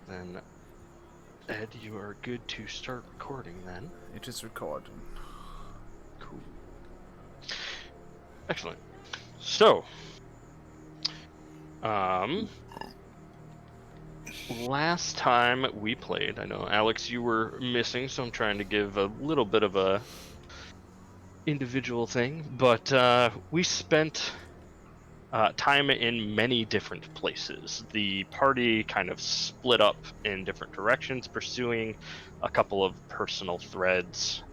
Then, Ed, you are good to start recording then. It is recording. Cool. Excellent. So, last time we played, I know, Alex, you were missing, so I'm trying to give a little bit of a individual thing, but we spent time in many different places. The party kind of split up in different directions, pursuing a couple of personal threads.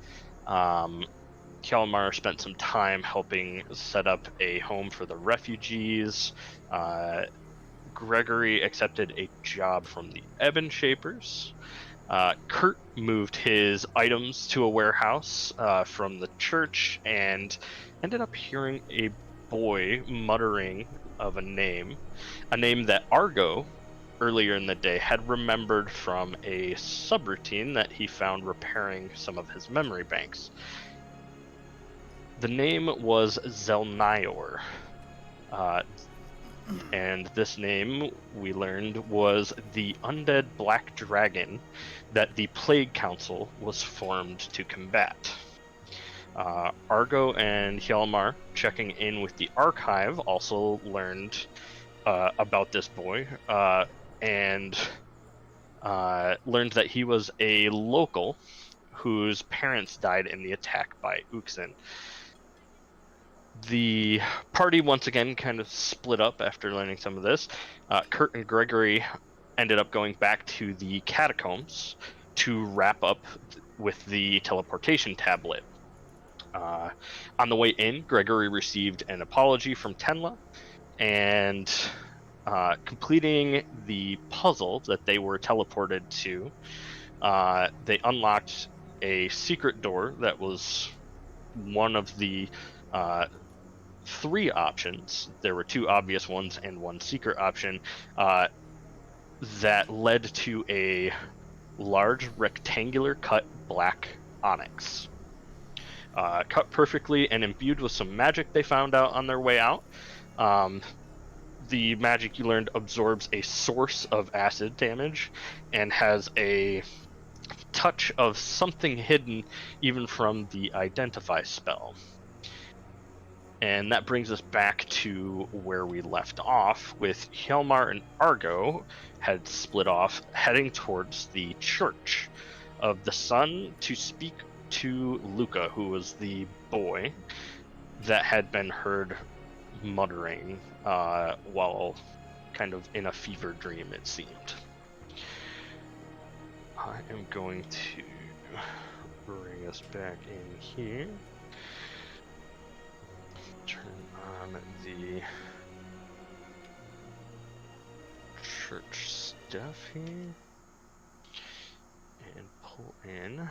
Hjalmar spent some time helping set up a home for the refugees. Gregory accepted a job from the Ebon Shapers. Kurt moved his items to a warehouse from the church and ended up hearing a boy muttering of a name that Argo earlier in the day had remembered from a subroutine that he found repairing some of his memory banks. The name was Zelnior, and this name, we learned, was the undead black dragon that the Plague Council was formed to combat. Argo and Hjalmar, checking in with the archive, also learned about this boy, and learned that he was a local whose parents died in the attack by Uxin. The party once again kind of split up after learning some of this. Kurt and Gregory ended up going back to the catacombs to wrap up with the teleportation tablet. On the way in, Gregory received an apology from Tenla, and completing the puzzle that they were teleported to, they unlocked a secret door that was one of the three options. There were two obvious ones and one secret option that led to a large rectangular cut black onyx. Cut perfectly and imbued with some magic they found out on their way out. The magic, you learned, absorbs a source of acid damage and has a touch of something hidden even from the identify spell. And that brings us back to where we left off, with Hjalmar and Argo had split off, heading towards the Church of the Sun to speak to Luca, who was the boy that had been heard muttering while kind of in a fever dream, it seemed. I am going to bring us back in here. Turn on the church stuff here and pull in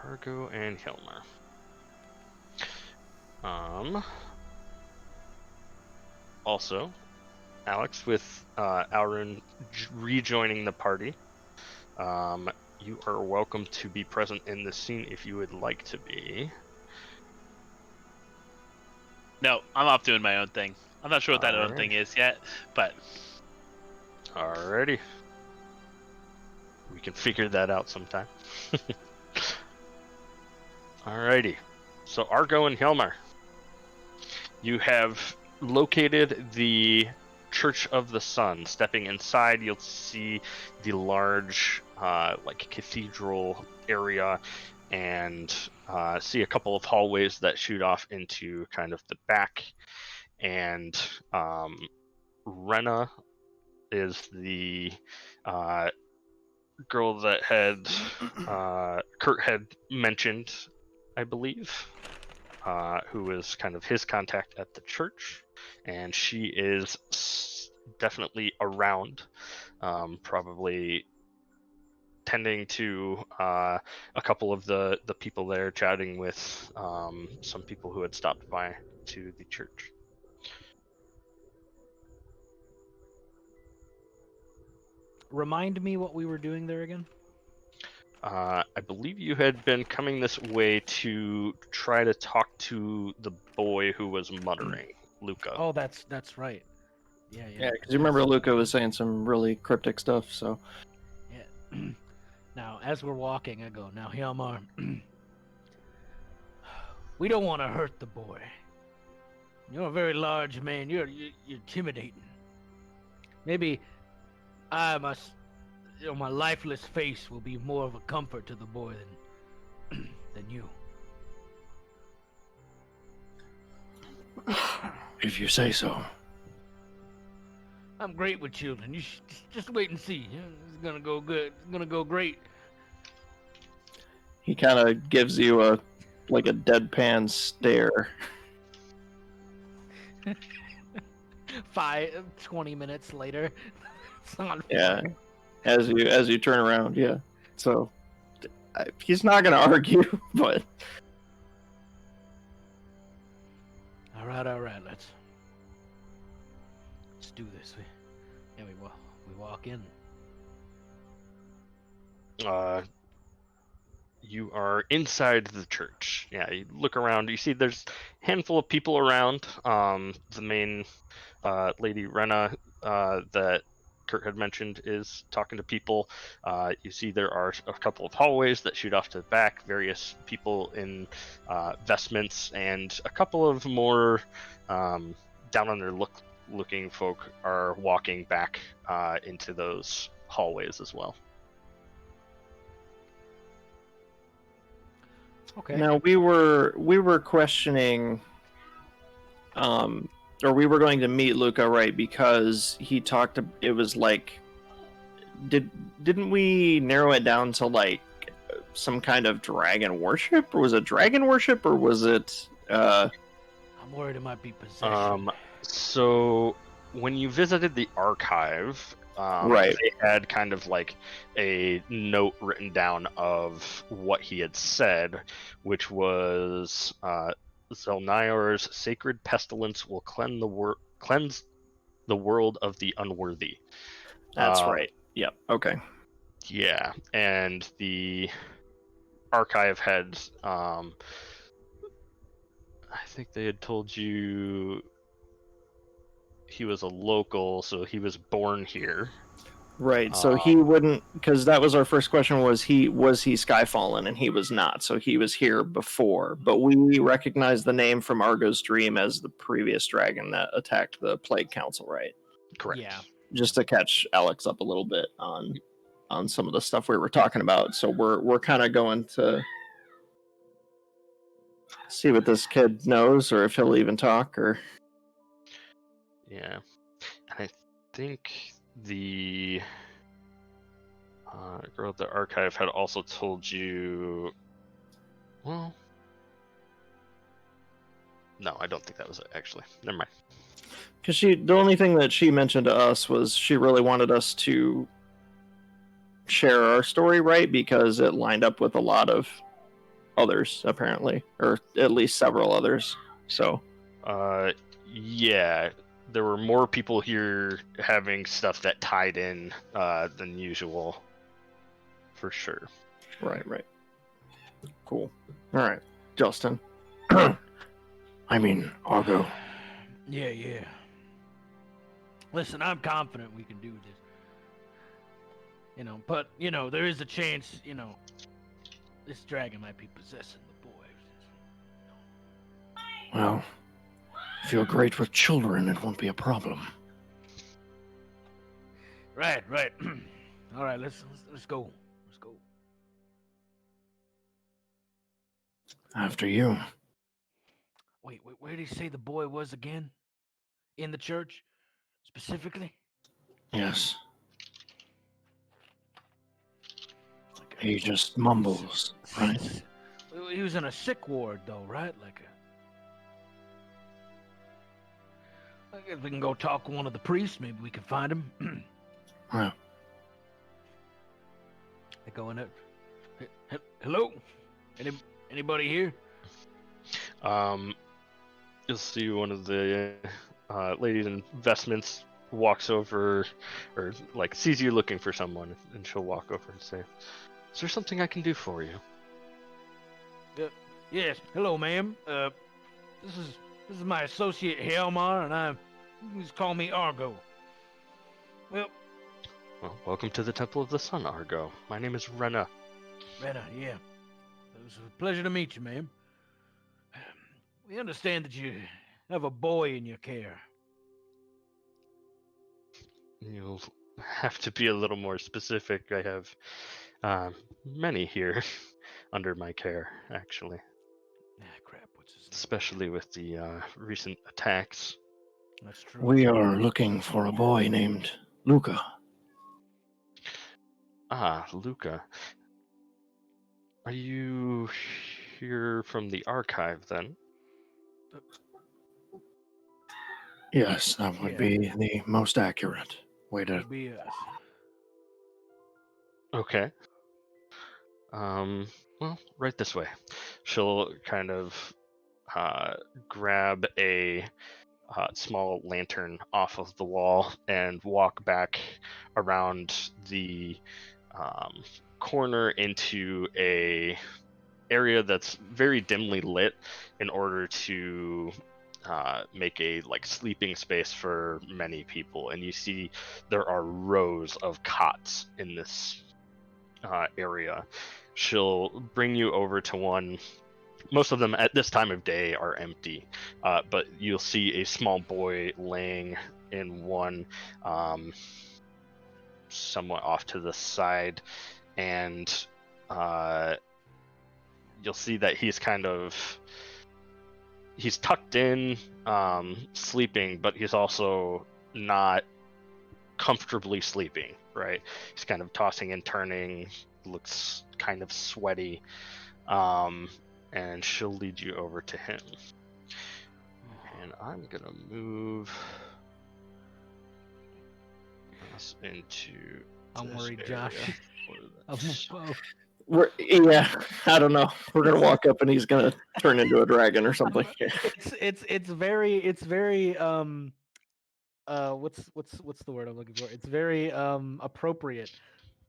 Argo and Hjalmar. Also, Alex, with Alrun rejoining the party, you are welcome to be present in this scene if you would like to be. No, I'm off doing my own thing. I'm not sure what that own thing is yet, but... Alrighty. We can figure that out sometime. Alrighty. So Argo and Hjalmar, you have located the Church of the Sun. Stepping inside, you'll see the large cathedral area, and see a couple of hallways that shoot off into kind of the back. And Rena is the girl that had Kurt had mentioned, I believe, who is kind of his contact at the church, and she is definitely around, probably tending to a couple of the people there, chatting with some people who had stopped by to the church. Remind me what we were doing there again? I believe you had been coming this way to try to talk to the boy who was muttering, Luca. Oh, that's right. Yeah, Yeah, because you remember Luca was saying some really cryptic stuff, so... Yeah. Now, as we're walking, I go, now, Hjalmar, we don't want to hurt the boy. You're a very large man. You're intimidating. Maybe I must, my lifeless face will be more of a comfort to the boy than you. If you say so. I'm great with children. You should just wait and see. It's gonna go good. It's gonna go great. He kind of gives you a deadpan stare. 20 minutes later, it's on Yeah, fire. as you turn around, yeah. So he's not gonna argue, but All right. Let's do this. We walk in. You are inside the church. Yeah, you look around. You see there's a handful of people around. The main Lady Rena that Kurt had mentioned is talking to people. You see there are a couple of hallways that shoot off to the back, various people in vestments, and a couple of more down on their looking folk are walking back into those hallways as well. Okay. now we were questioning, or we were going to meet Luca, right? Because he talked. It was like, didn't we narrow it down to like some kind of dragon worship, or was it dragon worship, or was it? I'm worried it might be possession. So when you visited the archive, Right. they had kind of like a note written down of what he had said, which was Zelnior's sacred pestilence will cleanse the world of the unworthy. That's right. Yep. Okay. Yeah, and the archive had, I think they had told you he was a local, so he was born here. Right. So he wouldn't, because that was our first question: was he Skyfallen, and he was not. So he was here before, but we recognized the name from Argo's dream as the previous dragon that attacked the Plague Council, right? Correct. Yeah. Just to catch Alex up a little bit on some of the stuff we were talking about. So we're kind of going to see what this kid knows, or if he'll even talk, or Yeah, and I think the girl at the archive had also told you. Well, no, I don't think that was it. Actually, never mind. because the only thing that she mentioned to us was she really wanted us to share our story, right? Because it lined up with a lot of others, apparently, or at least several others. So, Yeah, there were more people here having stuff that tied in than usual, for sure. right. Cool. All right, Justin. I mean, Argo. Yeah. Listen, I'm confident we can do this. But there is a chance, this dragon might be possessing the boy. Well, if you're great with children, it won't be a problem. Right. All right, let's go. Let's go. After you. Wait, where did he say the boy was again? In the church, specifically? Yes. He just mumbles, right? He was in a sick ward, though, right? I guess we can go talk to one of the priests. Maybe we can find him. Well, I go in there. Hello? Anybody here? You'll see one of the ladies in vestments walks over, or like sees you looking for someone, and she'll walk over and say, "Is there something I can do for you?" Yes. Hello, ma'am. This is my associate Helmar, and You can just call me Argo. Well, Well, welcome to the Temple of the Sun, Argo. My name is Rena. Rena, yeah. It was a pleasure to meet you, ma'am. We understand that you have a boy in your care. You'll have to be a little more specific. I have many here under my care, actually, Ah, crap, what's his name? especially with the recent attacks. That's true. We are looking for a boy named Luca. Ah, Luca. Are you here from the archive then? Yes, that would Yeah. be the most accurate way to. It'll be us. Okay. Well, right this way. She'll kind of grab a small lantern off of the wall and walk back around the corner into a area that's very dimly lit in order to make a like sleeping space for many people. And you see there are rows of cots in this area. She'll bring you over to one. Most of them at this time of day are empty, but you'll see a small boy laying in one, somewhat off to the side, and you'll see that he's tucked in, sleeping, but he's also not comfortably sleeping, right? He's kind of tossing and turning, looks kind of sweaty, and she'll lead you over to him. And I'm gonna move us into I'm this worried, area Josh. for I'm this. above. I don't know. We're gonna walk up and he's gonna turn into a dragon or something. It's very what's the word I'm looking for? It's very appropriate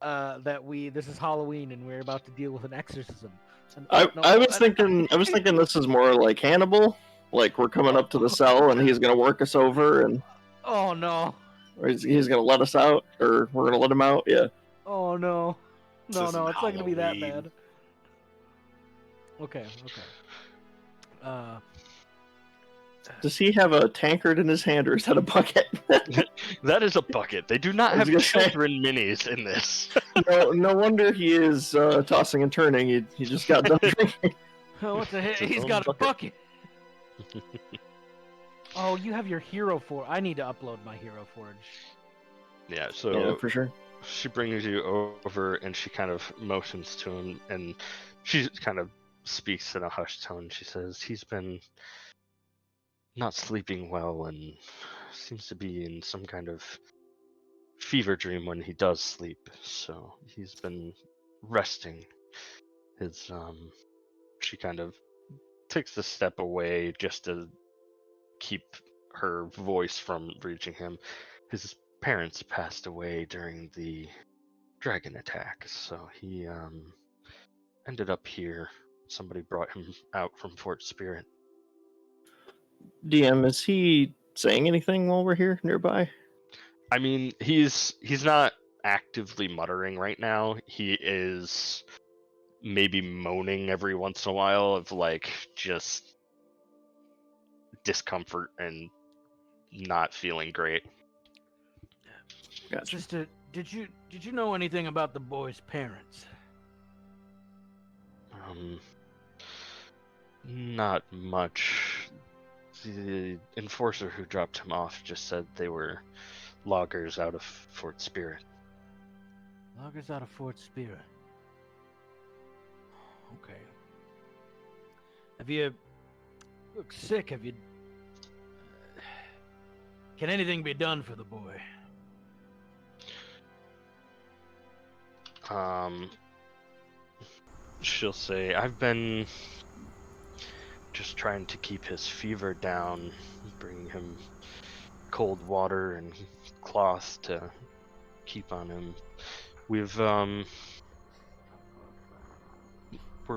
that this is Halloween and we're about to deal with an exorcism. I was thinking this is more like Hannibal. Like we're coming up to the cell and he's gonna work us over and Oh no. or he's gonna let us out or we're gonna let him out. Yeah. Oh no. This No, isn't no, it's not gonna be that Halloween. bad. Okay. Uh Does he have a tankard in his hand or is that a bucket? That is a bucket. They do not I was have gonna say- children minis in this. no wonder he is tossing and turning. He just got done drinking. what the heck? It's his He's own got a bucket. bucket. Oh, you have your hero forge. I need to upload my hero forge. Yeah, so Yeah, for sure. she brings you over and she kind of motions to him and she kind of speaks in a hushed tone. She says he's been not sleeping well and seems to be in some kind of fever dream when he does sleep. So he's been resting. His she kind of takes a step away just to keep her voice from reaching him. His parents passed away during the dragon attack, so he ended up here. Somebody brought him out from Fort Spirit. DM, is he saying anything while we're here nearby? I mean, he's not actively muttering right now. He is maybe moaning every once in a while of like just discomfort and not feeling great. Gotcha. Sister, did you know anything about the boy's parents? Not much. The enforcer who dropped him off just said they were loggers out of Fort Spirit. Loggers out of Fort Spirit. Okay. Have you look sick? Have you? Can anything be done for the boy? She'll say, I've been just trying to keep his fever down, bringing him cold water and cloth to keep on him. We're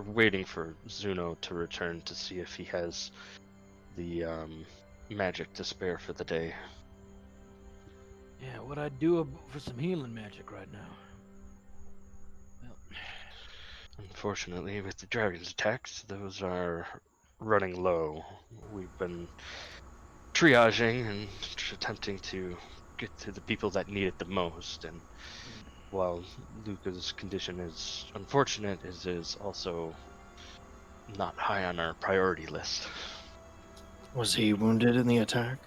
waiting for Zuno to return to see if he has the magic to spare for the day. Yeah, what I'd do for some healing magic right now. Well, Unfortunately, with the dragon's attacks, those are running low. We've been triaging and attempting to get to the people that need it the most. And while Luca's condition is unfortunate, it is also not high on our priority list. Was he wounded in the attack?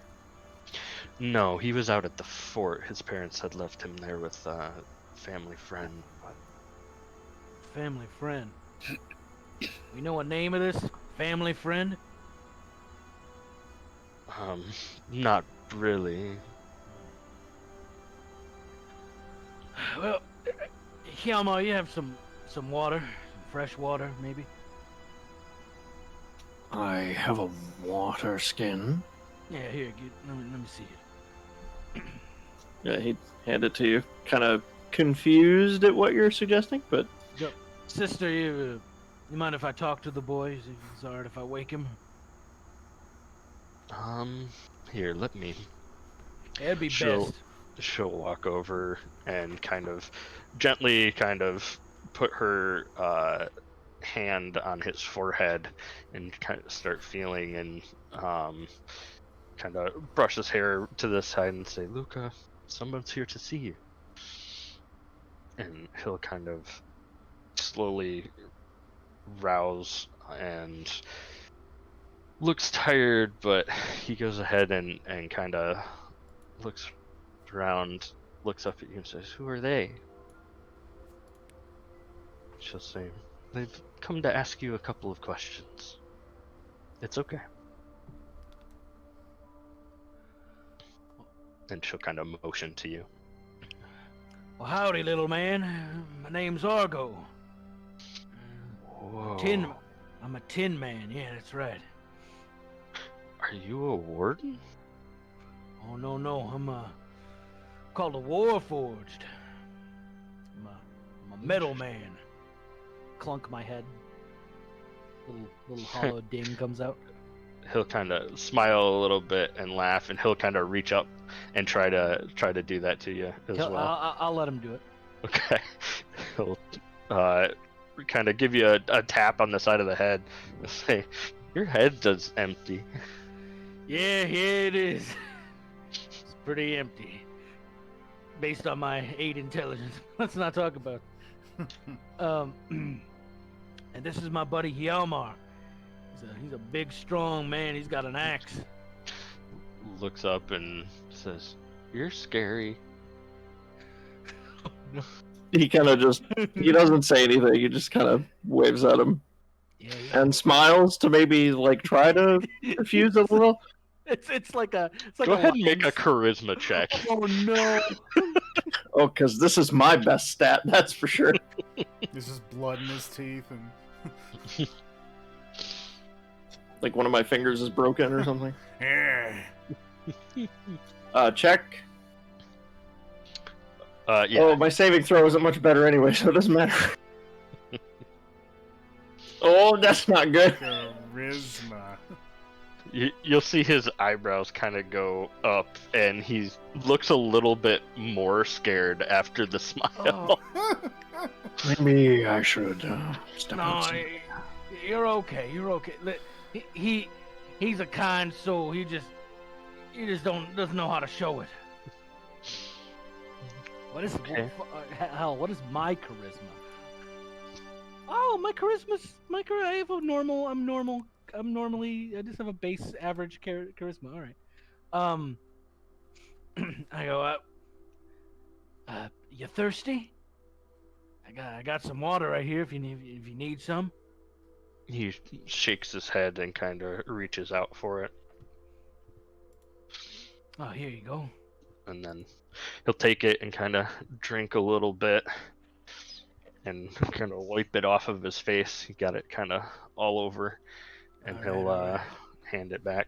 No, he was out at the fort. His parents had left him there with a family friend. But family friend. We know a name of this family friend? not really. Well, Hjalmar, you have some water, some fresh water, maybe? I have a water skin. Yeah, here, let me see it. Yeah, he'd hand it to you. Kind of confused at what you're suggesting, but Sister, you mind if I talk to the boy? Is it alright if I wake him? Here, let me. It'd be She'll best. she'll walk over and kind of gently put her hand on his forehead and kind of start feeling and kind of brush his hair to the side and say, Luca, someone's here to see you. And he'll kind of slowly rouse and looks tired, but he goes ahead and kind of looks around, looks up at you and says, who are they? She'll say, they've come to ask you a couple of questions. It's okay. And she'll kind of motion to you. Well, howdy, little man. My name's Argo. Whoa. I'm a tin man. Yeah, that's right. Are you a warden? Oh no, I'm called a Warforged. I'm a metal man. Clunk my head. Little hollow ding comes out. He'll kind of smile a little bit and laugh, and he'll kind of reach up and try to do that to you as well. I'll let him do it. Okay. He'll kind of give you a tap on the side of the head and say, your head is empty. Yeah, it is. It's pretty empty. Based on my 8 intelligence. Let's not talk about and this is my buddy Hjalmar. He's a big, strong man. He's got an axe. Looks up and says, you're scary. he kind of he doesn't say anything. He just kind of waves at him and smiles to maybe like try to refuse a little. It's like a. Go ahead and make a charisma check. Oh no! Oh, because this is my best stat, that's for sure. There's just blood in his teeth and. Like one of my fingers is broken or something. Check. Yeah. Oh, my saving throw isn't much better anyway, so it doesn't matter. Oh, that's not good. Charisma. You'll see his eyebrows kind of go up, and he looks a little bit more scared after the smile. Oh. Maybe I should step No, outside. you're okay. You're okay. He's a kind soul. He just doesn't know how to show it. What is Okay. hell? What is my charisma? Oh, my charisma's I have a normal. I'm normal. I just have a base average charisma. All right. I go. You thirsty? I got some water right here. If you need some. He shakes his head and kind of reaches out for it, Oh, here you go. and then he'll take it and kind of drink a little bit, and kind of wipe it off of his face. He got it kind of all over, and All he'll right. hand it back.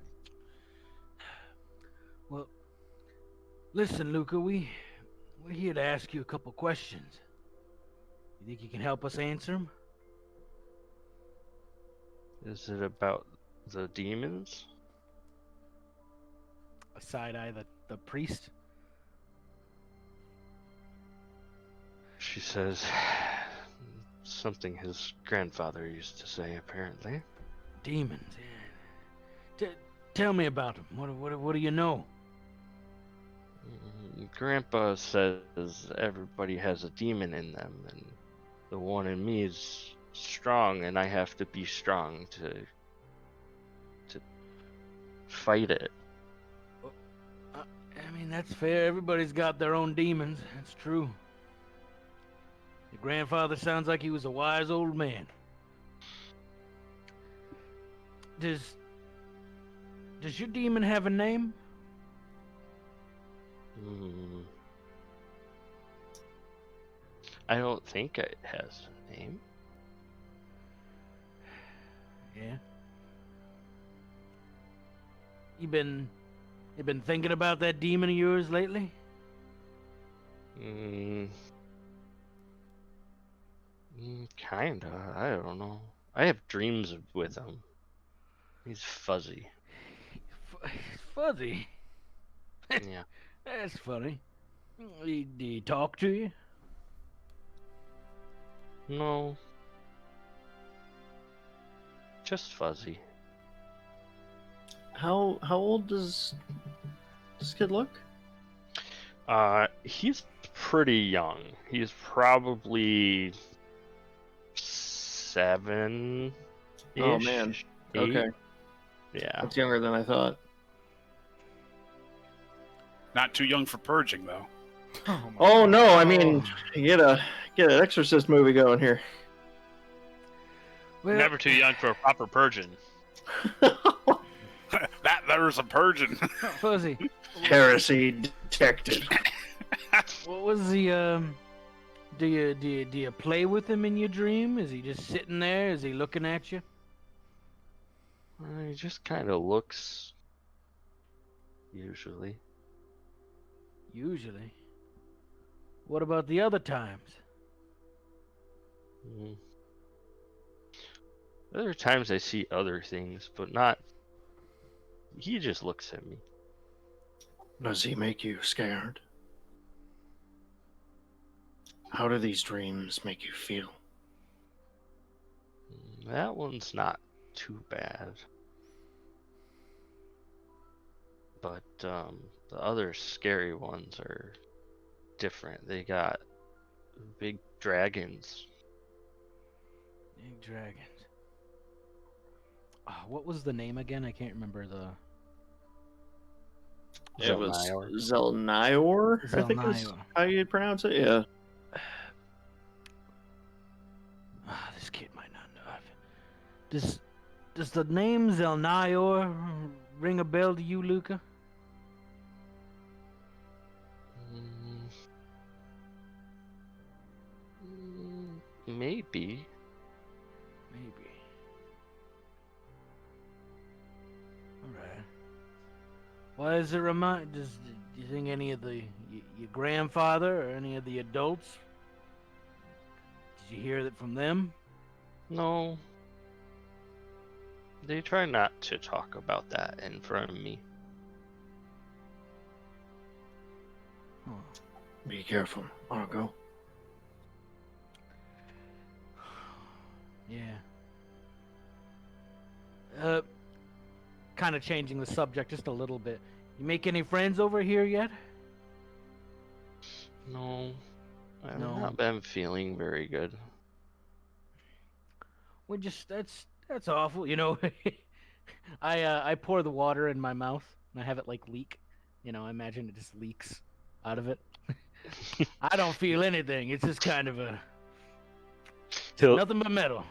Well, listen, Luca, we're here to ask you a couple questions. You think you can help us answer them? Is it about the demons? A side eye the priest. She says something his grandfather used to say, apparently. Demons. Yeah. Tell me about them. What do you know? Grandpa says everybody has a demon in them, and the one in me is strong, and I have to be strong to fight it. I mean, that's fair. Everybody's got their own demons. That's true. Your grandfather sounds like he was a wise old man. Does your demon have a name? I don't think it has a name. Yeah. You been thinking about that demon of yours lately? Kinda. I don't know. I have dreams with him. He's fuzzy. Fuzzy. Yeah. That's funny. Do he talk to you? No. Just fuzzy. How old does this kid look? He's pretty young. He's probably 7. Oh man. 8. Okay, Yeah. that's younger than I thought. Not too young for purging, though. Oh, my Oh God. no, I mean, get an Exorcist movie going here. Well, Never too young for a proper purging. That there's a purging. Fuzzy. Heresy detected. What was the Do you play with him in your dream? Is he just sitting there? Is he looking at you? He just kind of looks. Usually. Usually. What about the other times? Other times I see other things, but not. He just looks at me. Does he make you scared? How do these dreams make you feel? That one's not too bad. But the other scary ones are different. They got big dragons. Big dragons. What was the name again? I can't remember the. It was Zelnior. Zelnior, I think is Zelnior. how you pronounce it. Yeah. This kid might not know. Does the name Zelnior ring a bell to you, Luca? Maybe. Maybe. Alright. Why does it remind? Do you think any of your grandfather or any of the adults? Did you hear that from them? No. They try not to talk about that in front of me. Be careful, Argo. Yeah. Kind of changing the subject just a little bit. You make any friends over here yet? No. I've No. not been feeling very good. Well, just that's awful. You know, I pour the water in my mouth and I have it like leak. You know, I imagine it just leaks out of it. I don't feel anything. It's just kind of He'll nothing but metal.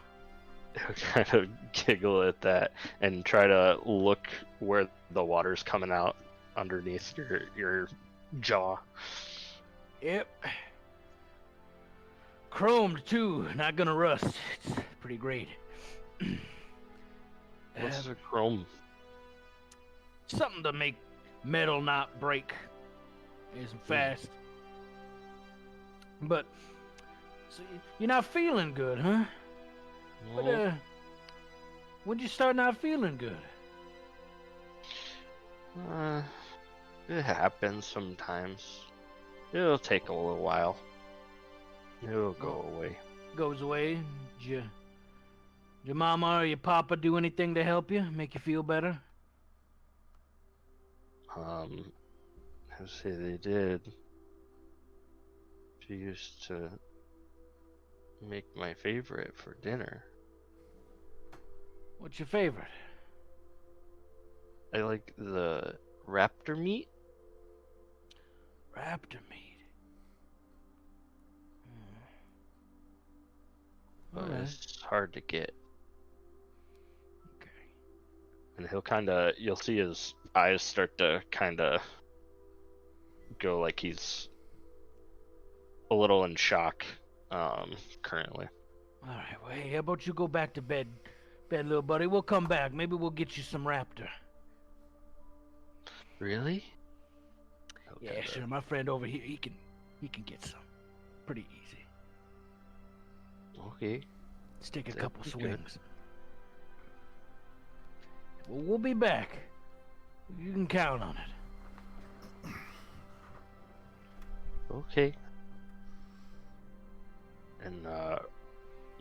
kind of giggle at that and try to look where the water's coming out underneath your jaw. Yep. Chromed too, not gonna rust. It's pretty great. What's a chrome? Something to make metal not break as fast. But so you're not feeling good, huh? Well, When'd you start not feeling good? it happens sometimes. It'll take a little while. It'll go away. Goes away. Did your mama or your papa do anything to help you, make you feel better? I would say they did. She used to make my favorite for dinner. What's your favorite? I like the raptor meat. Raptor meat. But Alright. it's hard to get. Okay. And he'll you'll see his eyes start to kind of go like he's a little in shock currently. Alright, well, hey, how about you go back to bed, little buddy? We'll come back. Maybe we'll get you some raptor. Really? Yeah, sure. My friend over here, he can get some. Pretty easy. Okay. Let's take a That'd couple be good. swings. Well, we'll be back. You can count on it. Okay. And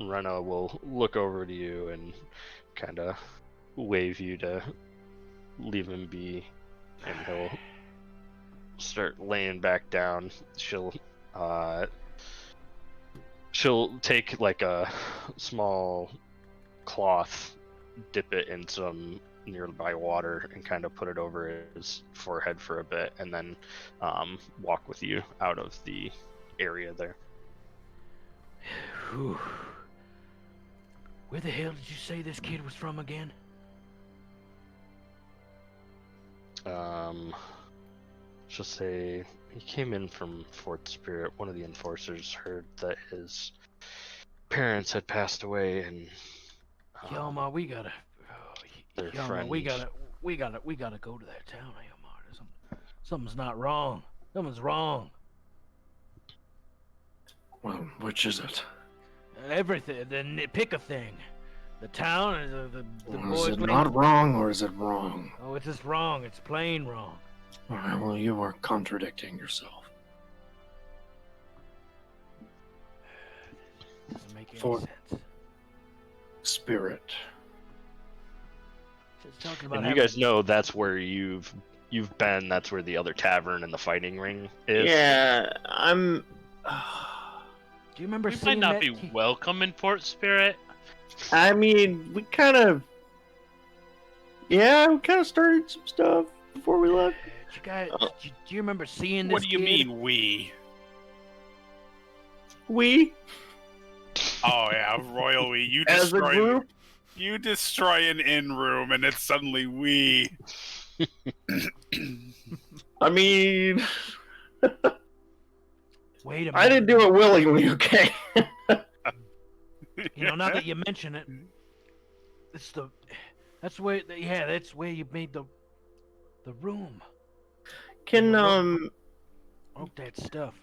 Rena will look over to you and kind of wave you to leave him be, and he'll start laying back down. She'll take like a small cloth, dip it in some nearby water, and kind of put it over his forehead for a bit, and then walk with you out of the area there. Whew. Where the hell did you say this kid was from again? She'll say he came in from Fort Spirit. One of the enforcers heard that his parents had passed away, and Yelma, we gotta. their Yelma, friend. we gotta go to that town, Yelma. Something's not wrong. Something's wrong. Well, which is it? Everything. Then pick a thing. The town, or the Is boy. it not wrong or is it wrong? Oh, it's just wrong. It's plain wrong. All right, well, you are contradicting yourself. Doesn't make any For- sense. Spirit. Just talking about And you having- guys know that's where you've been. That's where the other tavern and the fighting ring is. Yeah, I'm. Do you remember We seeing might not that be kid? welcome in Fort Spirit. I mean, we kind of. Yeah, we kind of started some stuff before we left. You guys, Oh. do you remember seeing this What do you kid? mean, we? We, Oh yeah, royal we. You as a destroy group, you destroy an inn room, and it's suddenly we. I mean, Wait a minute. I didn't do it willingly, okay? You know, now that you mention it, that's where you made the room. Can Wrote that stuff.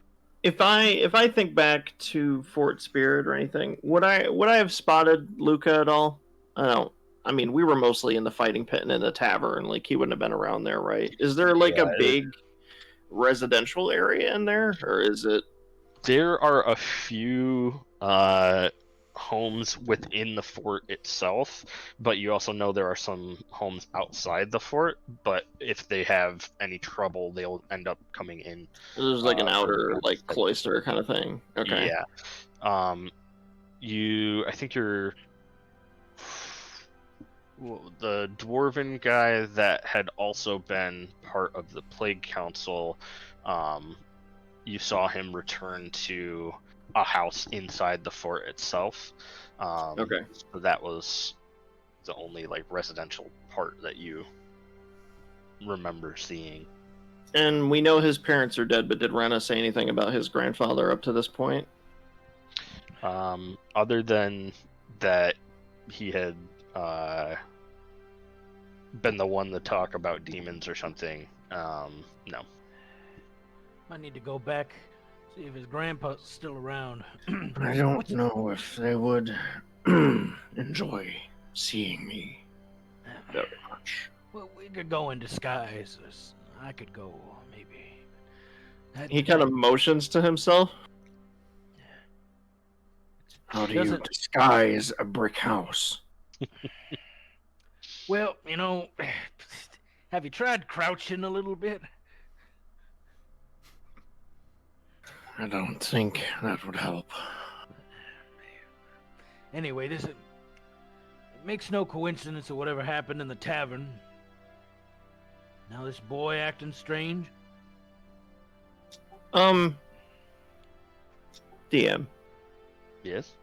if I think back to Fort Spirit or anything, would I have spotted Luca at all? I don't. I mean, we were mostly in the fighting pit and in the tavern. Like, he wouldn't have been around there, right? Is there like Yeah, a big residential area in there, or is it? There are a few homes within the fort itself, but you also know there are some homes outside the fort. But if they have any trouble, they'll end up coming in. There's like an for outer, the- like, cloister kind of thing. Okay. Yeah. I think you're the dwarven guy that had also been part of the Plague Council. You saw him return to a house inside the fort itself. Okay. So that was the only like residential part that you remember seeing. And we know his parents are dead, but did Rena say anything about his grandfather up to this point? Other than that, he had been the one to talk about demons or something. No. Might need to go back, see if his grandpa's still around. I don't What's- know if they would enjoy seeing me very much. Well, we could go in disguise. I could go, maybe. He kind of motions to himself. How do you Doesn't- disguise a brick house? Well, have you tried crouching a little bit? I don't think that would help. Anyway, it makes no coincidence of whatever happened in the tavern. Now this boy acting strange. DM. Yes.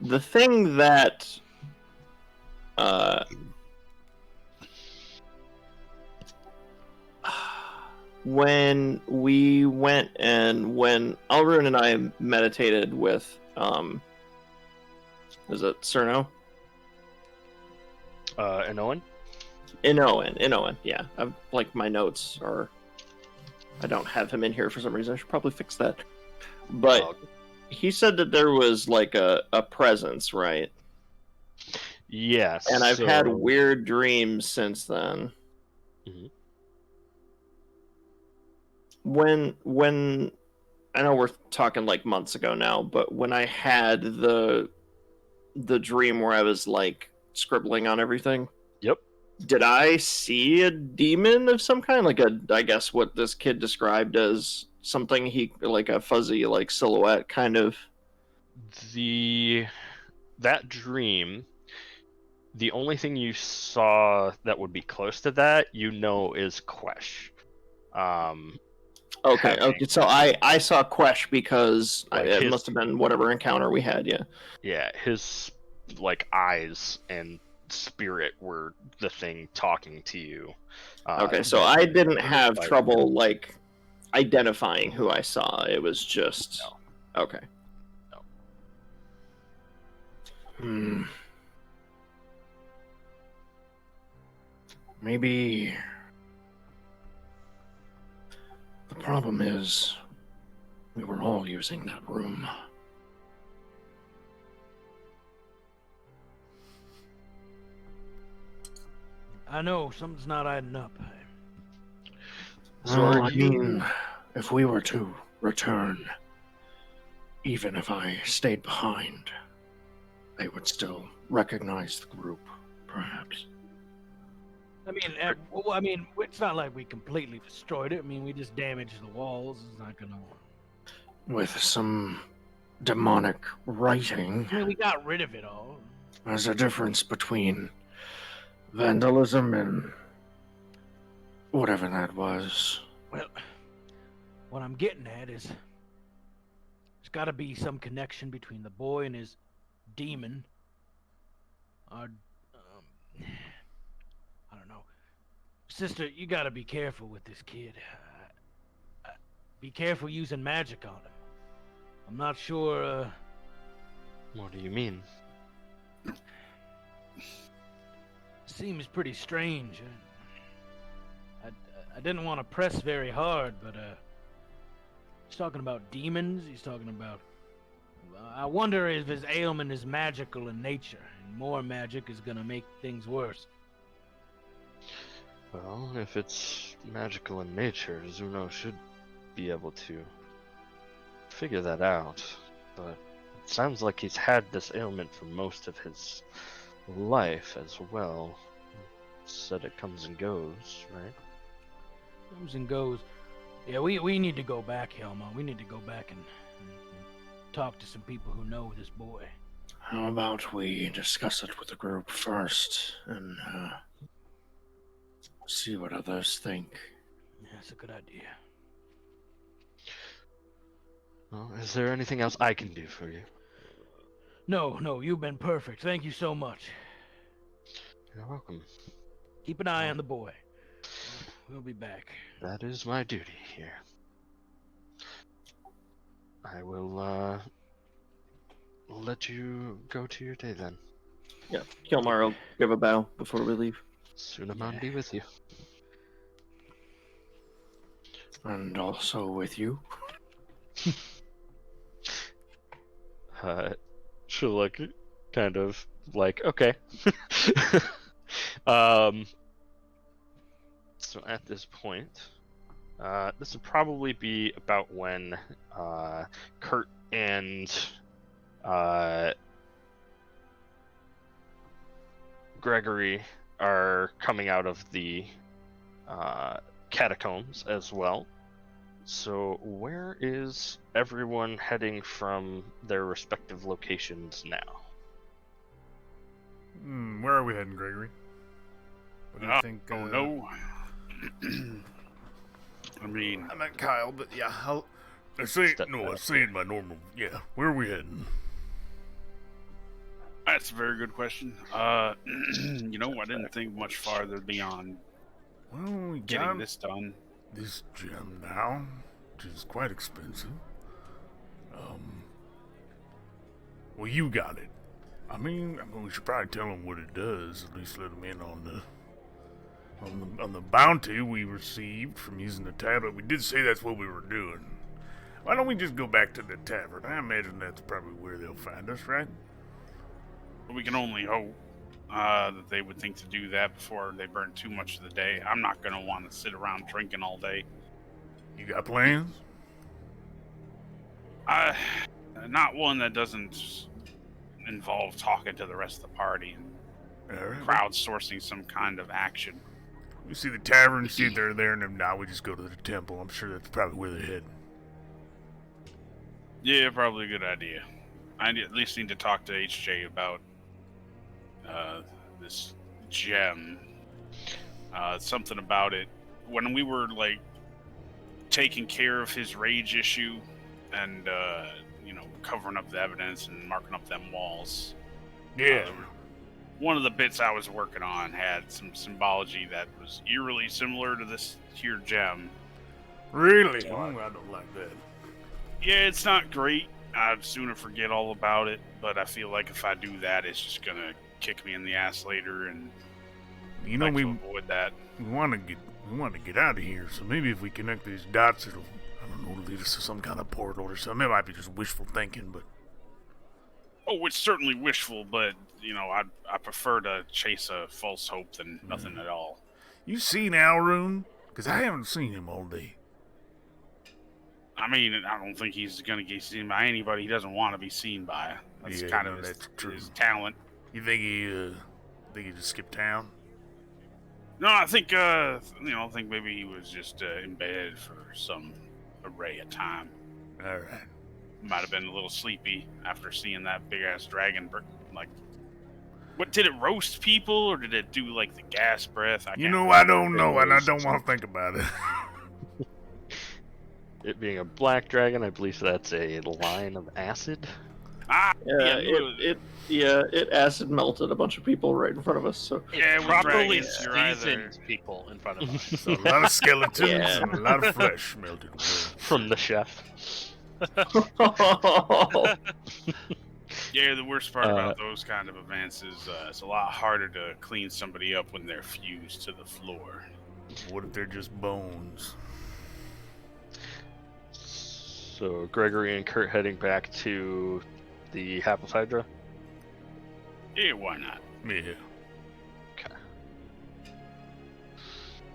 The thing that when we went and when Alrune and I meditated with is it Cerno? And Owen? Inouen, yeah. Like my notes are I don't have him in here for some reason. I should probably fix that. But Oh, he said that there was like a presence, right? yes. And I've had so- weird dreams since then. Mhm. When I know we're talking like months ago now, but when I had the dream where I was like scribbling on everything, Yep. did I see a demon of some kind? Like I guess what this kid described as something he like a fuzzy like silhouette kind of. That dream, the only thing you saw that would be close to that, is Quesh. Okay, Having- okay. So I saw Quesh because Like it his- must have been whatever encounter we had. Yeah. Yeah, his like eyes and spirit were the thing talking to you. Okay, so that I you didn't heard have by- trouble like identifying who I saw. It was just okay. No. Maybe the problem is we were all using that room. I know something's not adding up. So Well, are I you- mean, if we were to return, even if I stayed behind, they would still recognize the group, perhaps. I mean, it's not like we completely destroyed it. I mean, we just damaged the walls. It's not gonna. With some demonic writing, I mean, we got rid of it all. there's a difference between vandalism and whatever that was. Well, what I'm getting at is there's got to be some connection between the boy and his demon. Or, I don't know. Sister, you got to be careful with this kid. Be careful using magic on him. I'm not sure. What do you mean? Seems pretty strange. I didn't want to press very hard, but he's talking about demons. He's talking about. I wonder if his ailment is magical in nature, and more magic is gonna make things worse. Well, if it's magical in nature, Zuno should be able to figure that out. But it sounds like he's had this ailment for most of his life as well. Said it comes and goes, right? Comes and goes. Yeah, we need to go back, Helma. We need to go back and talk to some people who know this boy. How about we discuss it with the group first and see what others think? Yeah, that's a good idea. Well, is there anything else I can do for you? No, you've been perfect. Thank you so much. You're welcome. Keep an eye on the boy. We'll be back. That is my duty here. I will let you go to your day then. Yeah, Kilmar will give a bow before we leave. Sunaman be with you. And also with you. She'll look kind of like, okay. So at this point, This would probably be about when Kurt and Gregory are coming out of the catacombs as well. So where is everyone heading from their respective locations now? Where are we heading, Gregory? What do you think? Oh no. I mean, I meant Kyle, but yeah, I say Step no. I back. say in my normal. Yeah, where are we heading? that's a very good question. I didn't think much farther beyond Well, we getting got this done. this gem now, which is quite expensive. Well, you got it. I mean, we should probably tell him what it does. At least let him in on the bounty we received from using the tablet. We did say that's what we were doing. Why don't we just go back to the tavern? I imagine that's probably where they'll find us, right? We can only hope that they would think to do that before they burn too much of the day. I'm not going to want to sit around drinking all day. You got plans? Not one that doesn't involve talking to the rest of the party and All right. crowdsourcing some kind of action. We see the tavern, see if they're there, and if not, we just go to the temple. I'm sure that's probably where they're heading. Yeah, probably a good idea. I at least need to talk to HJ about this gem. Something about it. When we were taking care of his rage issue and covering up the evidence and marking up them walls. Yeah. One of the bits I was working on had some symbology that was eerily similar to this here gem. Really? Oh, I don't like that. Yeah, it's not great. I'd sooner forget all about it, but I feel like if I do that, it's just gonna kick me in the ass later, and You know, I'd like we to avoid that. want to get out of here. So maybe if we connect these dots, it'll, I don't know, lead us to some kind of portal or something. It might be just wishful thinking, but Oh, it's certainly wishful, but I prefer to chase a false hope than nothing at all. you seen Alrune? Because I haven't seen him all day. I mean, I don't think he's gonna get seen by anybody he doesn't want to be seen by. That's Yeah, kind no, of that's true. his talent. You think he just skipped town? No, I think I think maybe he was just in bed for some array of time. All right. Might have been a little sleepy after seeing that big ass dragon. What did it roast people, or did it do the gas breath? I don't know, and I don't want to think about it. It being a black dragon, I believe that's a line of acid. It acid melted a bunch of people right in front of us. So Yeah, with Properly dragons, seasoned you're either- people in front of us. So a lot of skeletons Yeah. and a lot of flesh melted away. From the chef. Yeah, the worst part about those kind of events is it's a lot harder to clean somebody up when they're fused to the floor. What if they're just bones? So Gregory and Kurt heading back to the Hapless Hydra. Yeah, why not? Yeah. Okay.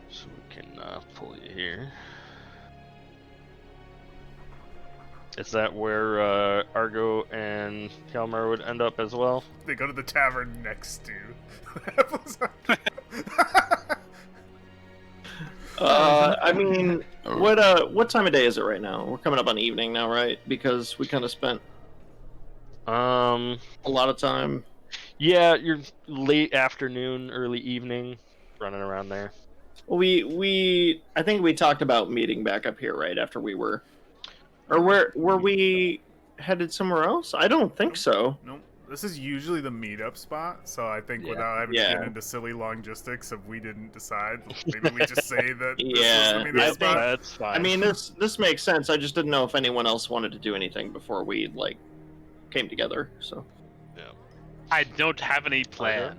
So we can pull you here. Is that where Argo and Hjalmar would end up as well? They go to the tavern next to. I mean, what time of day is it right now? We're coming up on evening now, right? Because we kind of spent a lot of time. Yeah, you're late afternoon, early evening, running around there. Well, I think we talked about meeting back up here, right? After we were, or were we headed somewhere else? I don't think so. Nope. This is usually the meetup spot, so I think Yeah. without having to Yeah. get into silly logistics if we didn't decide, maybe we just say that this Yeah, was the meetup I spot. think- That's fine. I mean, this makes sense. I just didn't know if anyone else wanted to do anything before we came together. So. I don't have any plans.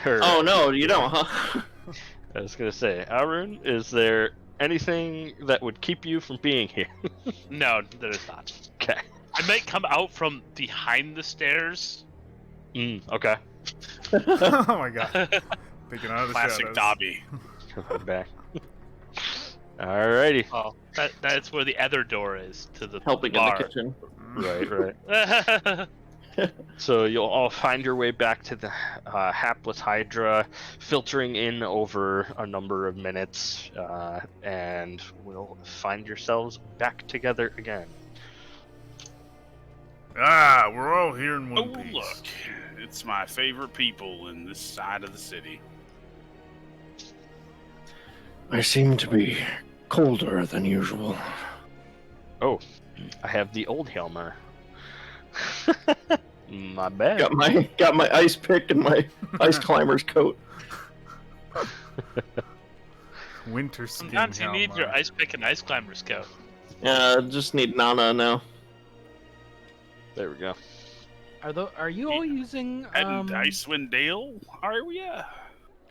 Oh no, you don't, huh? I was gonna say, Arun, is there anything that would keep you from being here? No, there is not. Okay. I might come out from behind the stairs. Okay. Oh my god. Thinking out of the Classic shadows. Dobby. Come back. Alrighty. Oh, that's where the other door is to the Helping in bar. the kitchen. Right. So you'll all find your way back to the hapless Hydra, filtering in over a number of minutes, and will find yourselves back together again. Ah, we're all here in one Oh, piece. look. It's my favorite people in this side of the city. I seem to be colder than usual. Oh, I have the old Helmer. My bad. Got my ice pick and my ice climber's coat. Winter skin Sometimes you need Helmer. your ice pick and ice climber's coat. Just need Nana now. There we go. Are you all using And Icewind Dale, are we?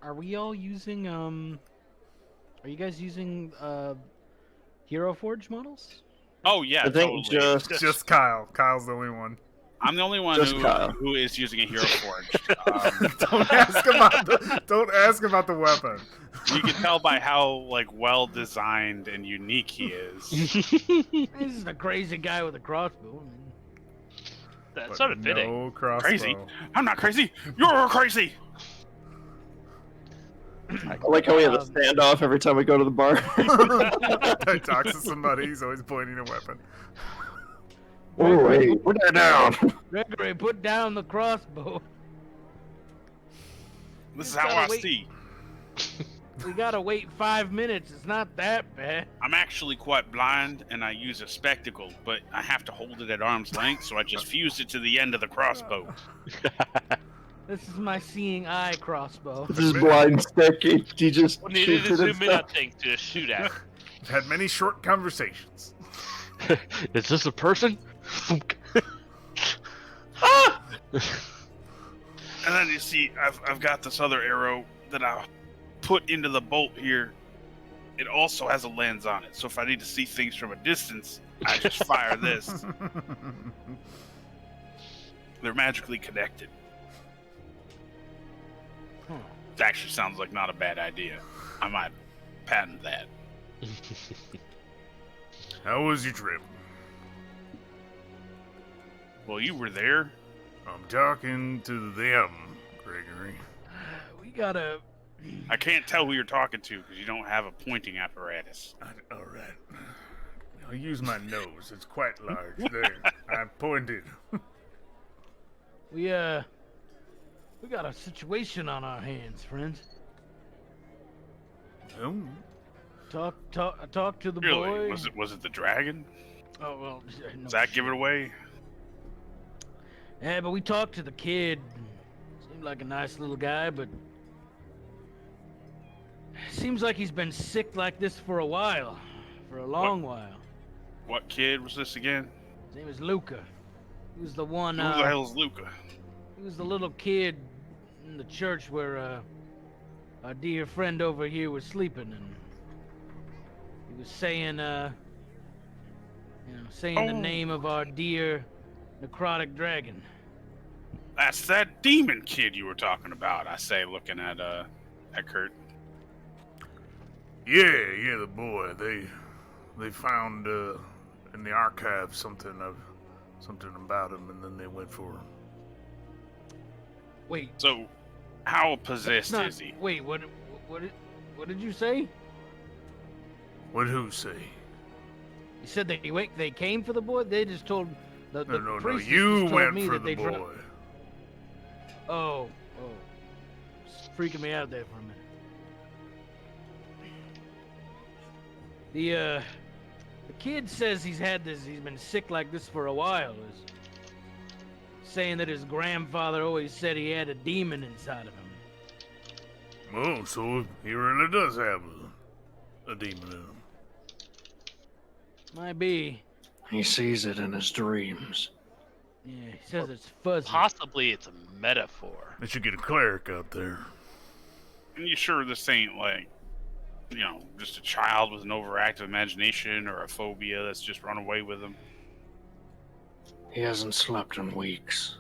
Are we all using Are you guys using Hero Forge models? Oh, yeah, I think totally. Just Kyle. Kyle's the only one. I'm the only one Just Kyle. who is using a Hero Forge. Don't ask about the weapon. You can tell by how well designed and unique he is. This is a crazy guy with a crossbow. I mean, That's But sort of fitting. No crossbow. Crazy? I'm not crazy. You're crazy. I like how we have a standoff every time we go to the bar. He talks to somebody, he's always pointing a weapon. Oh, hey, put that down. Gregory, put down the crossbow. This is Just how gotta I wait. see. We gotta wait 5 minutes. It's not that bad. I'm actually quite blind, and I use a spectacle, but I have to hold it at arm's length, so I just fused it to the end of the crossbow. This is my seeing eye crossbow. This is blind stick. He just We needed shoots to it and zoom in on stuff. things to shoot at. We've had many short conversations. Is this a person? And then you see, I've got this other arrow that I put into the bolt here. It also has a lens on it, so if I need to see things from a distance, I just fire this. They're magically connected. It actually sounds like not a bad idea. I might patent that. How was your trip? Well, you were there. I'm talking to them, Gregory. We gotta. I can't tell who you're talking to because you don't have a pointing apparatus. All right. I'll use my nose. It's quite large. There. I pointed. We got a situation on our hands, friends. Oh. Talk to the Really? boy. Was it the dragon? Oh well. No Does that shit. give it away? Yeah, but we talked to the kid. Seemed like a nice little guy, but seems like he's been sick like this for a while, for a long while. What kid was this again? His name is Luca. He was the one. Who the hell is Luca? He was the little kid in the church where our dear friend over here was sleeping, and he was saying, saying the Oh. name of our dear necrotic dragon. That's that demon kid you were talking about. I say, looking at Kurt. Yeah, the boy. They found in the archive something about him, and then they went for him. Wait, So, how possessed not, is he? wait, what did you say? What'd who say? You said they came for the boy. They just told the No. priestess You just told went me for that the they dro- boy. Oh, it's freaking me out there for a minute. The kid says he's been sick like this for a while. Is saying that his grandfather always said he had a demon inside of him. Oh, so he really does have a demon in him. Might be. He sees it in his dreams. Yeah, he says it's fuzzy. Possibly it's a metaphor. They should get a cleric out there. Are you sure this ain't just a child with an overactive imagination or a phobia that's just run away with him? He hasn't slept in weeks.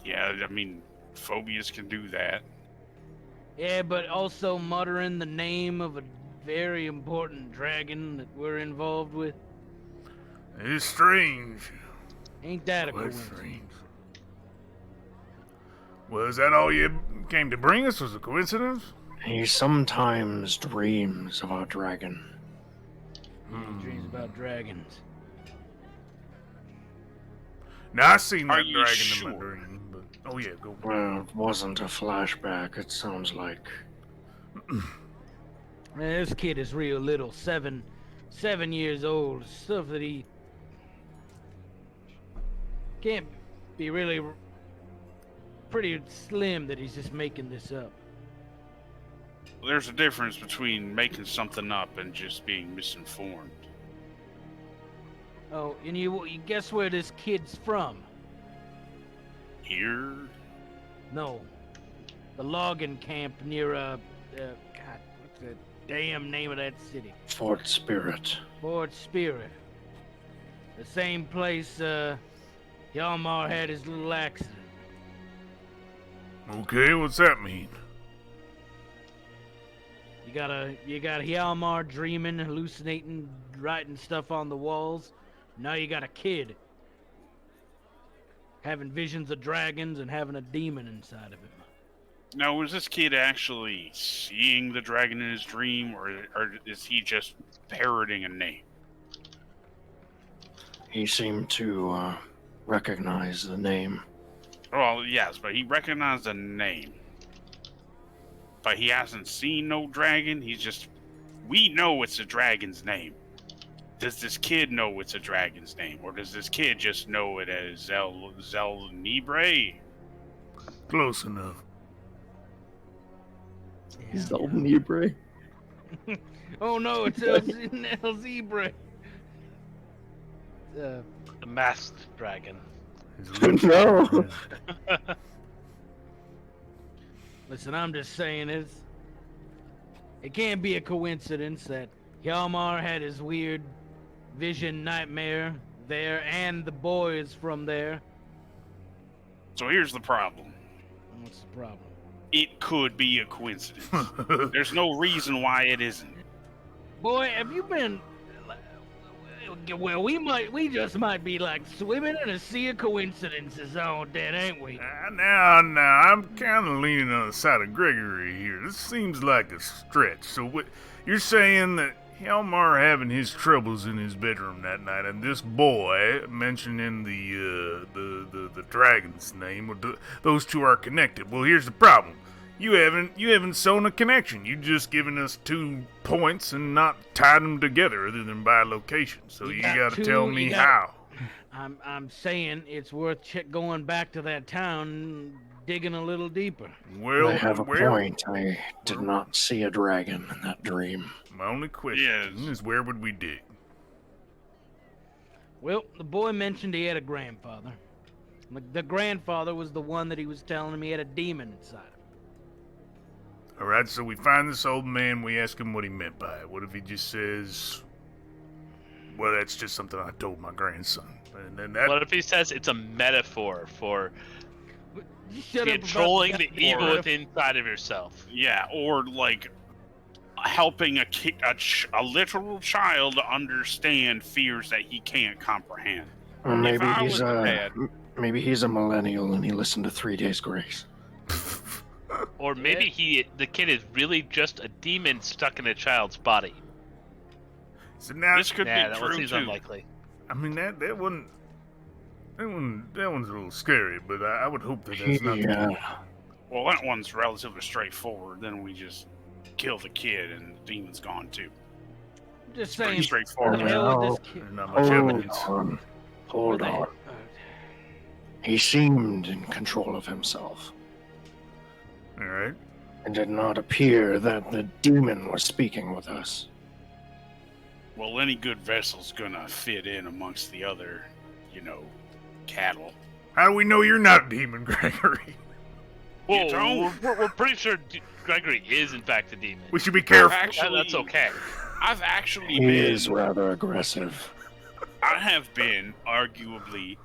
Yeah, I mean, phobias can do that. Yeah, but also muttering the name of a very important dragon that we're involved with? It's strange. Ain't that a Quite coincidence? strange. Was that all you came to bring us? Was a coincidence? He sometimes dreams of our dragon. He dreams about dragons. Now I seen Are that you dragon in sure? my dream, but oh yeah, go. Well, it wasn't a flashback. It sounds like Man, this kid is real little, 7 years old. Stuff that he can't be really pretty slim that he's just making this up. There's a difference between making something up and just being misinformed. Oh, and you guess where this kid's from? Here? No, the logging camp near God, what's the damn name of that city? Fort Spirit. Fort Spirit. The same place Hjalmar had his little accident. Okay, what's that mean? You got Hjalmar dreaming, hallucinating, writing stuff on the walls. Now you got a kid having visions of dragons and having a demon inside of him. Now, was this kid actually seeing the dragon in his dream, or is he just parroting a name? He seemed to recognize the name. Well, yes, but he recognized the name. But he hasn't seen no dragon. We know it's a dragon's name. Does this kid know it's a dragon's name, or does this kid just know it as Zelnibre? Close enough. Zelnibre. Oh no, it's El Zebra. The masked dragon. No. Listen, I'm just saying it can't be a coincidence that Hjalmar had his weird vision nightmare there, and the boy is from there. So here's the problem. What's the problem? It could be a coincidence. There's no reason why it isn't. Boy, have you been? Well, we just might be like swimming in a sea of coincidences all dead, ain't we? Now, I'm kind of leaning on the side of Gregory here. This seems like a stretch. So what, you're saying that Hjalmar having his troubles in his bedroom that night, and this boy mentioning the dragon's name, those two are connected. Well, here's the problem. You haven't shown a connection. You just given us 2 points and not tied them together other than by location. So you gotta tell me how. I'm saying it's worth going back to that town and digging a little deeper. Well, I have a where- point. I did not see a dragon in that dream. My only question is where would we dig? Well, the boy mentioned he had a grandfather. The grandfather was the one that he was telling him he had a demon inside him. Alright, so we find this old man, we ask him what he meant by it. What if he just says, well, that's just something I told my grandson. And then that... What if he says it's a metaphor for You shut up about controlling the goddamn evil word. within inside of yourself? Yeah, or like helping a literal child understand fears that he can't comprehend. Or maybe I he's was bad- maybe he's a millennial and he listened to 3 Days Grace. Or maybe the kid is really just a demon stuck in a child's body. So now, This could Nah, be that one true seems too. unlikely. I mean, that one's a little scary, but I would hope that that's not the Yeah. case. Well, that one's relatively straightforward. Then we just kill the kid, and the demon's gone too. I'm just Pretty saying, what straightforward. the hell with Well, this kid? There's not much Hold evidence. on. Hold Where the- on. He seemed in control of himself. Alright. It did not appear that the demon was speaking with us. Well, any good vessel's gonna fit in amongst the other, cattle. How do we know you're not a demon, Gregory? Whoa, don't? we're pretty sure Gregory is in fact a demon. We should be careful. That's okay. I've actually He been. is rather aggressive. I have been, arguably,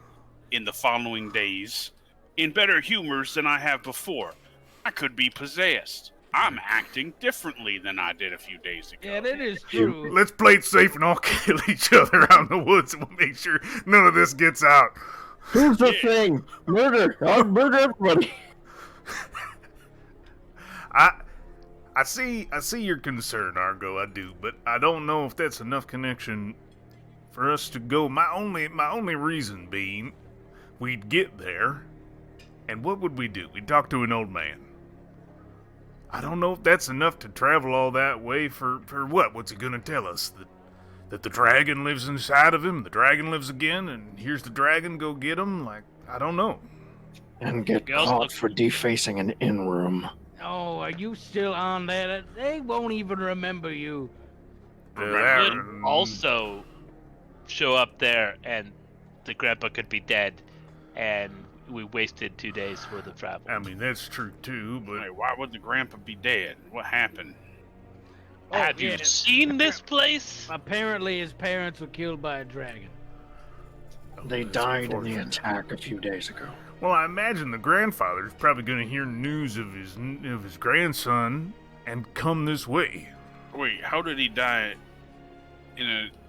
in the following days, in better humors than I have before. I could be possessed. I'm acting differently than I did a few days ago. Yeah, that is true. Let's play it safe and all kill each other out in the woods, and we'll make sure none of this gets out. Here's the Yeah. thing: murder. I'll murder everybody. I see your concern, Argo. I do, but I don't know if that's enough connection for us to go. My only reason being, we'd get there, and what would we do? We'd talk to an old man. I don't know if that's enough to travel all that way for what? What's he gonna tell us? That the dragon lives inside of him? The dragon lives again, and here's the dragon, go get him? Like, I don't know. And get Girls caught look- for defacing an inn room. Oh, are you still on that? They won't even remember you. Could also show up there and the grandpa could be dead, and we wasted 2 days worth of travel. I mean, that's true too, but Wait, why would the grandpa be dead? What happened? Have you yeah. seen this place? Apparently, his parents were killed by a dragon. They that's died in the unfortunate. attack a few days ago. Well, I imagine the grandfather's probably going to hear news of his grandson and come this way. Wait, how did he die?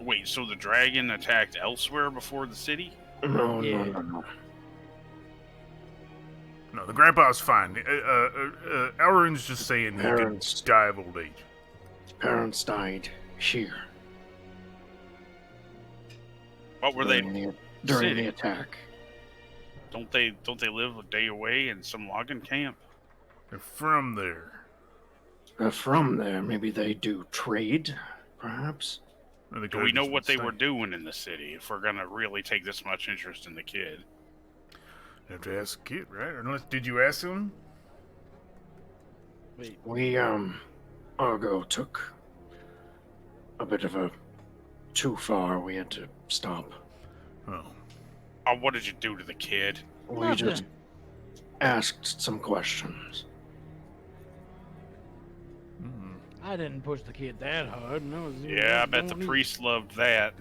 Wait, so the dragon attacked elsewhere before the city? No, Yeah. no. No, the grandpa's fine. Elrond's just saying he Parents. could die of old age. His parents died here What were they? during City. the attack. Don't they live a day away in some logging camp? They're from there. From there, maybe they do trade, perhaps. Or they Do could we know just what they stay. were doing in the city if we're gonna really take this much interest in the kid? Have to ask the kid, right? Unless, did you ask him? We, Argo took a bit of a too far. We had to stop. Oh. Oh, what did you do to the kid? We Nothing. just asked some questions. Hmm. I didn't push the kid that hard. No, Yeah, I bet the priest loved that.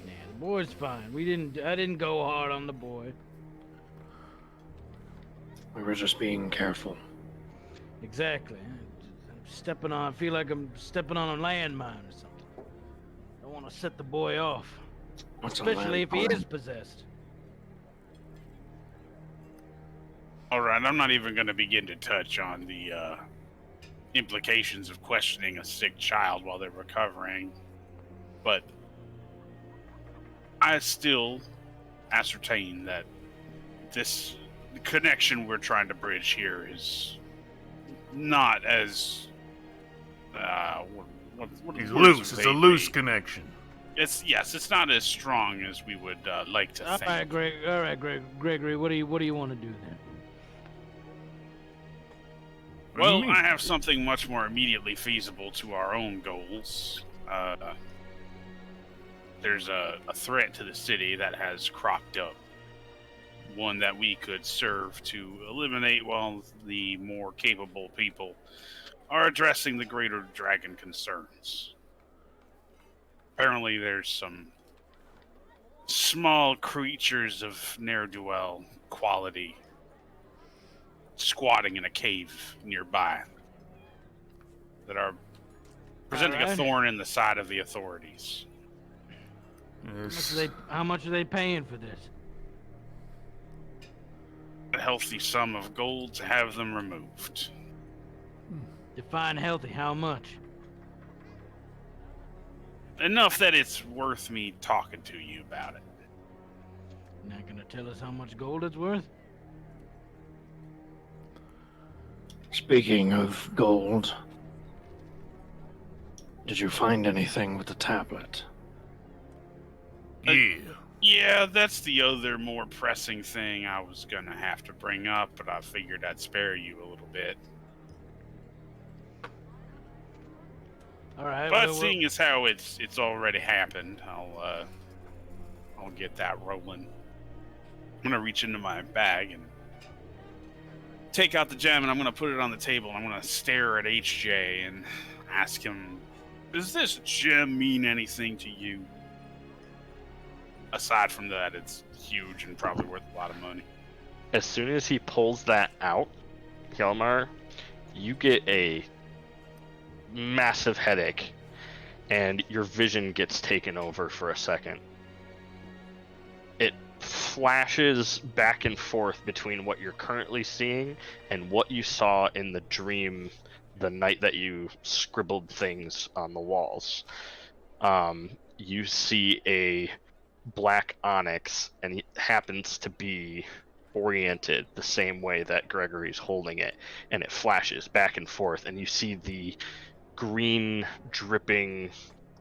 Yeah, the boy's fine. I didn't go hard on the boy. We were just being careful. Exactly. I feel like I'm stepping on a landmine or something. I want to set the boy off, What's a especially if he landmine? is possessed. Alright, I'm not even gonna begin to touch on the implications of questioning a sick child while they're recovering, but I still ascertain that this connection we're trying to bridge here is not as what He's words loose. would It's a they loose be? connection. It's not as strong as we would like to All think. right, Gregory. What do you want to do then? What do you Well, mean? I have something much more immediately feasible to our own goals. There's a threat to the city that has cropped up. One that we could serve to eliminate while the more capable people are addressing the greater dragon concerns. Apparently, there's some small creatures of ne'er-do-well quality squatting in a cave nearby that are presenting a Alright. thorn in the side of the authorities. Yes. How much are they paying for this? A healthy sum of gold to have them removed. Define healthy. How much? Enough that it's worth me talking to you about it. Not gonna tell us how much gold it's worth? Speaking of gold, did you find anything with the tablet? Yeah. Yeah, that's the other more pressing thing I was gonna have to bring up, but I figured I'd spare you a little bit. All right. But well, seeing as how it's already happened, I'll get that rolling. I'm gonna reach into my bag and take out the gem, and I'm gonna put it on the table, and I'm gonna stare at HJ and ask him, "Does this gem mean anything to you?" Aside from that, it's huge and probably worth a lot of money. As soon as he pulls that out, Hjalmar, you get a massive headache, and your vision gets taken over for a second. It flashes back and forth between what you're currently seeing and what you saw in the dream the night that you scribbled things on the walls. You see a black onyx, and it happens to be oriented the same way that Gregory's holding it, and it flashes back and forth, and you see the green dripping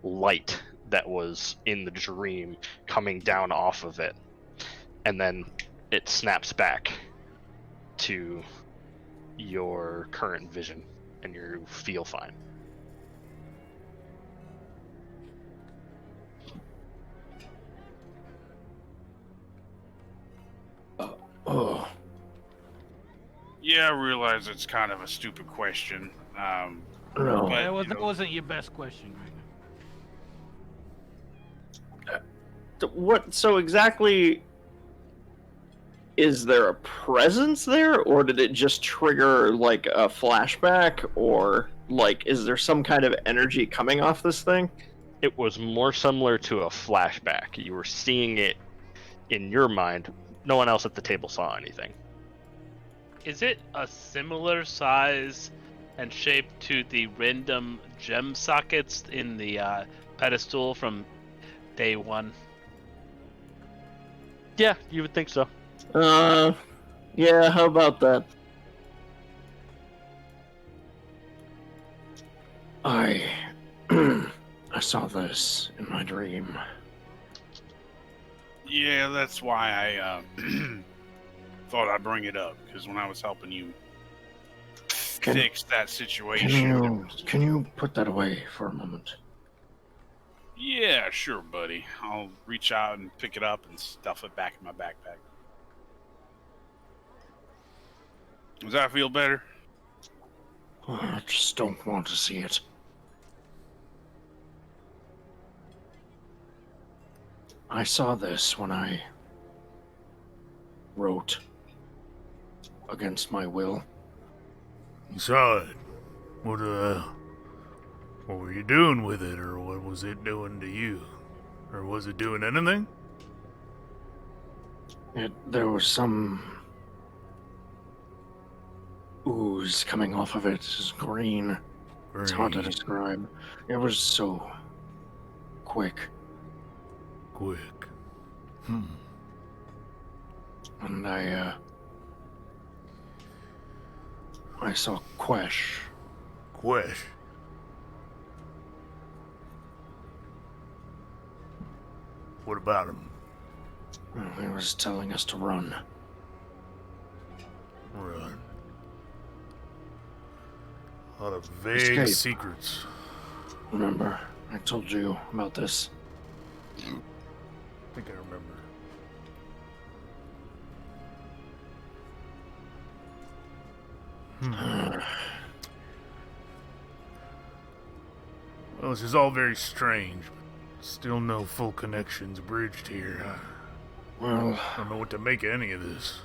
light that was in the dream coming down off of it, and then it snaps back to your current vision, and you feel fine. Oh, Yeah, I realize it's kind of a stupid question. no. But, That wasn't your best question, Greg. What? So exactly, is there a presence there, or did it just trigger like a flashback, or like is there some kind of energy coming off this thing? It was more similar to a flashback. You were seeing it in your mind. No one else at the table saw anything. Is it a similar size and shape to the random gem sockets in the pedestal from day one? Yeah, you would think so. Yeah, how about that? I I saw this in my dream. yeah, that's why I thought I'd bring it up, because when I was helping you Can- fix that situation. Can you put that away for a moment? Yeah, sure, buddy. I'll reach out and pick it up and stuff it back in my backpack. Does that feel better? I just don't want to see it. I saw this when I wrote against my will. You saw it. What were you doing with it, or what was it doing to you? Or was it doing anything? There was some ooze coming off of it. It's green. It's hard to Green. describe. It was so quick. Quick. And I saw Quesh. Quesh. What about him? He was telling us to run. Run. A lot of vague Escape. secrets. Remember, I told you about this. I think I remember. Well, this is all very strange. Still no full connections bridged here. Well, I don't know what to make of any of this.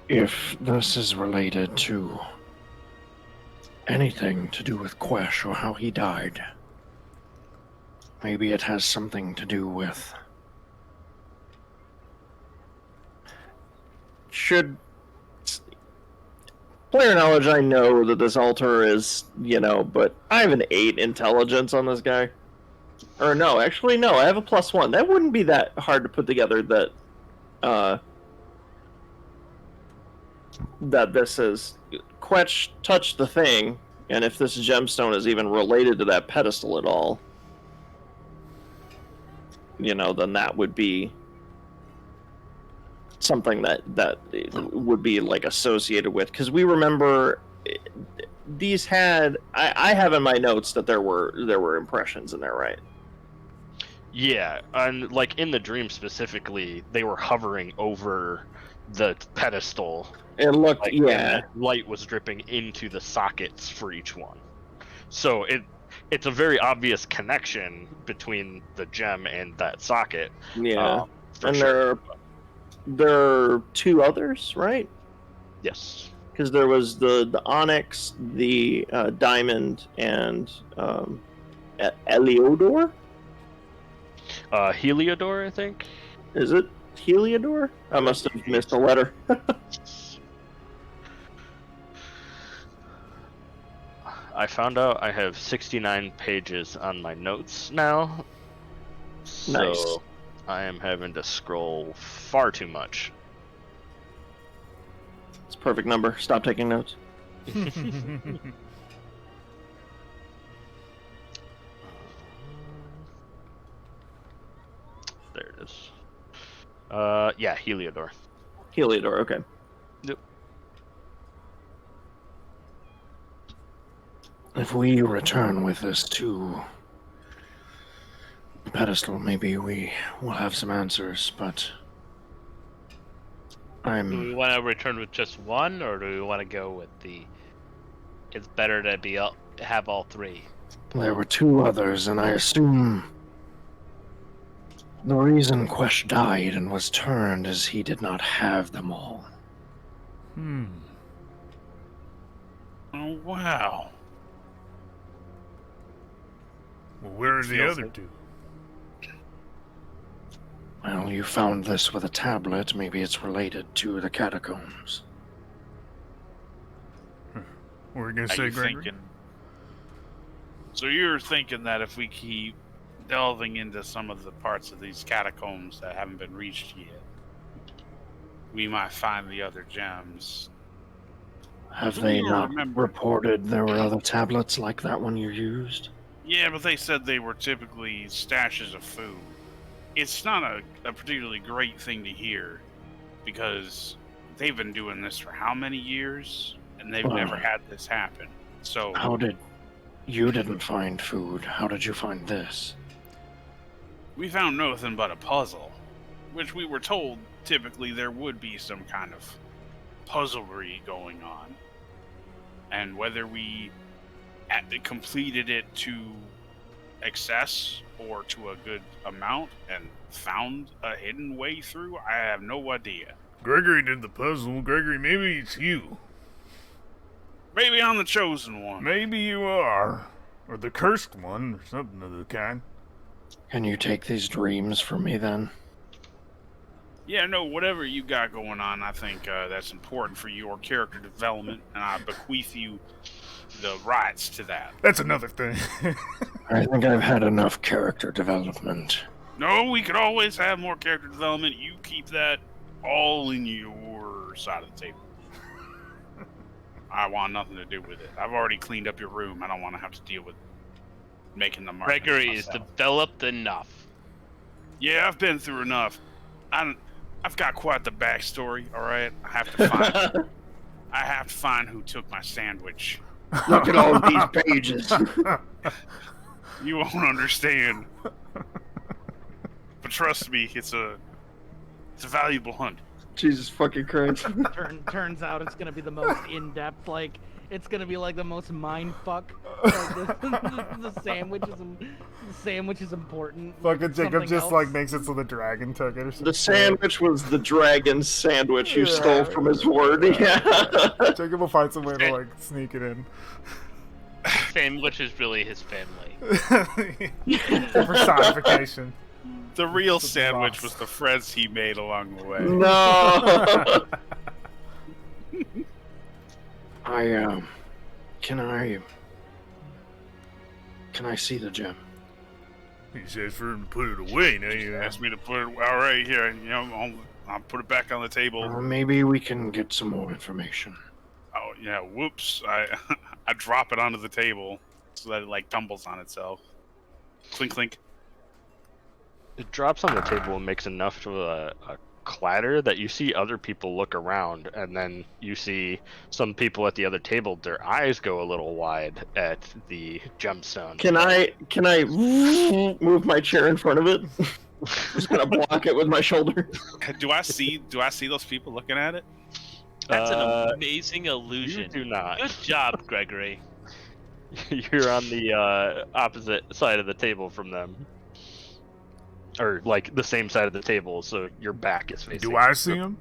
if this is related to anything to do with Quesh or how he died, maybe it has something to do with... Should... Player knowledge, I know that this altar is, but I have an 8 intelligence on this guy. Or no, actually no, I have a +1. That wouldn't be that hard to put together that this is... Quetch touched the thing, and if this gemstone is even related to that pedestal at all, then that would be something that would be like associated with, because we remember these had I have in my notes that there were impressions in there, right? Yeah, and like in the dream specifically, they were hovering over the pedestal. It looked, Like, yeah. and light was dripping into the sockets for each one. So it's a very obvious connection between the gem and that socket. Yeah. For And sure. there are 2 others, right? Yes. Because there was the onyx, the diamond, and Eliodor. Heliodor, I think. Is it Heliodor? I must have missed a letter. I found out I have 69 pages on my notes now. So Nice. I am having to scroll far too much. It's a perfect number. Stop taking notes. There it is. Yeah, Heliodor. Heliodor, okay. Yep. If we return with this to the pedestal, maybe we will have some answers, but Do we I'm... want to return with just one, or do we want to go with the? It's better to have all three. There were two others, and I assume the reason Quesh died and was turned is he did not have them all. Oh, wow. Well, where are the Feels other like- two? Well, you found this with a tablet. Maybe it's related to the catacombs. What were you gonna Are say, you Gregory? thinking? So you're thinking that if we keep delving into some of the parts of these catacombs that haven't been reached yet, we might find the other gems. Have Do they you not remember- reported there were other tablets like that one you used? Yeah, but they said they were typically stashes of food. It's not a particularly great thing to hear because they've been doing this for how many years and they've Wow. never had this happen. So How did... You didn't find food. How did you find this? we found nothing but a puzzle, which we were told typically there would be some kind of puzzlery going on. And whether we completed it to excess or to a good amount and found a hidden way through, I have no idea. Gregory did the puzzle. Gregory, maybe it's you. Maybe I'm the chosen one. Maybe you are. Or the cursed one, or something of the kind. Can you take these dreams from me then? Yeah, no, whatever you got going on, I think that's important for your character development, and I bequeath you the rights to that. That's another thing. I think I've had enough character development. No, we could always have more character development. You keep that all in your side of the table. I want nothing to do with it. I've already cleaned up your room. I don't want to have to deal with making the markings Gregory is myself. developed enough. Yeah, I've been through enough. I've got quite the backstory. All right, I have to find who took my sandwich. Look at all of these pages. You won't understand. But trust me, it's a valuable hunt. Jesus fucking Christ. Turns out it's gonna be the most in-depth, like it's gonna be like the most mind fuck. Like, the sandwich is important. Fucking Jacob Something just else. like makes it so the dragon took it or something. The sandwich was the dragon's sandwich you stole from his word. Yeah. Jacob will find some way to like sneak it in. Sandwich is really his family. Personification. The real That's the sandwich boss. was the friends he made along the way. No. Can I see the gem? He says for him to put it away. Now you Asked me to put it all right here. You know, I'll put it back on the table. Or maybe we can get some more information. Oh yeah, whoops! I drop it onto the table so that it like tumbles on itself. Clink clink. It drops on the table and makes enough of a clatter that you see other people look around, and then you see some people at the other table, their eyes go a little wide at the gemstone. Can I move my chair in front of it? Just gonna block it with my shoulder. Do I see those people looking at it? That's an Uh, amazing illusion. You do not. Good job, Gregory. You're on the opposite side of the table from them. Or, like, the same side of the table, so your back is facing. Do I see him?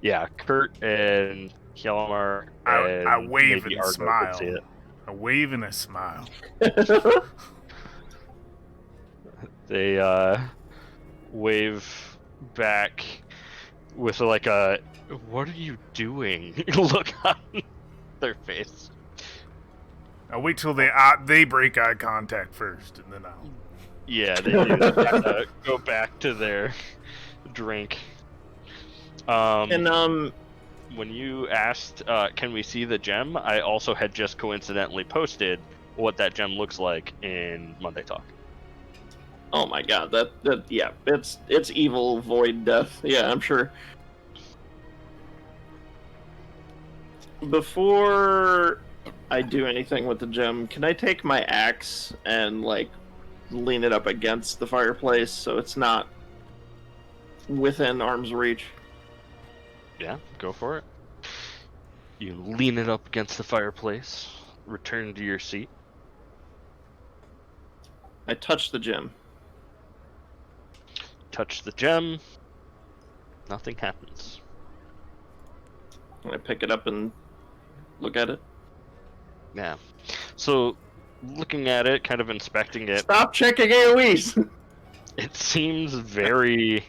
Yeah, Kurt and Hjalmar I and wave maybe and Argo could see smile. it. I wave and I smile. They wave back with like a "What are you doing?" look on their face. I'll wait till they break eye contact first, and then I'll. Yeah, they do. They kinda go back to their drink. And When you asked, "Can we see the gem?" I also had just coincidentally posted what that gem looks like in Monday Talk. oh my god, that yeah, it's evil void death. Yeah, I'm sure. Before I do anything with the gem, can I take my axe and like lean it up against the fireplace so it's not within arm's reach? Yeah, go for it. You lean it up against the fireplace, return to your seat. I touch the gem. Touch the gem. Nothing happens. I pick it up and look at it. Yeah. So, looking at it, kind of inspecting it, Stop checking AoEs! it seems very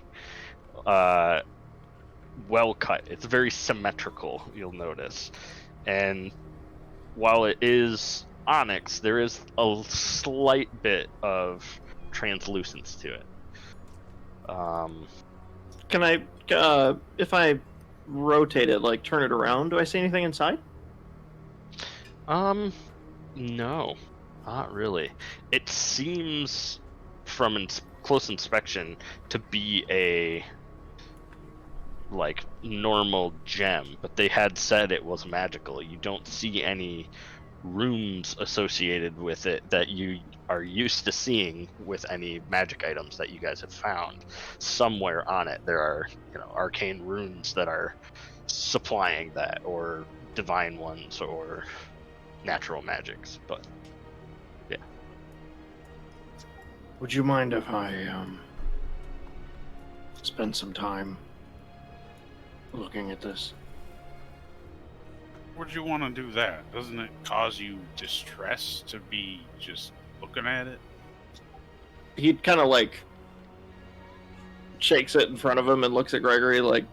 well cut. It's very symmetrical, you'll notice. And while it is onyx, there is a slight bit of translucence to it. Can I, if I rotate it, like turn it around, do I see anything inside? No, not really. It seems, from close inspection, to be a like normal gem, but they had said it was magical. You don't see any runes associated with it that you are used to seeing with any magic items that you guys have found. Somewhere on it there are, arcane runes that are supplying that, or divine ones, or natural magics, but yeah. Would you mind if I spend some time looking at this? Would you want to do that? Doesn't it cause you distress to be just looking at it? He kind of like shakes it in front of him and looks at Gregory like,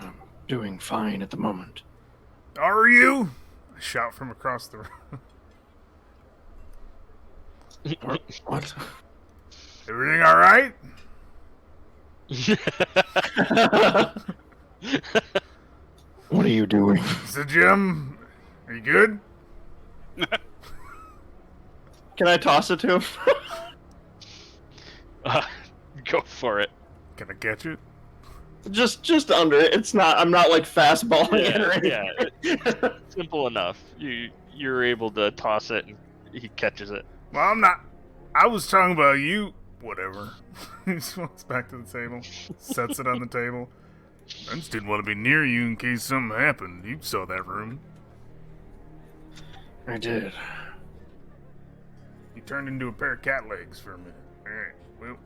I'm doing fine at the moment. Are you? I shout from across the room. What? Everything all right? What are you doing? Is the gem? Are you good? can I toss it to him? Go for it. Can I catch it? just under it. It's not. I'm not like fastballing it or anything. Yeah, simple enough. You're able to toss it, and he catches it. Well, I'm not. I was talking about you. Whatever. He just walks back to the table, sets it on the table. I just didn't want to be near you in case something happened. You saw that room. I did. You turned into a pair of cat legs for a minute. Alright, well,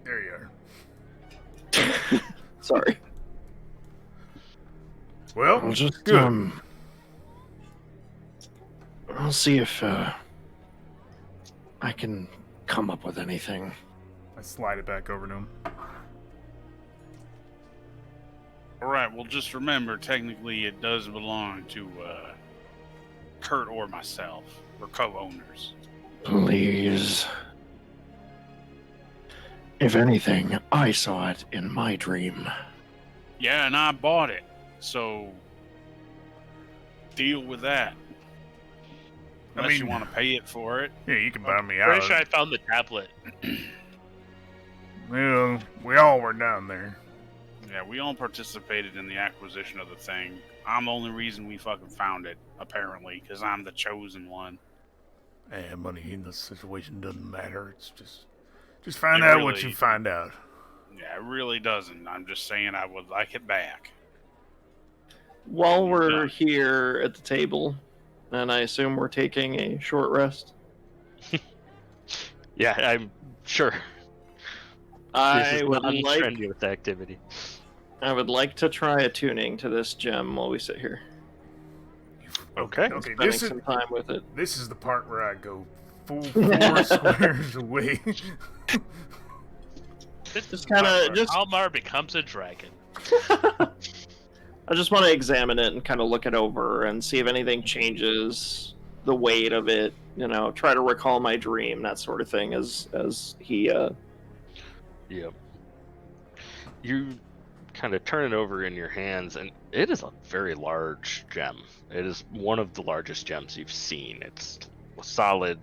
there you are. Sorry. Well, I'll just good. I'll see if I can come up with anything. I slide it back over to him. Alright, well, just remember, technically it does belong to Kurt or myself. We're co-owners. Please. If anything, I saw it in my dream. Yeah, and I bought it. So, deal with that. Unless you want to pay it for it. Yeah, you can buy me Pretty out. sure I found the tablet. Well, we all were down there. Yeah, we all participated in the acquisition of the thing. I'm the only reason we fucking found it, apparently, because I'm the chosen one. Money in this situation doesn't matter. It's just find out what you find out. Yeah, it really doesn't. I'm just saying I would like it back. While we're here at the table, and I assume we're taking a short rest. Yeah, I'm sure. This I is would not like. strenuous activity. I would like to try attuning to this gem while we sit here. Okay. Okay, Spending some time with it. this is the part where I go full 4 squares away. This Just is kinda- where just- Almar becomes a dragon. I just want to examine it and kind of look it over and see if anything changes, the weight of it, try to recall my dream, that sort of thing, as he Yep. You kind of turn it over in your hands, and it is a very large gem. It is one of the largest gems you've seen. It's solid,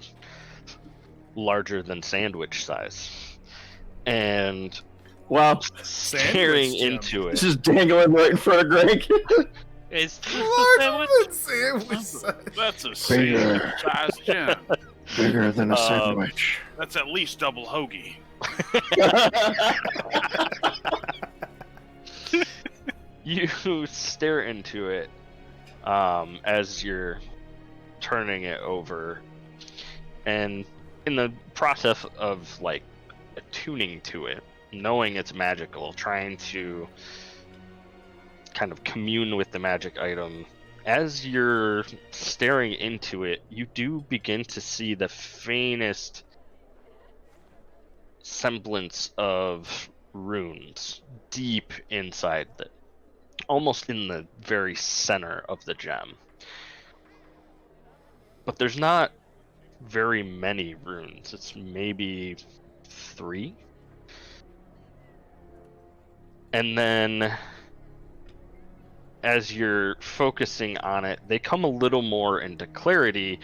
larger than sandwich size. And wow, staring Sandwich gem. into this it, is dangling right in front of Greg. Is this the Larger sandwich? than sandwich size. That's a sandwich-sized gem. Bigger than a Um, sandwich. That's at least double hoagie. you stare into it as you're turning it over, and in the process of like attuning to it, knowing it's magical, trying to kind of commune with the magic item, as you're staring into it, you do begin to see the faintest semblance of runes deep inside almost in the very center of the gem. But there's not very many runes. It's maybe 3. And then as you're focusing on it, they come a little more into clarity,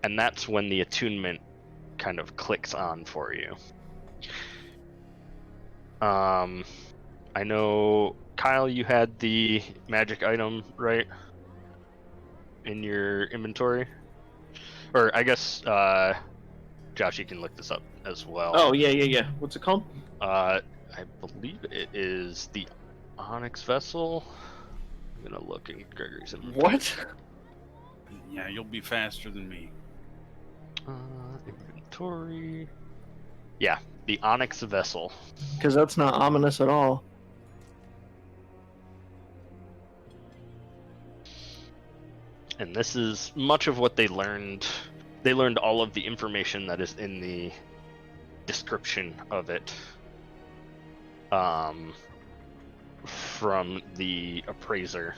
and that's when the attunement kind of clicks on for you. I know, Kyle, you had the magic item, right? In your inventory? Or I guess, Josh, you can look this up as well. Oh, yeah. What's it called? I believe it is the Onyx Vessel. I'm gonna look in Gregory's inventory. What? Yeah, you'll be faster than me. Inventory. Yeah, the Onyx Vessel. Because that's not ominous at all. And this is much of what they learned. They learned all of the information that is in the description of it from the appraiser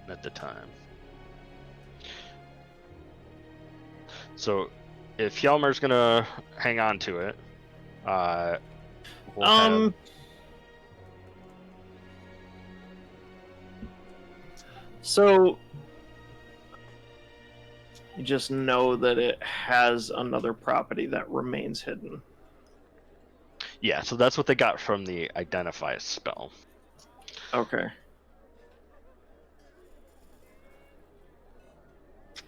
at the time. So if Hjalmar's gonna hang on to it, we'll have... So you just know that it has another property that remains hidden. Yeah, so that's what they got from the Identify spell. Okay.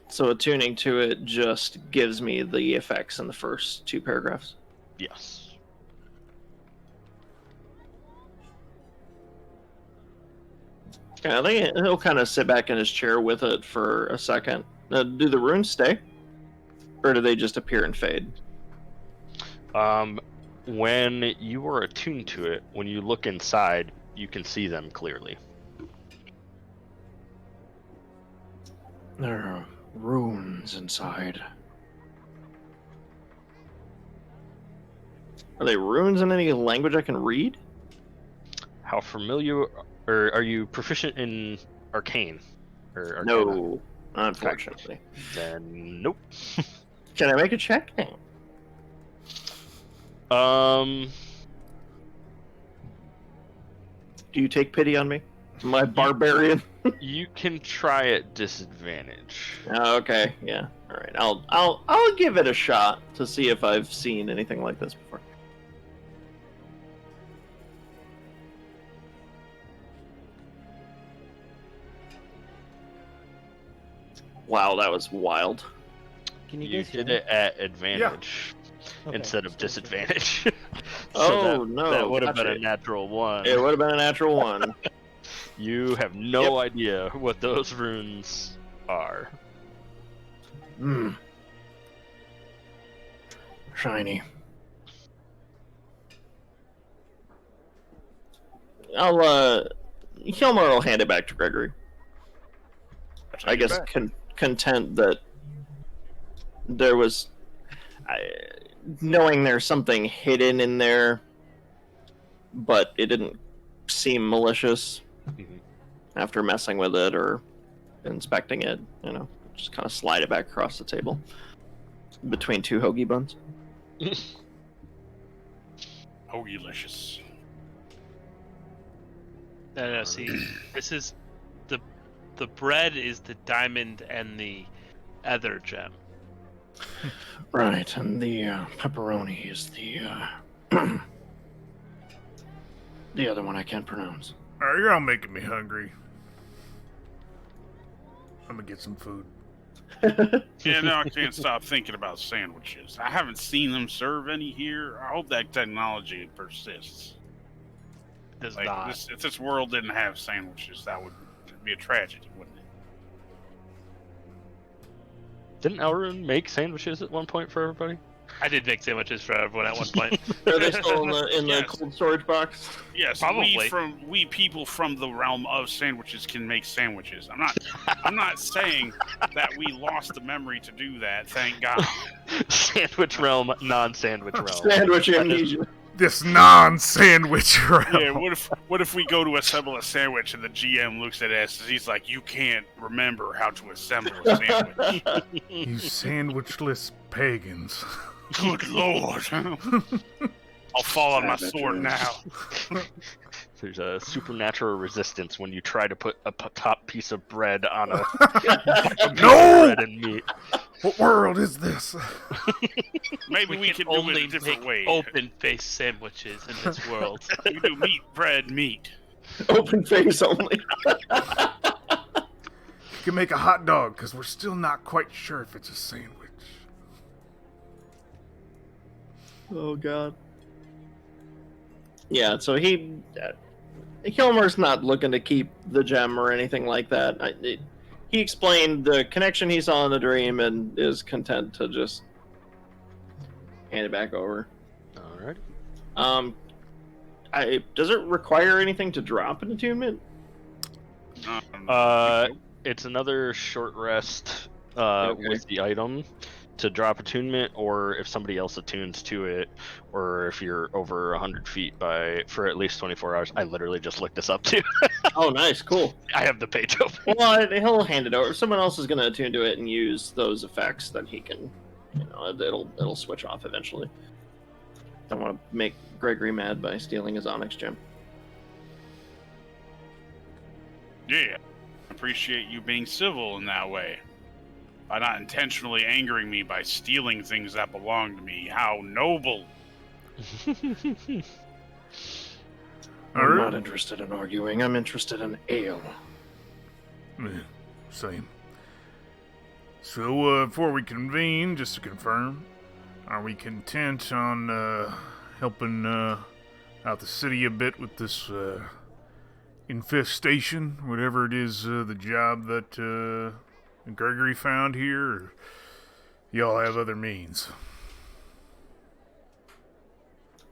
So attuning to it just gives me the effects in the first 2 paragraphs. Yes. Yeah, I think he'll kind of sit back in his chair with it for a second. Do the runes stay? Or do they just appear and fade? When you are attuned to it, when you look inside, you can see them clearly. There are runes inside. Are they runes in any language I can read? How familiar, or are you proficient in Arcane? Or Arcana? No, unfortunately. Then nope. Can I make a check? Do you take pity on me? My barbarian? You can try at disadvantage. Okay, yeah. All right. I'll give it a shot to see if I've seen anything like this before. Wow, that was wild. Can you You guys did hear it at advantage me? Okay, instead of so- disadvantage. Oh, that, no, That would have been gotcha. a natural one. It would have been a natural one. You have no idea what those runes are. Hmm. Shiny. Hilmar will hand it back to Gregory. I guess content that there was, knowing there's something hidden in there, but it didn't seem malicious after messing with it or inspecting it. Just kind of slide it back across the table between two hoagie buns. Hoagie-licious. No, see, this is the bread is the diamond and the other gem. Right, and the pepperoni is the the other one I can't pronounce. Alright, you're all making me hungry. I'm gonna get some food. Yeah, no, I can't stop thinking about sandwiches. I haven't seen them serve any here. I hope that technology persists. Does Like, not. if this world didn't have sandwiches, that would be a tragedy, wouldn't it? Didn't Elrond make sandwiches at one point for everybody? I did make sandwiches for everyone at one point. Are they still in the Yes. cold storage box? Yes, Probably. we people from the realm of sandwiches can make sandwiches. I'm not saying that we lost the memory to do that. Thank God. Sandwich realm, non-sandwich realm. Sandwich amnesia. This non-sandwich realm. Yeah, what if we go to assemble a sandwich and the GM looks at us and he's like, "You can't remember how to assemble a sandwich." You sandwichless pagans. Good lord. I'll fall on my sword now. There's a supernatural resistance when you try to put a top piece of bread on a No! bread and meat. What world is this? Maybe we can do it only a different make way. open-faced sandwiches in this world. We do meat, bread, meat. Open face only. You can make a hot dog, because we're still not quite sure if it's a sandwich. Oh god. Yeah, so Hilmar's not looking to keep the gem or anything like that. He explained the connection he saw in the dream and is content to just hand it back over. Alright. Does it require anything to drop an attunement? It's another short rest Okay. with the item to drop attunement, or if somebody else attunes to it, or if you're over 100 feet for at least 24 hours. I literally just looked this up too. Oh, nice, cool. I have the page open. Well, he'll hand it over. If someone else is going to attune to it and use those effects, then he can, it'll switch off eventually. Don't want to make Gregory mad by stealing his Onyx gem. Yeah. Appreciate you being civil in that way. By not intentionally angering me by stealing things that belong to me. How noble. I'm not interested in arguing. I'm interested in ale. Yeah, same. So, before we convene, just to confirm, are we content on helping out the city a bit with this infestation, whatever it is, the job that Gregory found here, or y'all have other means?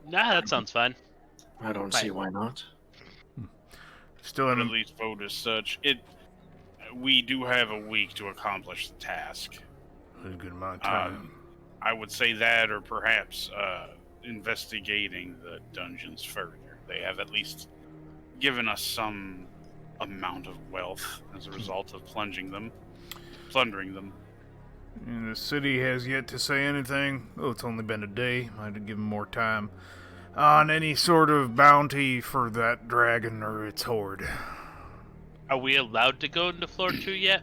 Nah, that sounds fine. I don't see why not. Still But at haven't. least vote as such. We do have a week to accomplish the task. A good amount of time. I would say that, or perhaps investigating the dungeons further. They have at least given us some amount of wealth as a result of plundering them. And the city has yet to say anything. Oh, it's only been a day. Might have given more time on any sort of bounty for that dragon or its horde. Are we allowed to go into floor 2 yet?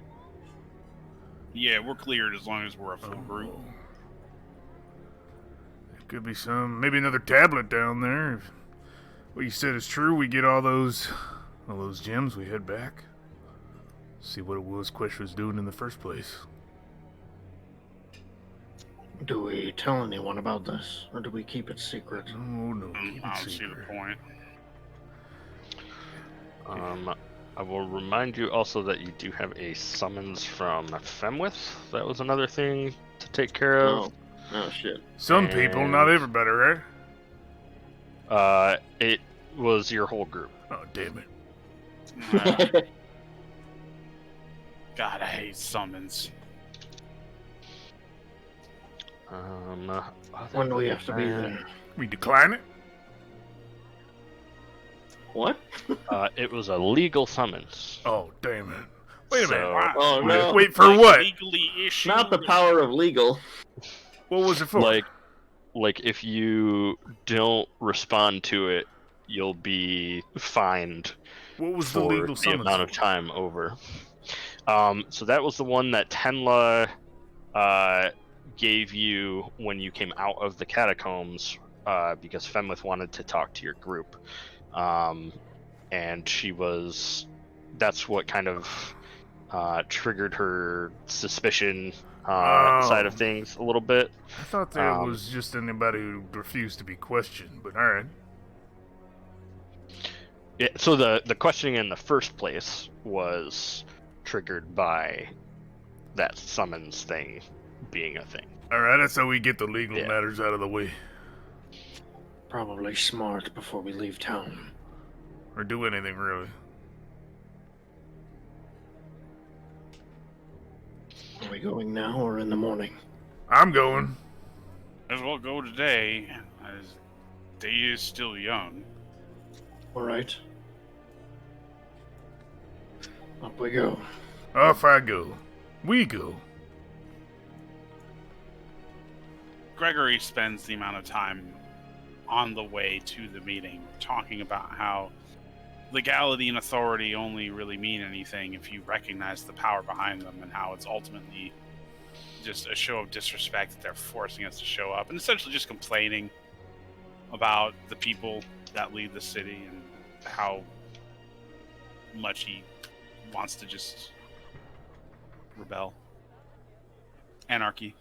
Yeah, we're cleared as long as we're a full group. There could be maybe another tablet down there. If what you said is true, we get all those gems, we head back. See what it was Quesh was doing in the first place. Do we tell anyone about this, or do we keep it secret? Oh no, keep I it don't see the secret. point. I will remind you also that you do have a summons from Femwith. That was another thing to take care of. Oh shit. Some people, not everybody, right? It was your whole group. Oh, damn it. God, I hate summons. When do we have to be there? We decline it? What? It was a legal summons. Oh, damn it. Wait a minute. Wow. Oh no! Wait, for Like, what? Legally issued. Not the power of legal. What was it for? Like if you don't respond to it, you'll be fined What was the for legal the summons amount of for? time over. So that was the one that Tenla gave you when you came out of the catacombs, because Femwith wanted to talk to your group, and that's what kind of triggered her suspicion side of things a little bit. I thought there was just anybody who refused to be questioned, but alright. Yeah, so the questioning in the first place was triggered by that summons thing being a thing. Alright, that's how we get the legal Yeah. matters out of the way. Probably smart before we leave town. Or do anything, really. Are we going now or in the morning? I'm going. As well go today, as day is still young. Alright. Up we go. Off I go. We go. Gregory spends the amount of time on the way to the meeting talking about how legality and authority only really mean anything if you recognize the power behind them, and how it's ultimately just a show of disrespect that they're forcing us to show up, and essentially just complaining about the people that lead the city and how much he wants to just rebel. Anarchy.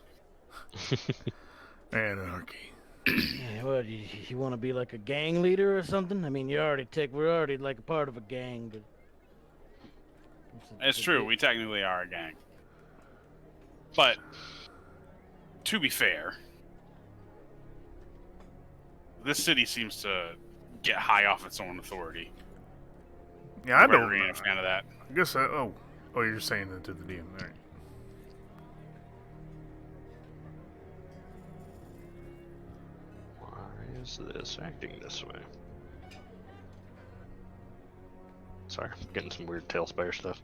Anarchy. Yeah, what, you want to be like a gang leader or something? I mean, we're already like a part of a gang, but... It's true, we technically are a gang. But, to be fair, this city seems to get high off its own authority. Yeah, I don't. Gregory ain't a fan of that. I guess oh, you're saying that to the DM. All right. Why is this acting this way? Sorry, I'm getting some weird Tailspire stuff.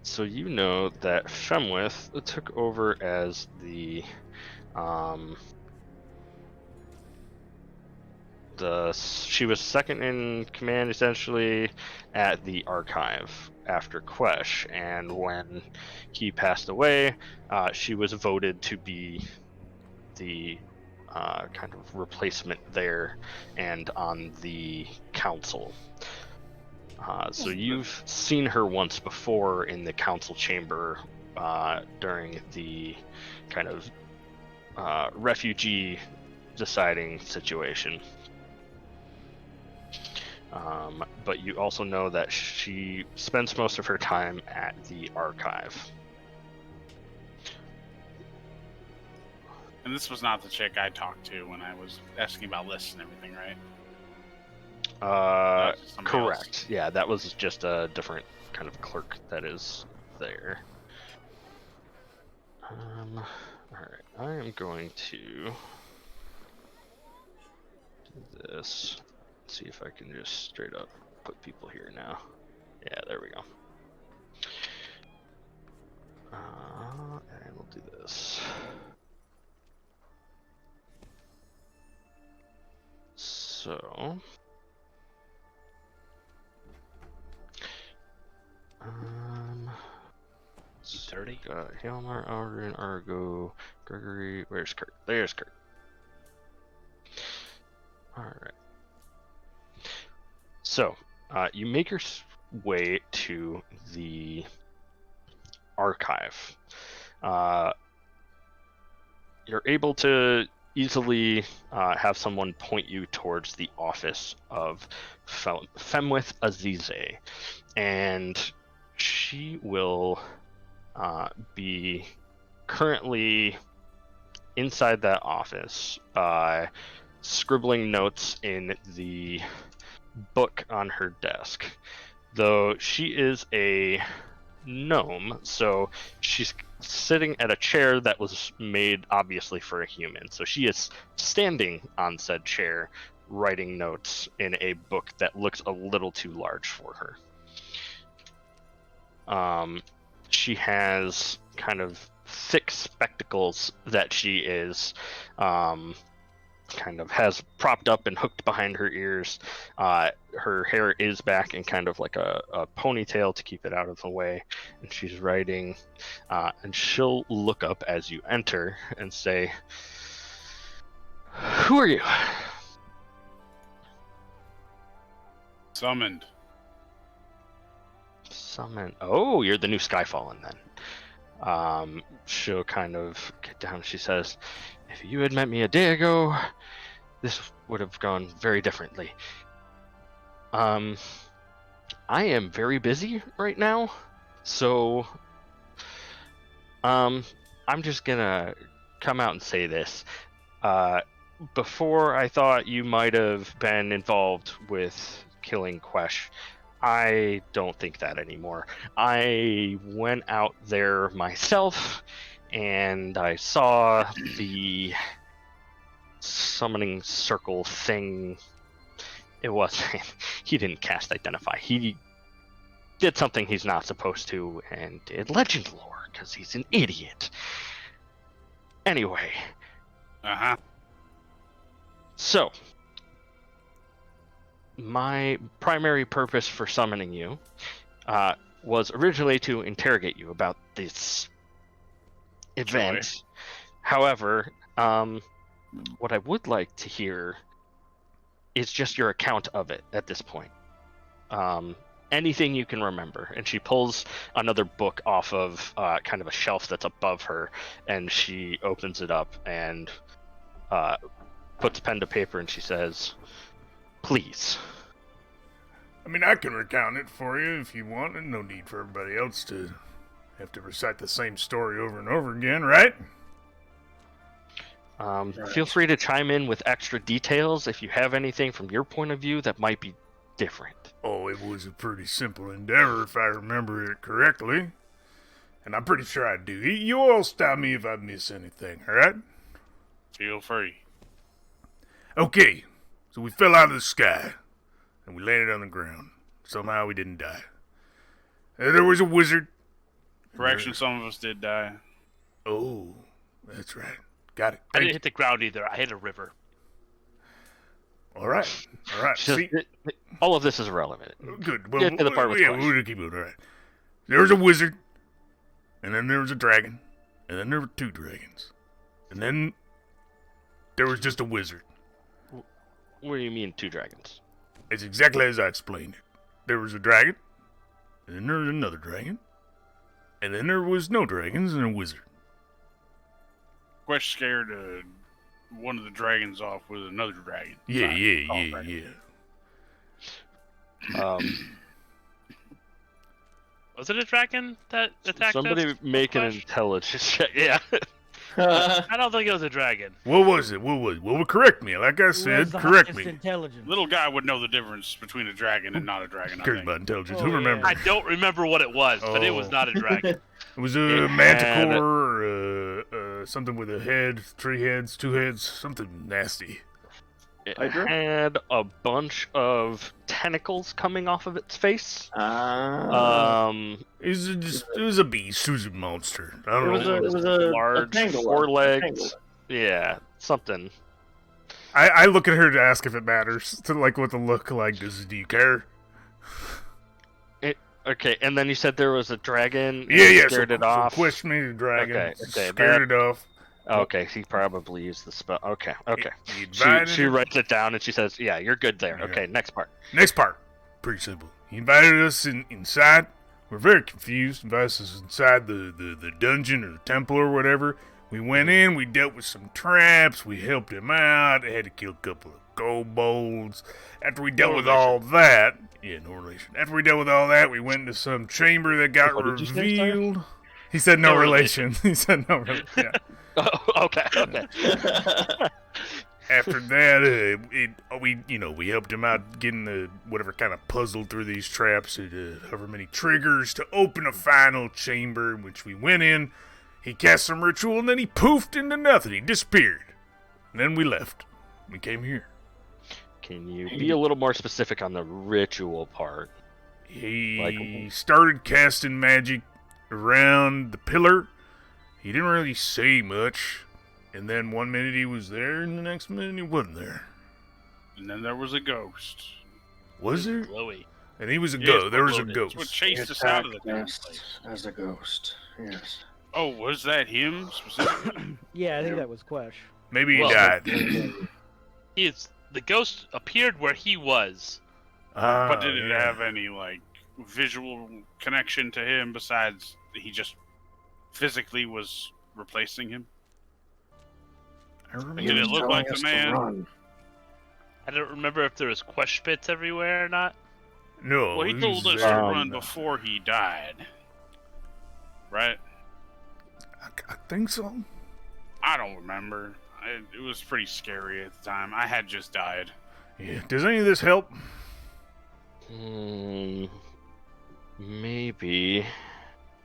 So you know that Femwith took over as the she was second in command essentially at the archive after Quesh, and when he passed away, she was voted to be the kind of replacement there and on the council. So you've seen her once before in the council chamber during the kind of refugee deciding situation. But you also know that she spends most of her time at the archive. And this was not the chick I talked to when I was asking about lists and everything, right? Correct. Else. Yeah, that was just a different kind of clerk that is there. Alright, I am going to do this. See if I can just straight up put people here now. Yeah, there we go. And we'll do this. So, 30. got Helmar, Alrin, Argo, Gregory. Where's Kurt? There's Kurt. All right. So, you make your way to the archive. You're able to easily have someone point you towards the office of Femwith Azize, and she will be currently inside that office, scribbling notes in the book on her desk. Though she is a gnome, so she's sitting at a chair that was made obviously for a human. So she is standing on said chair, writing notes in a book that looks a little too large for her. She has kind of thick spectacles that she is kind of has propped up and hooked behind her ears. Her hair is back in kind of like a ponytail to keep it out of the way, and she's writing, and she'll look up as you enter and say, "Who are you?" Summoned. Summon. Oh, you're the new Skyfallen then. She'll kind of get down. She says, "If you had met me a day ago, this would have gone very differently. I am very busy right now, so I'm just gonna come out and say this. Before I thought you might have been involved with killing Quesh. I don't think that anymore. I went out there myself, and I saw the summoning circle thing. It wasn't. He didn't cast Identify. He did something he's not supposed to, and did legend lore, because he's an idiot. Anyway. Uh-huh. So, my primary purpose for summoning you was originally to interrogate you about this event. Joy. However, what I would like to hear is just your account of it at this point. Anything you can remember. And she pulls another book off of kind of a shelf that's above her, and she opens it up and puts pen to paper, and she says, "Please." I mean, I can recount it for you if you want, and no need for everybody else to have to recite the same story over and over again, right? Feel free to chime in with extra details if you have anything from your point of view that might be different. Oh, it was a pretty simple endeavor if I remember it correctly. And I'm pretty sure I do. You all stop me if I miss anything, alright? Feel free. Okay, so we fell out of the sky, and we landed on the ground. Somehow we didn't die. There was a wizard. Correction, some of us did die. Oh, that's right. Got it. I Thank didn't hit the ground either. I hit a river. All right. She See, says, all of this is irrelevant. good. Well, Get to the part with yeah, Quesh. we're gonna keep moving. All right. There was a wizard, and then there was a dragon, and then there were two dragons, and then there was just a wizard. What do you mean, two dragons? It's exactly as I explained it. There was a dragon, and then there was another dragon, and then there was no dragons and a wizard. Quesh scared one of the dragons off with another dragon. Yeah. Was it a dragon that attacked Somebody us? make an Quesh? intelligence check. Yeah. I don't think it was a dragon. What was it? Well, correct me. Like I Who has said, the correct highest me. intelligence? Little guy would know the difference between a dragon and not a dragon. I Cares think. about intelligence. Oh, Who yeah. remembers? I don't remember what it was, but it was Oh. not a dragon. It was a It manticore, or something with a head, 3 heads, 2 heads, something nasty. It Hydra? had a bunch of tentacles coming off of its face. It was a beast. It was a monster. I don't know. It was a large, pangolin. 4 legs. Pangolin. Yeah, something. I look at her to ask if it matters, to like what the look like. Do you care? Okay, and then you said there was a dragon. And Yeah. Scared it off. Question me, the dragon. Okay, Scared it off. Okay, he probably used the spell. Okay. He invited She her- writes it down and she says, "Yeah, you're good there." Yeah. Okay, next part. Next part. Pretty simple. He invited us inside. We're very confused. Invited us inside the dungeon or the temple or whatever. We went in. We dealt with some traps. We helped him out. They had to kill a couple of kobolds. After we dealt with all that... Yeah, no relation. After we dealt with all that, we went into some chamber that got What did you say, sir? revealed. He said no No relation. He said no relation. Yeah. Oh, okay. After that, we helped him out getting the whatever kind of puzzle through these traps, however many triggers to open a final chamber, which we went in. He cast some ritual, and then he poofed into nothing. He disappeared. And then we left. We came here. Can you be a little more specific on the ritual part? He started casting magic around the pillar. He didn't really say much. And then one minute he was there, and the next minute he wasn't there. And then there was a ghost. Was there? Chloe. And he was a Yes, ghost. There was a Chloe. ghost. That's what chased us out of the damn Attacked place. us as a ghost. Yes. Oh, was that him specifically? Yeah, I think that was Quesh. Maybe he Well- died. The ghost appeared where he was. But did it yeah. have any visual connection to him besides he just physically was replacing him? I remember. Did it look like the man? Run. I don't remember if there was Quesh pits everywhere or not. No. Well, he told us was, to run before he died. Right? I think so. I don't remember. It was pretty scary at the time. I had just died. Yeah. Does any of this help? Maybe.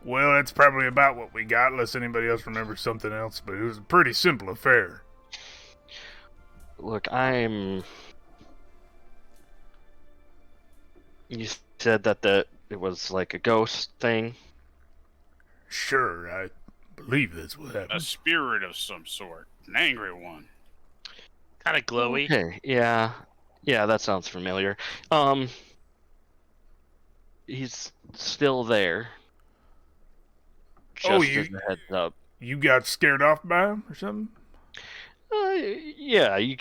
Well, that's probably about what we got, unless anybody else remembers something else. But it was a pretty simple affair. Look, You said that it was like a ghost thing. Sure, I believe that's what A happened. spirit of some sort. An angry one. Kind of glowy. Okay, yeah, that sounds familiar. He's still there. Just Oh, as a heads up. You got scared off by him or something? Yeah, you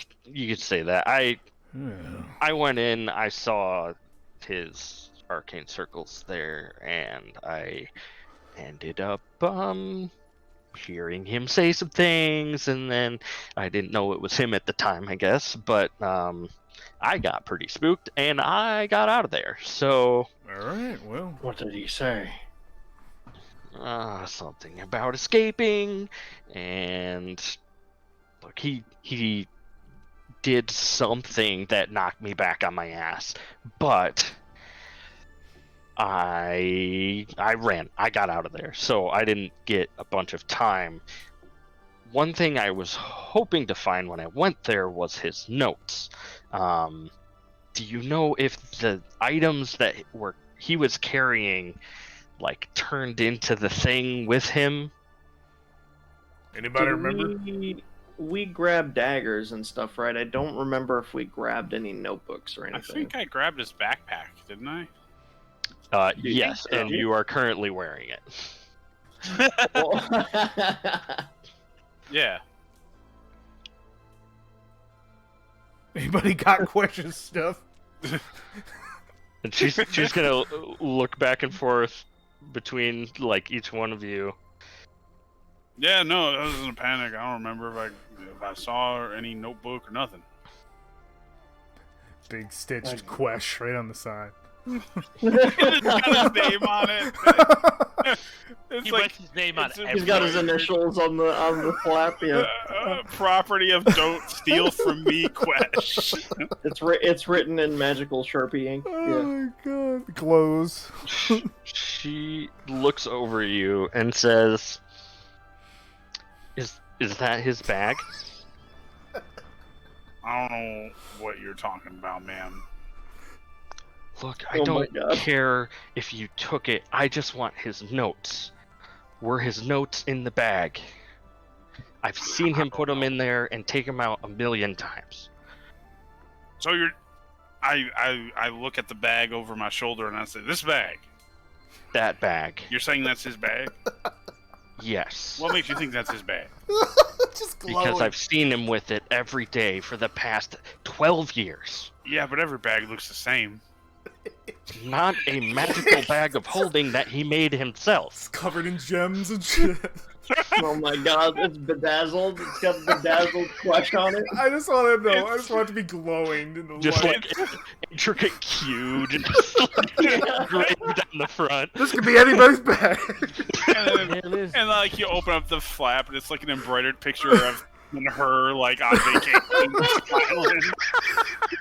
could say that. Yeah. I went in, I saw his arcane circles there, and I ended up hearing him say some things, and then I didn't know it was him at the time, I guess, but I got pretty spooked and I got out of there. So All right, well. What did he say? something about escaping, and look, he did something that knocked me back on my ass, but I ran. I got out of there, so I didn't get a bunch of time. One thing I was hoping to find when I went there was his notes. Do you know if the items that he was carrying turned into the thing with him? Anybody remember? We grabbed daggers and stuff, right? I don't remember if we grabbed any notebooks or I anything. think I grabbed his backpack, didn't I? Yes, so? and you are currently wearing it. Yeah. Anybody got questions stuff? And she's gonna look back and forth between each one of you. Yeah, no, I was in a panic. I don't remember if I saw any notebook or nothing. Big stitched Quesh right on the side. It's got his name on it. It's He like writes his name on it's a- every. He's got his initials on the flap. Yeah, property of Don't Steal From Me Quesh. it's written in magical Sharpie ink. Oh Yeah. my god. Clothes. She looks over you and says, "Is that his bag?" I don't know what you're talking about, ma'am. Look, I Oh my don't God. care if you took it. I just want his notes. Were his notes in the bag? I've seen him put them in there and take them out 1,000,000 times. So I look at the bag over my shoulder and I say, "This bag." That bag. You're saying that's his bag? Yes. What makes you think that's his bag? Just Because glowing. I've seen him with it every day for the past 12 years. Yeah, but every bag looks the same. Not a magical bag of holding that he made himself. It's covered in gems and shit. Oh my god, it's bedazzled. It's got bedazzled flesh on it. I just want to know. I just want it to be glowing in the Just light. like intricate Q, just like, engraved on the front. This could be anybody's bag. And, It is. and like you open up the flap, and it's like an embroidered picture of her like on vacation, smiling.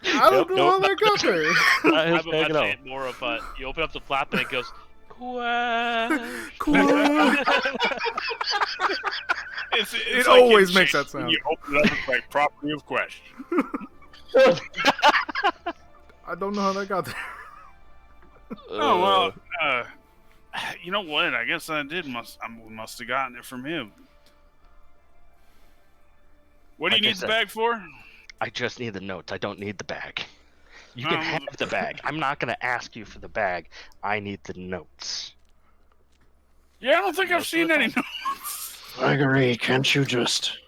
I don't know how Nope. that got there. I'm about to say it more of a. You open up the flap and it goes. It's It like always in makes Chase, that sound. when you open it up, it's like property of question. I don't know how that got there. Oh well, you know what? I guess I must have gotten it from him. What do you Like I need the said. bag for? I just need the notes. I don't need the bag. You Oh, can have the bag. I'm not going to ask you for the bag. I need the notes. Yeah, I don't think I've Most of seen the any. Gregory, can't you just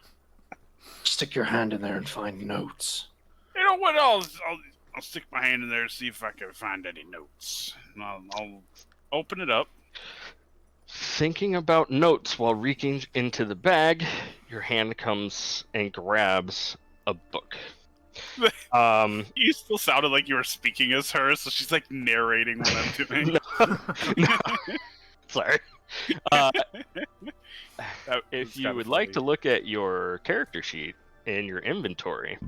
stick your hand in there and find notes? You know what? I'll stick my hand in there and see if I can find any notes. And I'll open it up. Thinking about notes while reaching into the bag, your hand comes and grabs a book. You still sounded like you were speaking as her, so she's like narrating what I'm doing. No. Sorry. If It's you kinda would like funny. to look at your character sheet in your inventory,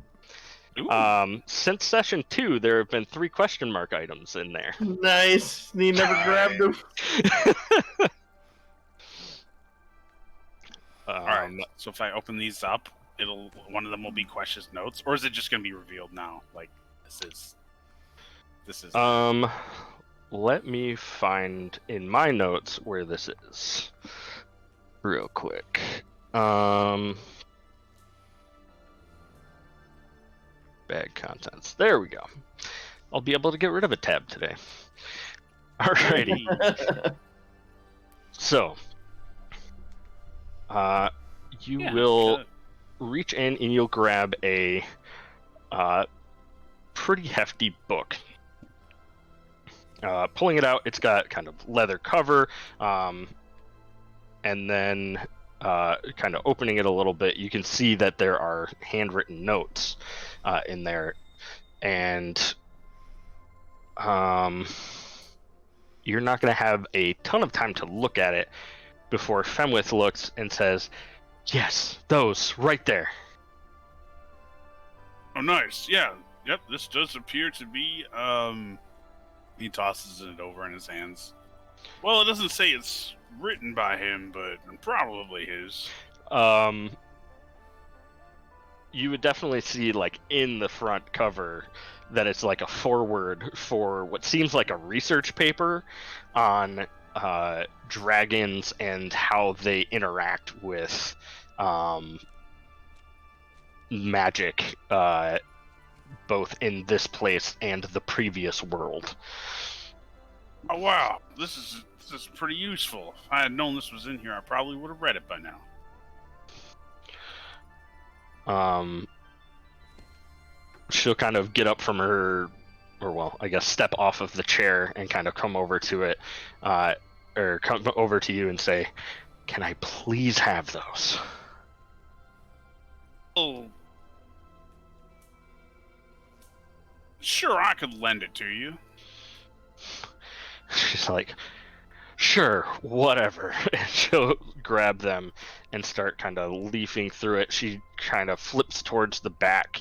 Ooh. since session 2, there have been 3 question mark items in there. Nice. He never grabbed him. All right. So if I open these up, one of them will be questions notes, or is it just gonna be revealed now? Like this is. Let me find in my notes where this is, real quick. Bag contents. There we go. I'll be able to get rid of a tab today. Alrighty. So, you Yeah, will good. reach in and you'll grab a pretty hefty book. Pulling it out, it's got kind of leather cover, and then kind of opening it a little bit, you can see that there are handwritten notes in there, and you're not going to have a ton of time to look at it before Femwith looks and says, "Yes, those right there." Oh, nice. Yeah. Yep. This does appear to be. He tosses it over in his hands. Well, it doesn't say it's written by him, but probably his. You would definitely see, like, in the front cover that it's like a foreword for what seems like a research paper on dragons and how they interact with magic, both in this place and the previous world. Oh wow, this is pretty useful. If I had known this was in here, I probably would have read it by now. She'll kind of get up from her, or well, I guess step off of the chair and kind of come over to it, or come over to you and say, "Can I please have those?" Oh, sure, I could lend it to you. She's like, "Sure, whatever." And she'll grab them and start kind of leafing through it. She kind of flips towards the back,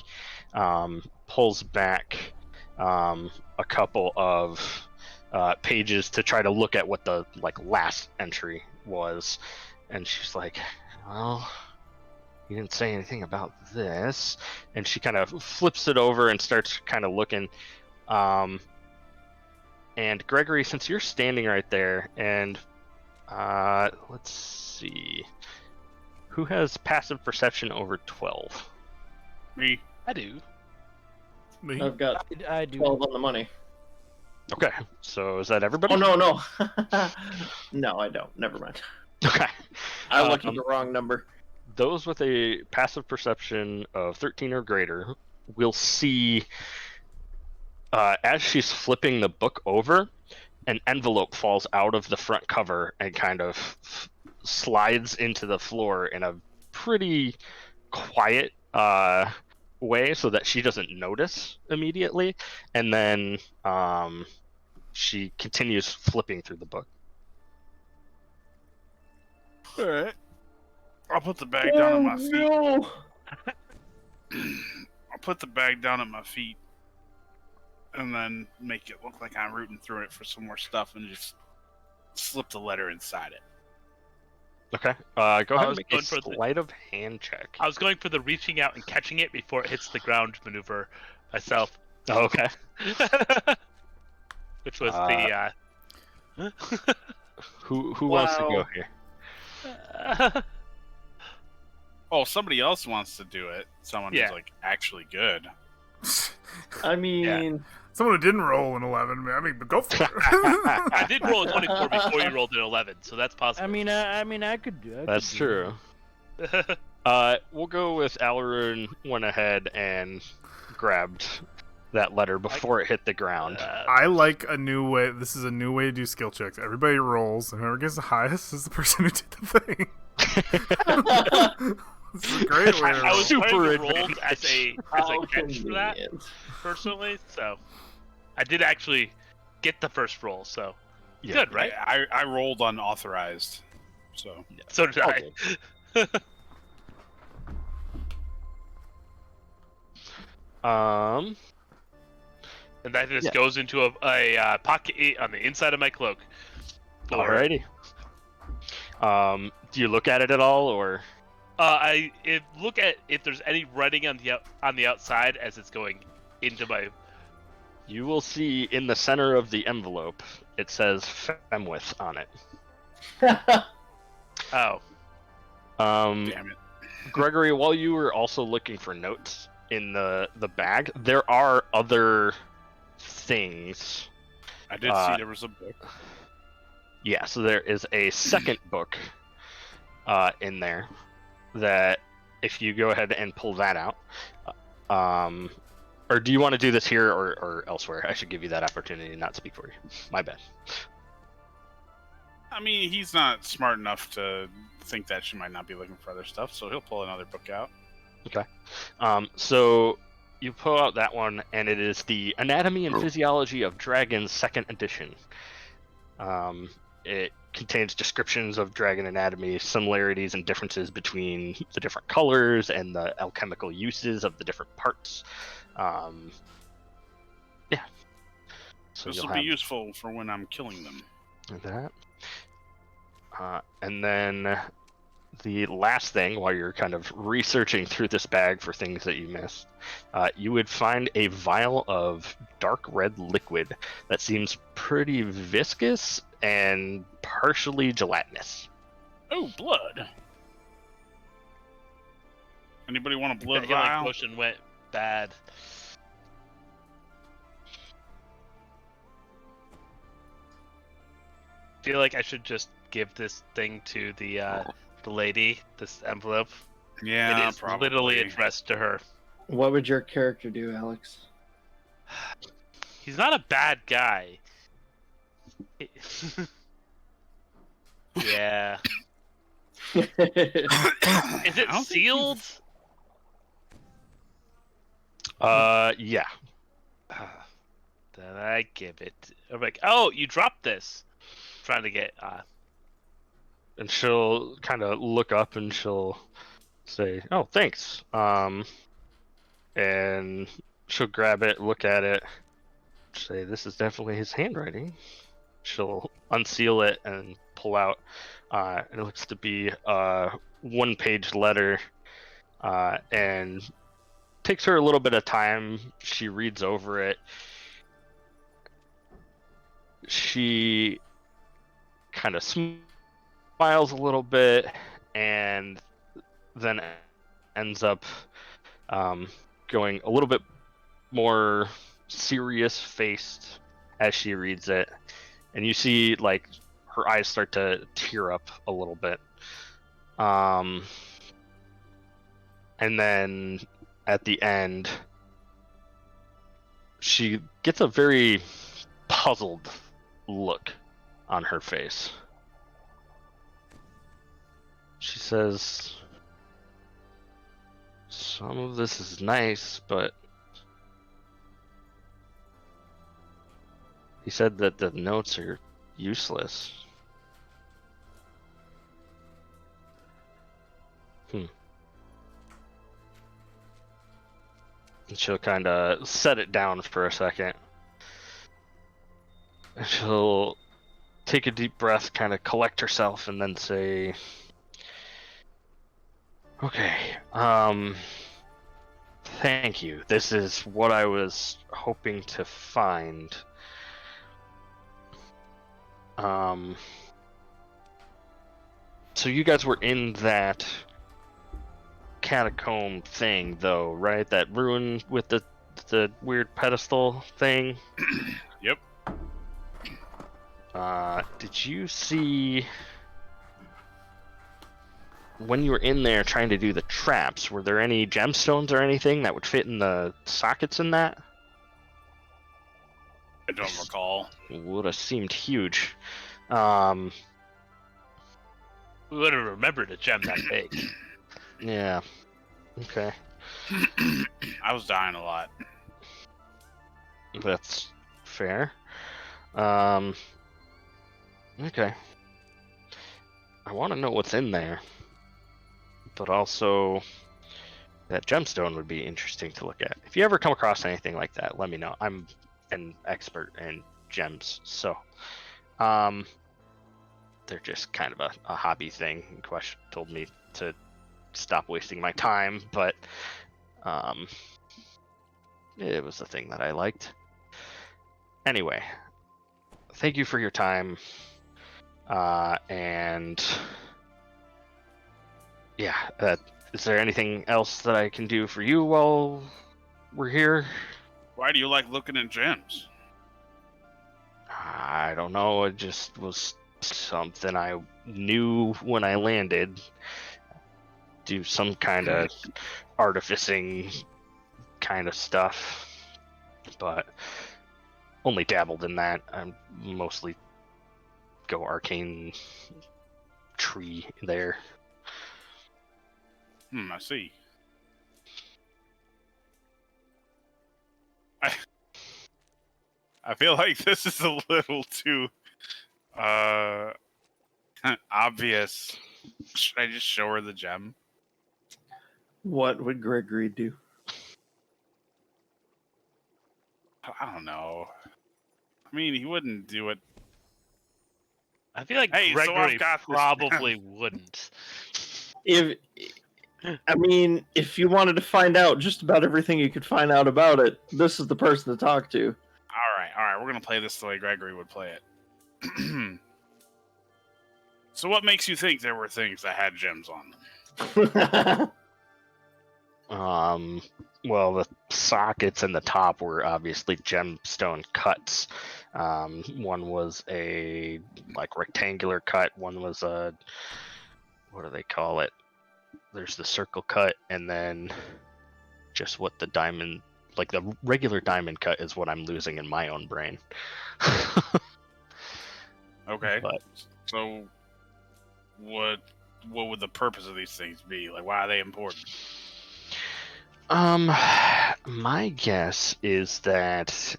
pulls back a couple of pages to try to look at what the last entry was, and she's like, "Well, you didn't say anything about this." And she kind of flips it over and starts kind of looking. And Gregory, since you're standing right there, and let's see, who has passive perception over 12? Me. I do. Me? I've got I do. 12 on the money. Okay, so is that everybody? Oh, no. No, I don't. Never mind. Okay. I looked at the wrong number. Those with a passive perception of 13 or greater will see, as she's flipping the book over, an envelope falls out of the front cover and kind of slides into the floor in a pretty quiet way so that she doesn't notice immediately, and then she continues flipping through the book. All right. I'll put the bag down at my feet. No. I'll put the bag down at my feet, and then make it look like I'm rooting through it for some more stuff, and just slip the letter inside it. Okay. Go ahead and was make a going for the- sleight of hand check. I was going for the reaching out and catching it before it hits the ground maneuver myself. Oh, okay. Which was Who wants to go here? Oh, somebody else wants to do it. Someone Yeah. who's like actually good. I mean, Someone who didn't roll an 11. I mean, but go for it. I did roll a 24 before you rolled an 11, so that's possible. I mean, I could do it. That's true. We'll go with Alaroon went ahead and grabbed that letter before it hit the ground. I like a new way. This is a new way to do skill checks. Everybody rolls, and whoever gets the highest is the person who did the thing. This is a great way to I roll. was Super super rolled advantage. as a how catch for that convenient. personally, so I did actually get the first roll. So Yeah. good, right? I rolled unauthorized, so So did I. Um. And that just Yeah. goes into a pocket on the inside of my cloak. Alrighty. Do you look at it at all, or? Look at if there's any writing on the outside as it's going into my. You will see in the center of the envelope, it says Femwith on it. Oh, damn it. Gregory, while you were also looking for notes in the bag, there are other things. I did see there was a book. Yeah, so there is a second book in there that if you go ahead and pull that out, or do you want to do this here or elsewhere? I should give you that opportunity, not speak for you. My bad. I mean, he's not smart enough to think that she might not be looking for other stuff, so he'll pull another book out. Okay. So you pull out that one, and it is the Anatomy and Physiology of Dragons, 2nd edition. It contains descriptions of dragon anatomy, similarities and differences between the different colors, and the alchemical uses of the different parts. Yeah. So This you'll will be have useful for when I'm killing them. that. And then the last thing, while you're kind of researching through this bag for things that you missed, you would find a vial of dark red liquid that seems pretty viscous and partially gelatinous. Oh, blood. Anybody want a blood the healing vial? potion went bad. I feel like I should just give this thing to the lady, this envelope. Yeah, it is probably. literally addressed to her. What would your character do, Alex? He's not a bad guy. Yeah. Is I it don't think sealed? Yeah. Then I give it. I'm like, oh, you dropped this. Trying to get. And she'll kind of look up and she'll say, "Oh, thanks." And she'll grab it, look at it, say, "This is definitely his handwriting." She'll unseal it and pull out. It looks to be a one-page letter, and takes her a little bit of time. She reads over it. She kind of smiles a little bit, and then ends up going a little bit more serious-faced as she reads it. And you see, like, her eyes start to tear up a little bit. And then at the end, she gets a very puzzled look on her face. She says, some of this is nice, but he said that the notes are useless. And she'll kind of set it down for a second. And she'll take a deep breath, kind of collect herself, and then say, okay, thank you. This is what I was hoping to find. So you guys were in that catacomb thing, though, right? That ruin with the weird pedestal thing? Yep. Did you see... when you were in there trying to do the traps, were there any gemstones or anything that would fit in the sockets in that? I don't recall. Would have seemed huge. We would have remembered a gem that big. Yeah. Okay. I was dying a lot. That's fair. Okay. I want to know what's in there. But also, that gemstone would be interesting to look at. If you ever come across anything like that, let me know. I'm an expert in gems, so they're just kind of a hobby thing. Quest told me to stop wasting my time, but it was a thing that I liked. Anyway, thank you for your time, and yeah, is there anything else that I can do for you while we're here? Why do you like looking at gems? I don't know. It just was something I knew when I landed. Do some kind of artificing kind of stuff, but only dabbled in that. I mostly go arcane tree there. I see. I feel like this is a little too obvious. Should I just show her the gem? What would Gregory do? I don't know. I mean, he wouldn't do it. I feel like Hey, so I've Gregory got this probably wouldn't. If you wanted to find out just about everything you could find out about it, this is the person to talk to. All right, we're gonna play this the way Gregory would play it. So, what makes you think there were things that had gems on them? Well, the sockets in the top were obviously gemstone cuts. One was a rectangular cut. One was a, what do they call it? There's the circle cut, and then just what the diamond, like the regular diamond cut, is what I'm losing in my own brain. Okay. But so, what would the purpose of these things be? Like, why are they important? my guess is that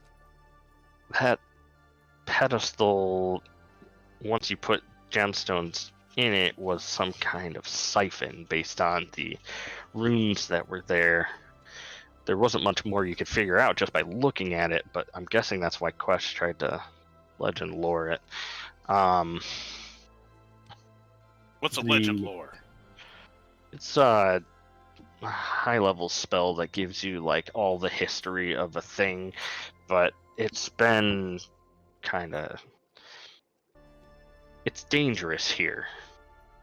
pedestal, once you put gemstones in it, was some kind of siphon based on the runes that were there. There wasn't much more you could figure out just by looking at it, but I'm guessing that's why Quest tried to legend lore it. What's a legend lore? It's a high level spell that gives you like all the history of a thing, but it's been it's dangerous here.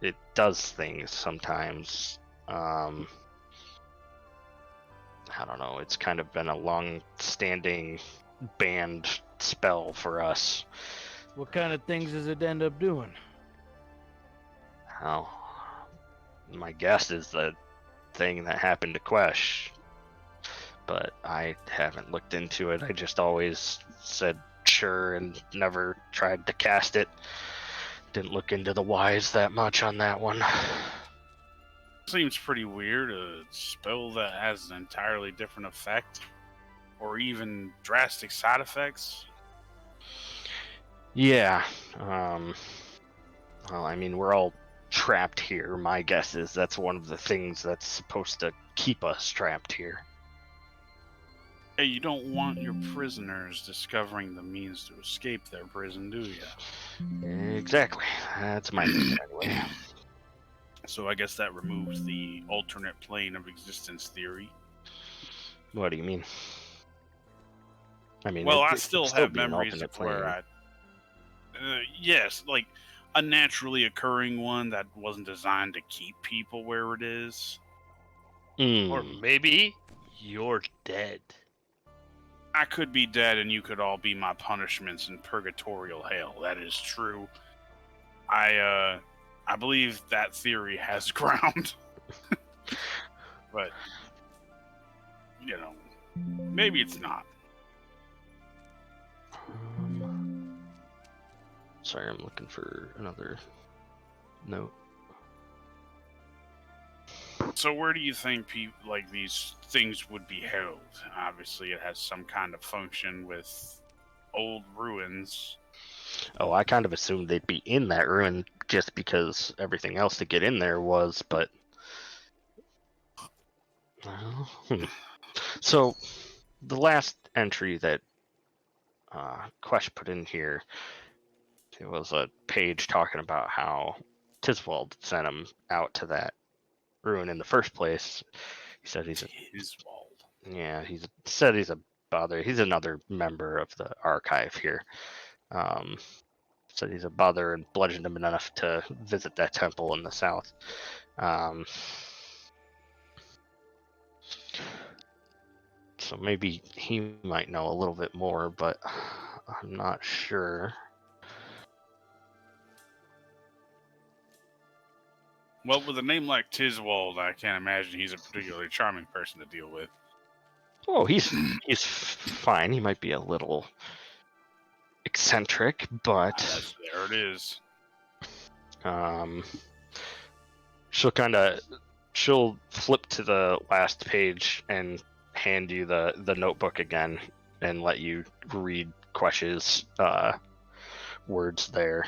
It does things sometimes. I don't know, it's kind of been a long standing banned spell for us. What kind of things does it end up doing? Oh, my guess is the thing that happened to Quesh, but I haven't looked into it. I just always said sure and never tried to cast it. Didn't look into the whys that much on that one. Seems pretty weird. A spell that has an entirely different effect, or even drastic side effects. Yeah. Well, I mean, we're all trapped here. My guess is that's one of the things that's supposed to keep us trapped here. Hey, you don't want your prisoners discovering the means to escape their prison, do you? Exactly. That's my thinking anyway. So I guess that removes the alternate plane of existence theory. What do you mean? I mean, Well, I it still could still have be an memories alternate of where plane. yes, like a naturally occurring one that wasn't designed to keep people where it is. Or maybe you're dead. I could be dead and you could all be my punishments in purgatorial hell. That is true. I believe that theory has ground. But maybe it's not. Sorry, I'm looking for another note. So where do you think these things would be held? Obviously, it has some kind of function with old ruins. Oh, I kind of assumed they'd be in that ruin just because everything else to get in there was, but... So, the last entry that Quest put in here, it was a page talking about how Tiswald sent him out to that ruin in the first place. He said he's a... Tiswald. Yeah, said he's a bother. He's another member of the archive here. Said he's a bother and bludgeoned him enough to visit that temple in the south. So maybe he might know a little bit more, but I'm not sure. Well, with a name like Tiswald, I can't imagine he's a particularly charming person to deal with. Oh, he's fine. He might be a little eccentric, but there it is. She'll flip to the last page and hand you the notebook again and let you read Quesh's words there.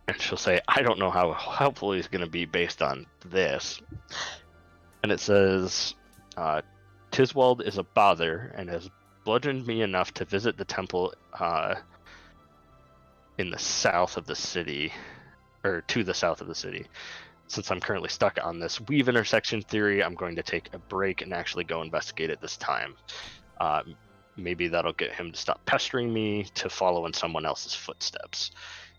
And she'll say, I don't know how helpful he's going to be based on this. And it says, Tiswald is a bother and has bludgeoned me enough to visit the temple in the south of the city, or to the south of the city. Since I'm currently stuck on this weave intersection theory, I'm going to take a break and actually go investigate it this time. Maybe that'll get him to stop pestering me to follow in someone else's footsteps.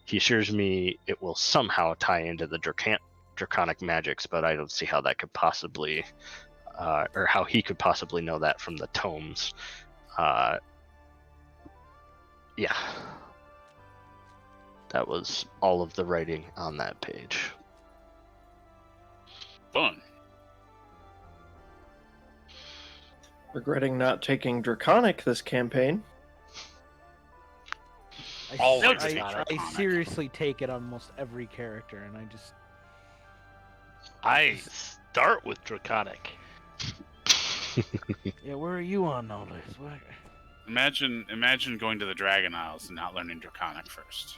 He assures me it will somehow tie into the draconic magics, but I don't see how that could possibly, or how he could possibly know that from the tomes. Yeah. That was all of the writing on that page. Fun. Regretting not taking Draconic this campaign. I seriously take it on almost every character, and I start with Draconic. Yeah, where are you on all this? What? Imagine going to the Dragon Isles and not learning Draconic first.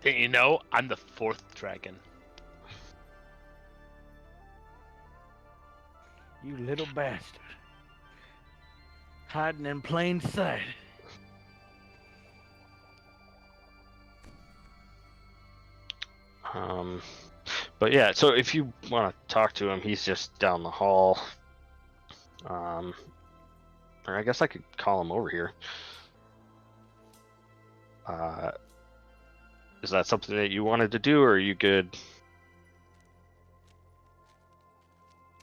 Didn't you know I'm the 4th dragon? You little bastard. Hiding in plain sight. But yeah, so if you want to talk to him, he's just down the hall. Or I guess I could call him over here. Is that something that you wanted to do, or are you good?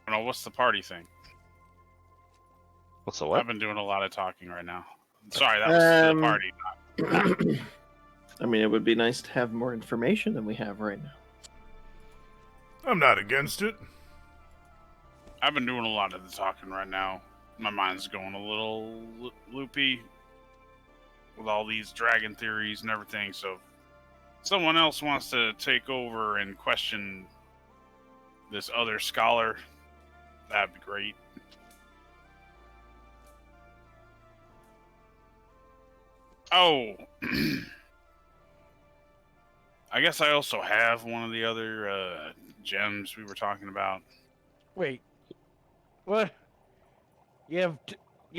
I don't know, what's the party thing? What's the what? I've been doing a lot of talking right now. Sorry, that was the party. I mean, it would be nice to have more information than we have right now. I'm not against it. I've been doing a lot of the talking right now. My mind's going a little loopy. with all these dragon theories and everything. So, if someone else wants to take over and question this other scholar, that'd be great. Oh, I guess I also have one of the other gems we were talking about. Wait, what? You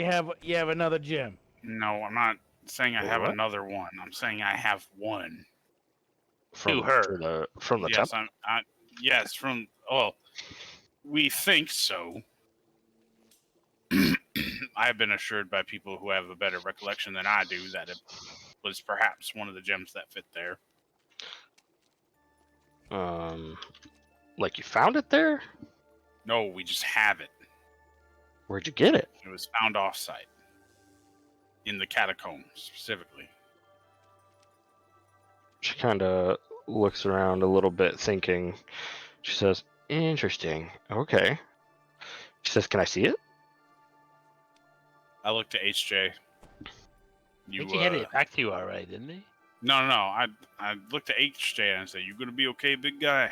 have another gem. No, I'm not saying I have What? another one. I'm saying I have one. From her. from the Yes, temple. yes, from. Well, we think so. I've been assured by people who have a better recollection than I do that it was perhaps one of the gems that fit there. Like you found it there? No, we just have it. Where'd you get it? It was found off-site. In the catacombs, specifically. She kind of looks around a little bit, thinking. She says, "Interesting. Okay." She says, "Can I see it?" I looked to HJ. I think he handed uh, it back to you already, didn't he? No. I looked to HJ and said, "You gonna be okay, big guy?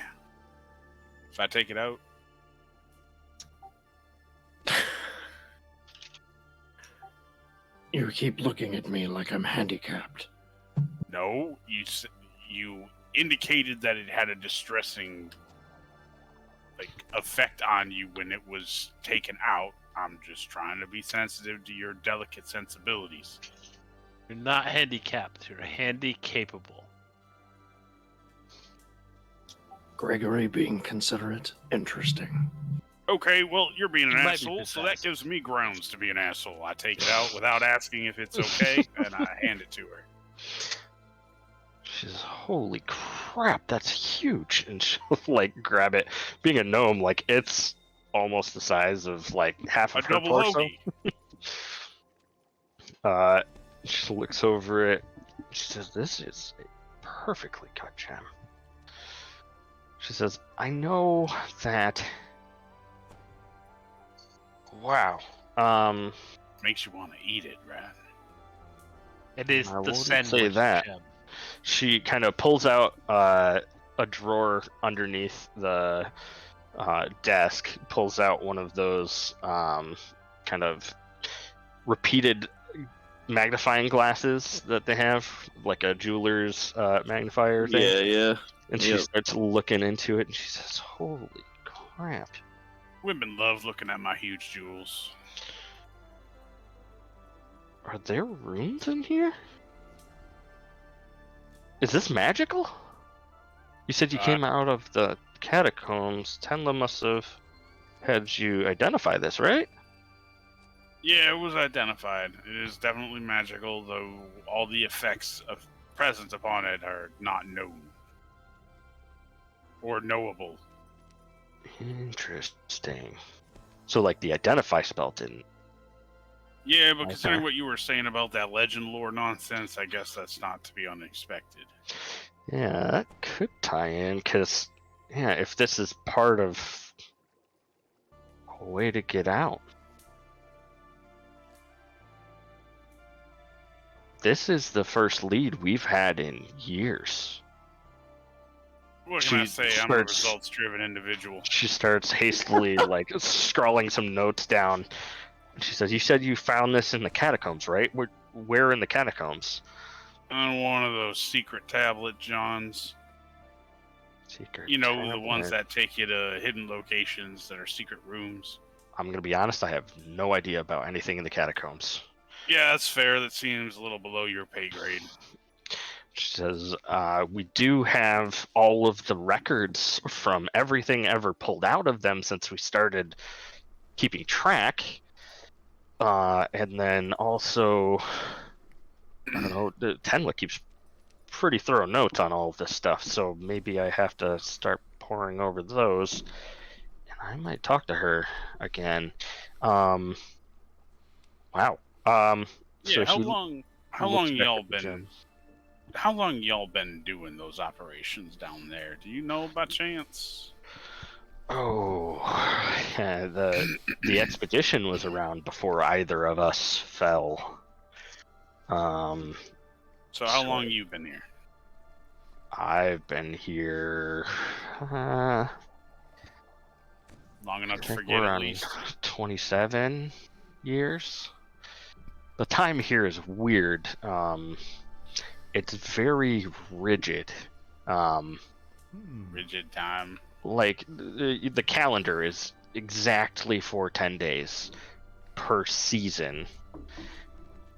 If I take it out?" You keep looking at me like I'm handicapped. No, you indicated that it had a distressing effect on you when it was taken out. I'm just trying to be sensitive to your delicate sensibilities. You're not handicapped. You're handy capable. Gregory being considerate, interesting. Okay, well, you're being an You might be asshole, so that possessed. gives me grounds to be an asshole. I take it out without asking if it's okay, and I hand it to her. She says, "Holy crap, that's huge!" And she'll like grab it. Being a gnome, like it's almost the size of like half A of her double torso. hoagie. She looks over it. She says, "This is a perfectly cut gem." She says, "I know that." Wow. Makes you want to eat it, right? It is I the wouldn't sandwich say that. gem. She kind of pulls out a drawer underneath the desk, pulls out one of those kind of repeated magnifying glasses that they have, like a jeweler's magnifier thing. Yeah. And she starts looking into it, and she says, "Holy crap. Women love looking at my huge jewels. Are there runes in here? Is this magical? You said you came out of the catacombs. Tenla must have had you identify this, right?" Yeah, it was identified. It is definitely magical, though all the effects of presence upon it are not known. Or knowable. Interesting. So, like, the identify spell didn't. Yeah, but considering Okay. what you were saying about that legend lore nonsense, I guess that's not to be unexpected. Yeah, that could tie in, because, yeah, if this is part of a way to get out. This is the first lead we've had in years. What can I She say? I'm a starts- results-driven individual. She starts hastily, like, scrawling some notes down. She says, "You said you found this in the catacombs, right? Where in the catacombs?" On one of those secret tablet Johns. Secret. You know, the tablet. ones that take you to hidden locations that are secret rooms. I'm gonna be honest, I have no idea about anything in the catacombs. Yeah, that's fair. That seems a little below your pay grade. She says, "We do have all of the records from everything ever pulled out of them since we started keeping track. And then also, I don't know, Tenla keeps pretty thorough notes on all of this stuff, so maybe I have to start poring over those. And I might talk to her again." Wow. Yeah, So how she long looks back y'all at the been gem. how long y'all been doing those operations down there? Do you know by chance? Oh, yeah, the expedition was around before either of us fell. So how long you been here? I've been here. Long enough I to think forget we're at on least. 27 years. The time here is weird. It's very rigid. Rigid time. Like the calendar is exactly for 10 days per season,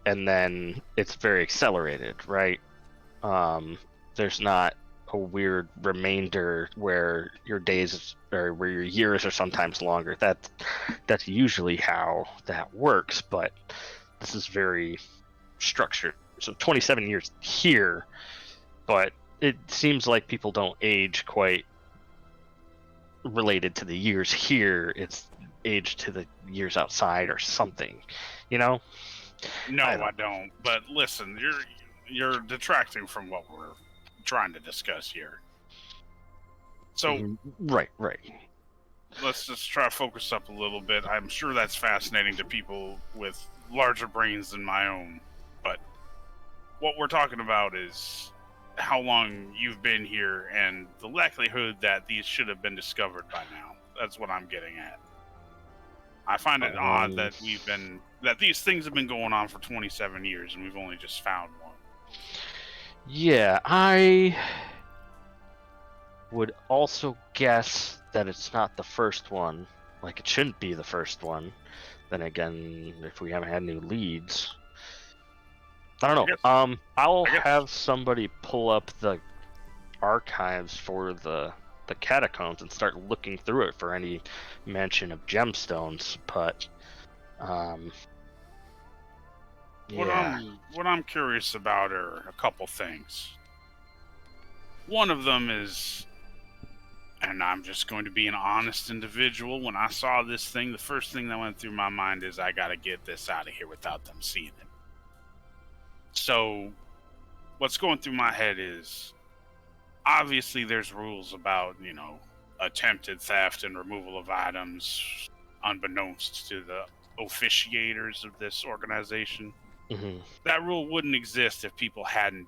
and then it's very accelerated, right? There's not a weird remainder where your days or where your years are sometimes longer. That's usually how that works, but this is very structured. So 27 years here, but it seems like people don't age quite related to the years here. It's age to the years outside or something, you know? No, I don't. But listen, you're detracting from what we're trying to discuss here. So right. let's just try to focus up a little bit. I'm sure that's fascinating to people with larger brains than my own. But what we're talking about is how long you've been here and the likelihood that these should have been discovered by now. That's what I'm getting at. I find it odd that these things have been going on for 27 years and we've only just found one. Yeah, I would also guess that it's not the first one. Like, it shouldn't be the first one. Then again, if we haven't had new leads, I don't know. I'll have somebody pull up the archives for the catacombs and start looking through it for any mention of gemstones. But what I'm curious about are a couple things. One of them is, and I'm just going to be an honest individual, when I saw this thing, the first thing that went through my mind is I gotta get this out of here without them seeing it. So what's going through my head is, obviously there's rules about, attempted theft and removal of items unbeknownst to the officiators of this organization. Mm-hmm. That rule wouldn't exist if people hadn't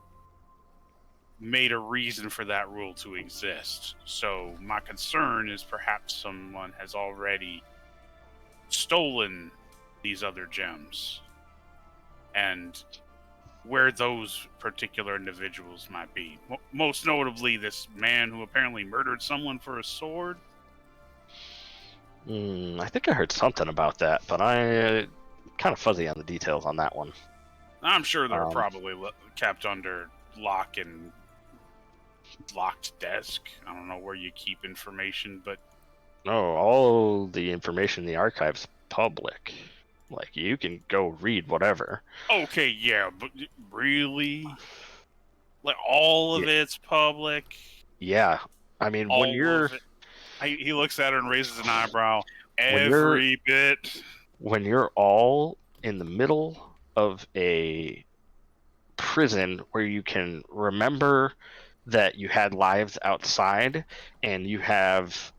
made a reason for that rule to exist. So my concern is perhaps someone has already stolen these other gems, and where those particular individuals might be. Most notably, this man who apparently murdered someone for a sword. I think I heard something about that, but I kind of fuzzy on the details on that one. I'm sure they're probably kept under lock and locked desk. I don't know where you keep information, but no, all the information in the archive's public. Like, you can go read whatever. Okay, yeah, but really? Like, all of it's public? Yeah. I mean, when you're... He looks at her and raises an eyebrow. Every bit. When you're all in the middle of a prison where you can remember that you had lives outside and you have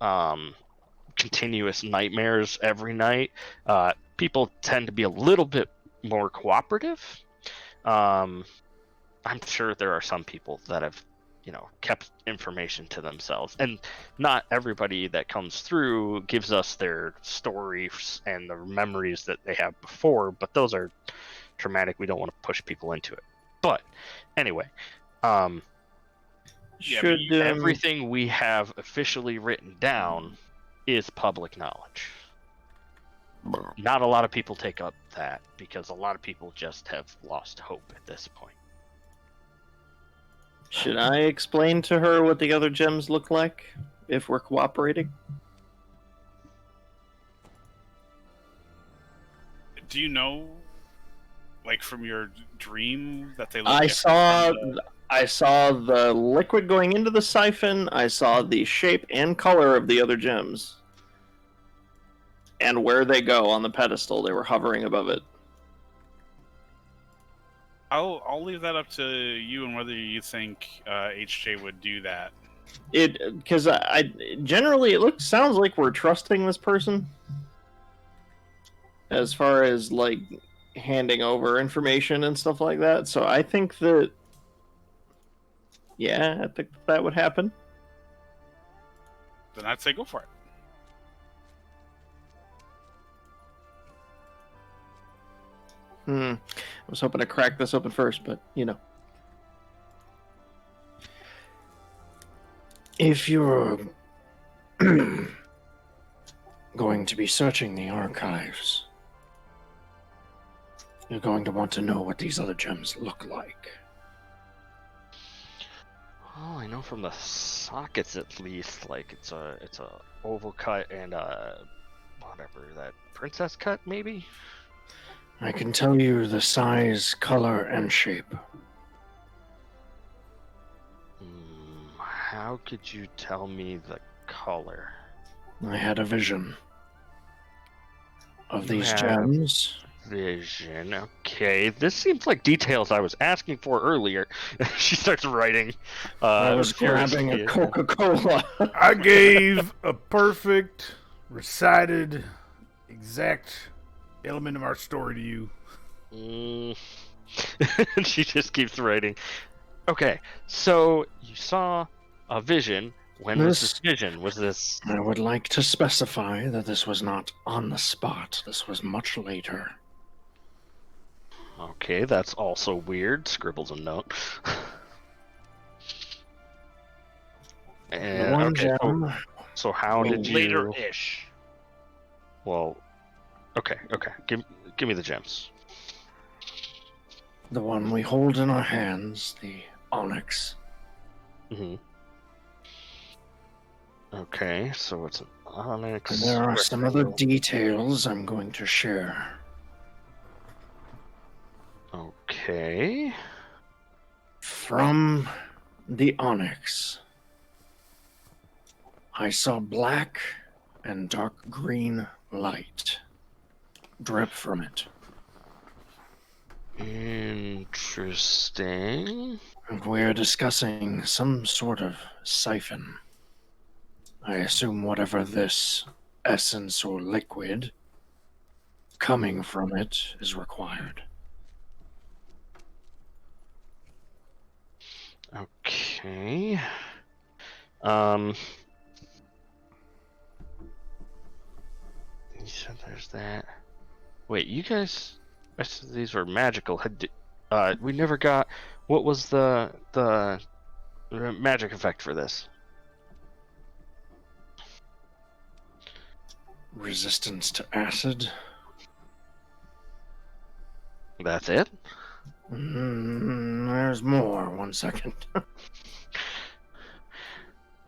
continuous nightmares every night, people tend to be a little bit more cooperative. I'm sure there are some people that have, kept information to themselves, and not everybody that comes through gives us their stories and the memories that they have before, but those are traumatic. We don't want to push people into it. But anyway, everything we have officially written down is public knowledge. Not a lot of people take up that because a lot of people just have lost hope at this point. Should I explain to her what the other gems look like if we're cooperating? Do you know, like from your dream, that they look I saw the liquid going into the siphon. I saw the shape and color of the other gems. And where they go on the pedestal. They were hovering above it. I'll leave that up to you and whether you think HJ would do that. Because I generally sounds like we're trusting this person as far as like handing over information and stuff like that. So I think that Yeah, I think that would happen. Then I'd say go for it. I was hoping to crack this open first, but you know. If you're going to be searching the archives, you're going to want to know what these other gems look like. Oh, I know from the sockets at least, like it's a oval cut and a whatever that princess cut maybe. I can tell you the size, color, and shape. How could you tell me the color? I had a vision of You these had gems. Vision. Okay, this seems like details I was asking for earlier. She starts writing. I was grabbing a Coca-Cola. I gave a perfect, recited, exact element of our story to you. She just keeps writing. Okay, so you saw a vision. When was this vision? Was this... I would like to specify that this was not on the spot. This was much later. Okay, that's also weird. Scribbles a note. And, The one okay, gem. so how did you... Later-ish. Well, okay. Give me the gems. The one we hold in our hands, the onyx. Mm-hmm. Okay, so it's an onyx. And there are some other details I'm going to share. Okay. From the onyx, I saw black and dark green light drip from it. Interesting. And we're discussing some sort of siphon. I assume whatever this essence or liquid coming from it is required. Okay. You said there's that. Wait, you guys... I said these were magical. We never got... What was the magic effect for this? Resistance to acid. That's it? There's more. 1 second.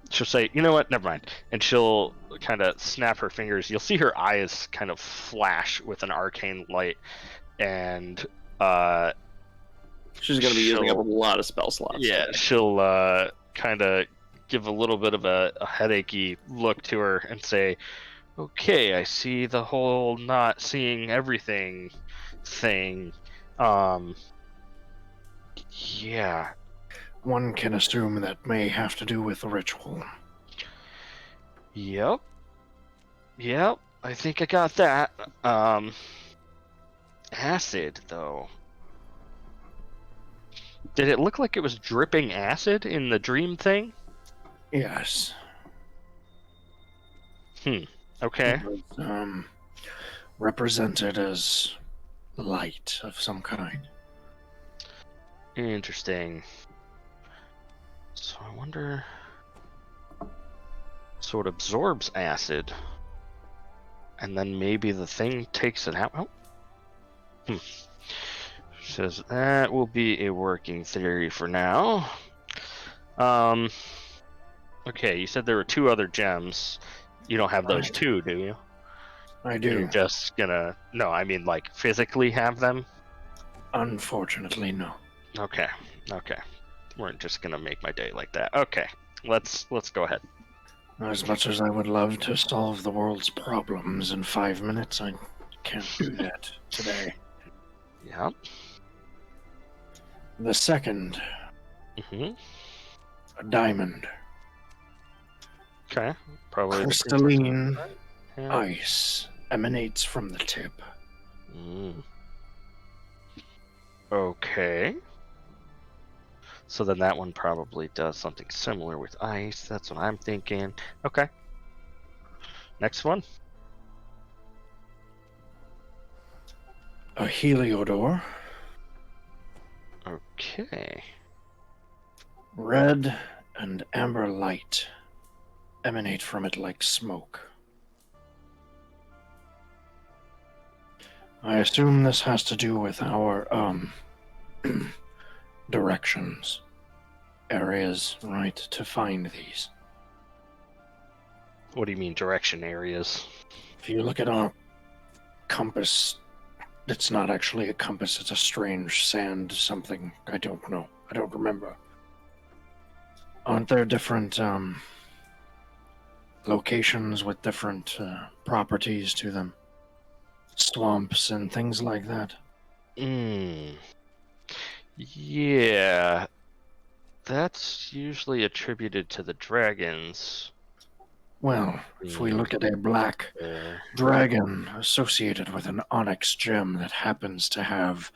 She'll say, you know what, never mind. And she'll kind of snap her fingers. You'll see her eyes kind of flash with an arcane light. And She's going to be using up a lot of spell slots. yeah, she'll kind of give a little bit of a headachy look to her and say, okay, I see the whole not seeing everything thing. Yeah. One can assume that may have to do with the ritual. Yep, I think I got that. Acid, though. Did it look like it was dripping acid in the dream thing? Yes. Okay. It was, represented as light of some kind. Interesting. So I wonder... So it absorbs acid. And then maybe the thing takes it out. Oh. Says that will be a working theory for now. Okay, you said there were 2 other gems. You don't have those Right. 2, do you? I do. You're just gonna... No, I mean, like, physically have them? Unfortunately, no. Okay. We're just gonna make my day like that. Okay, let's go ahead. As much as I would love to solve the world's problems in 5 minutes, I can't do that today. Yeah. The second, Mm-hmm. a diamond. Okay. Probably the Crystalline princess, right? Yeah. ice emanates from the tip. Okay. So then that one probably does something similar with ice. That's what I'm thinking. Okay. Next one. A Heliodor. Okay. Red and amber light emanate from it like smoke. I assume this has to do with our, directions. Areas, right, to find these. What do you mean direction areas? If you look at our compass, it's not actually a compass, it's a strange sand something. I don't know. I don't remember. Aren't there different, locations with different, properties to them? Swamps and things like that? Yeah. That's usually attributed to the dragons. Well, if we look at a black dragon associated with an onyx gem that happens to have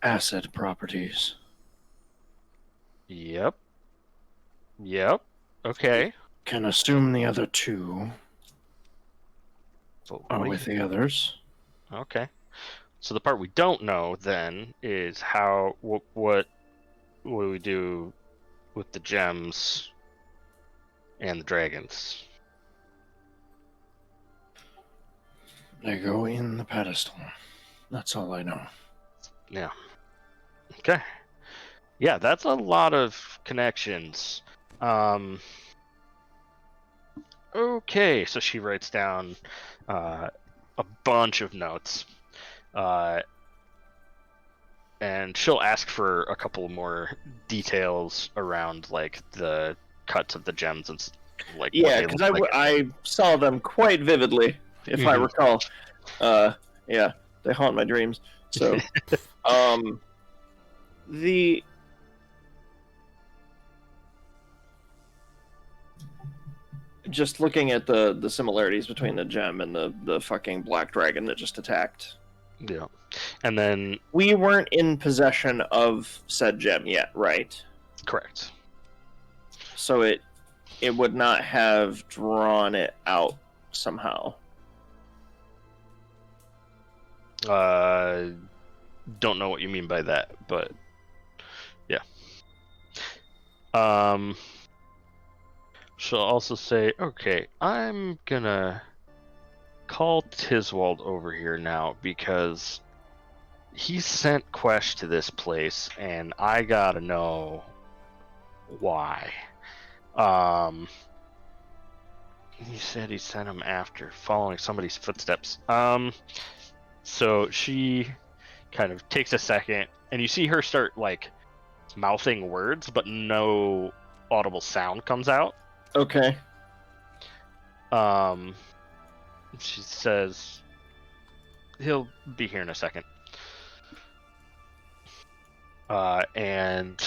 acid properties. Yep. Okay. Can assume the other two But are what do with you- the others. Okay. So the part we don't know then is how what do we do with the gems and the dragons? They go in the pedestal. That's all I know. Yeah. Okay. Yeah, that's a lot of connections. Okay, so she writes down a bunch of notes. And she'll ask for a couple more details around like the cuts of the gems and like what Yeah, they because look like. I saw them quite vividly, if I Mhm. recall. Yeah, they haunt my dreams. So, the just looking at the similarities between the gem and the fucking black dragon that just attacked. Yeah, and then We weren't in possession of said gem yet, right? correct. So it would not have drawn it out somehow. Don't know what you mean by that, but yeah. She'll also say, okay, I'm gonna call Tiswald over here now because he sent Quesh to this place and I gotta know why. He said he sent him after following somebody's footsteps. So she kind of takes a second and you see her start like mouthing words but no audible sound comes out. Okay. She says he'll be here in a second. And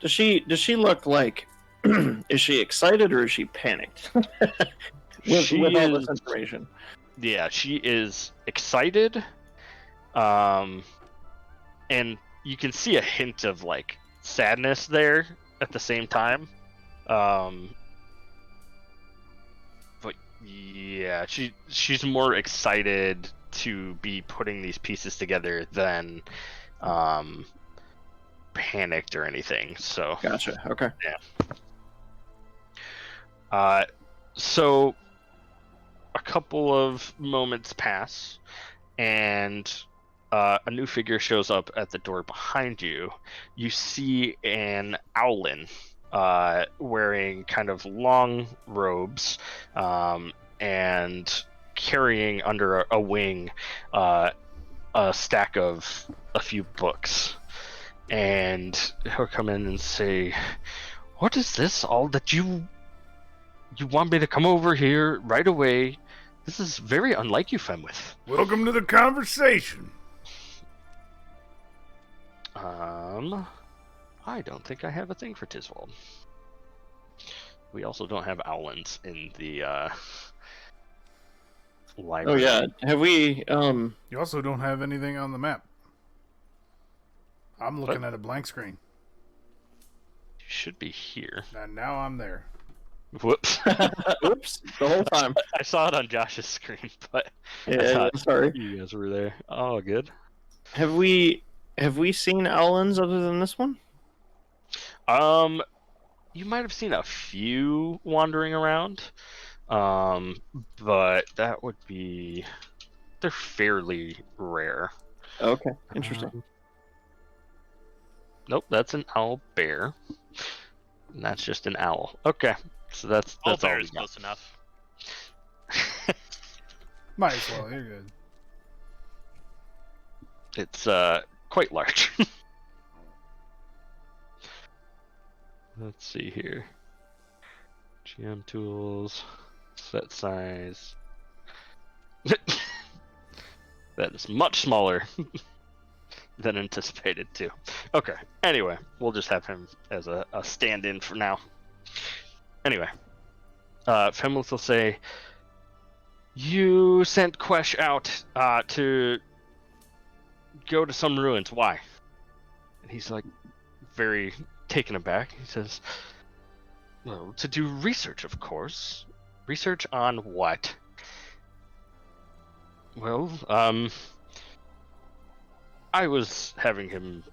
Does she look like is she excited or is she panicked with all this information? Yeah, she is excited. And you can see a hint of like sadness there at the same time. But yeah, she's more excited to be putting these pieces together than panicked or anything. So Gotcha. Okay. So a couple of moments pass, and a new figure shows up at the door behind you. You see an Owlin wearing kind of long robes and carrying under a wing a stack of a few books. And he'll come in and say, "What is this all that you want me to come over here right away? This is very unlike you, Femwith." Welcome to the conversation. I don't think I have a thing for Tiswald. We also don't have Owlins in the Oh library. yeah. Have we You also don't have anything on the map. I'm looking What? at a blank screen. should be here. And now I'm there. Whoops. Oops, the whole time. I saw it on Josh's screen, but I Yeah, thought sorry. you guys were there. Oh, good. Have we seen Owlins other than this one? You might have seen a few wandering around, but that would be they're fairly rare. Okay, interesting. Nope, that's an owl bear. And that's just an owl. Okay, so that's All all bear we is got. close enough. Might as well. You're good. It's quite large. Let's see here. GM tools, set size. That is much smaller than anticipated too. Okay. Anyway, we'll just have him as a stand-in for now. Anyway, Femlith will say, "You sent Quesh out to go to some ruins. Why?" And he's like, very taken aback. He says, "Well, to do research, of course. Research on what?" Well, I was having him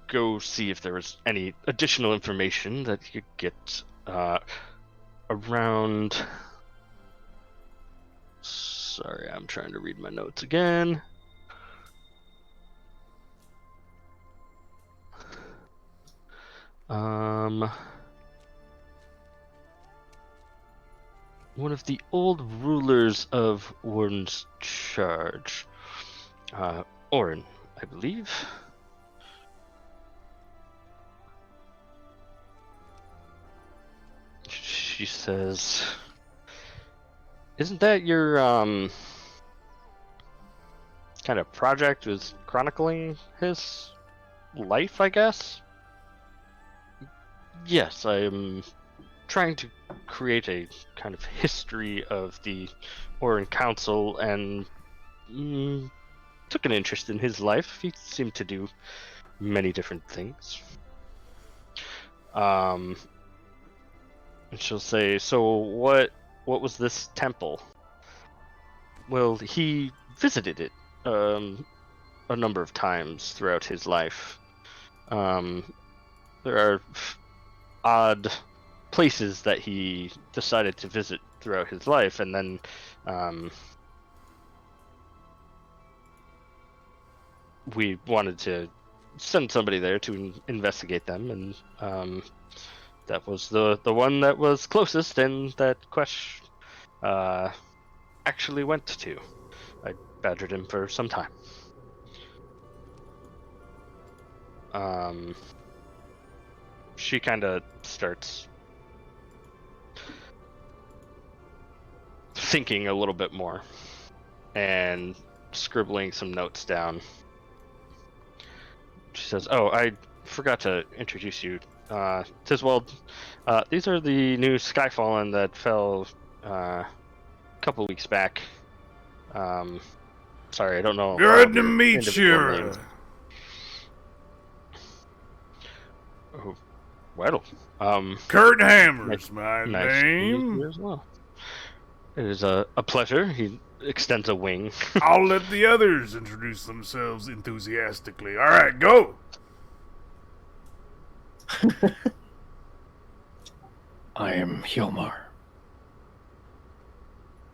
go see if there was any additional information that he could get around. Sorry, I'm trying to read my notes again. One of the old rulers of Warren's charge, Orin, I believe. She says, "Isn't that your kind of project was chronicling his life, I guess?" "Yes, I am trying to create a kind of history of the Orin Council and took an interest in his life. He seemed to do many different things." And she'll say, "So what was this temple?" "Well, he visited it a number of times throughout his life. There are odd places that he decided to visit throughout his life, and then we wanted to send somebody there to investigate them, and that was the one that was closest and that Quesh actually went to. I badgered him for some time." She kind of starts thinking a little bit more and scribbling some notes down. She says, "Oh, I forgot to introduce you. Tiswald, these are the new Skyfallen that fell a couple weeks back. Sorry, I don't know. Good to meet individual you. names." Oh, well, Kurt Hammer's my nice to meet name. you as well. It is a pleasure. He extends a wing. I'll let the others introduce themselves enthusiastically. All right, go. I am Hilmar.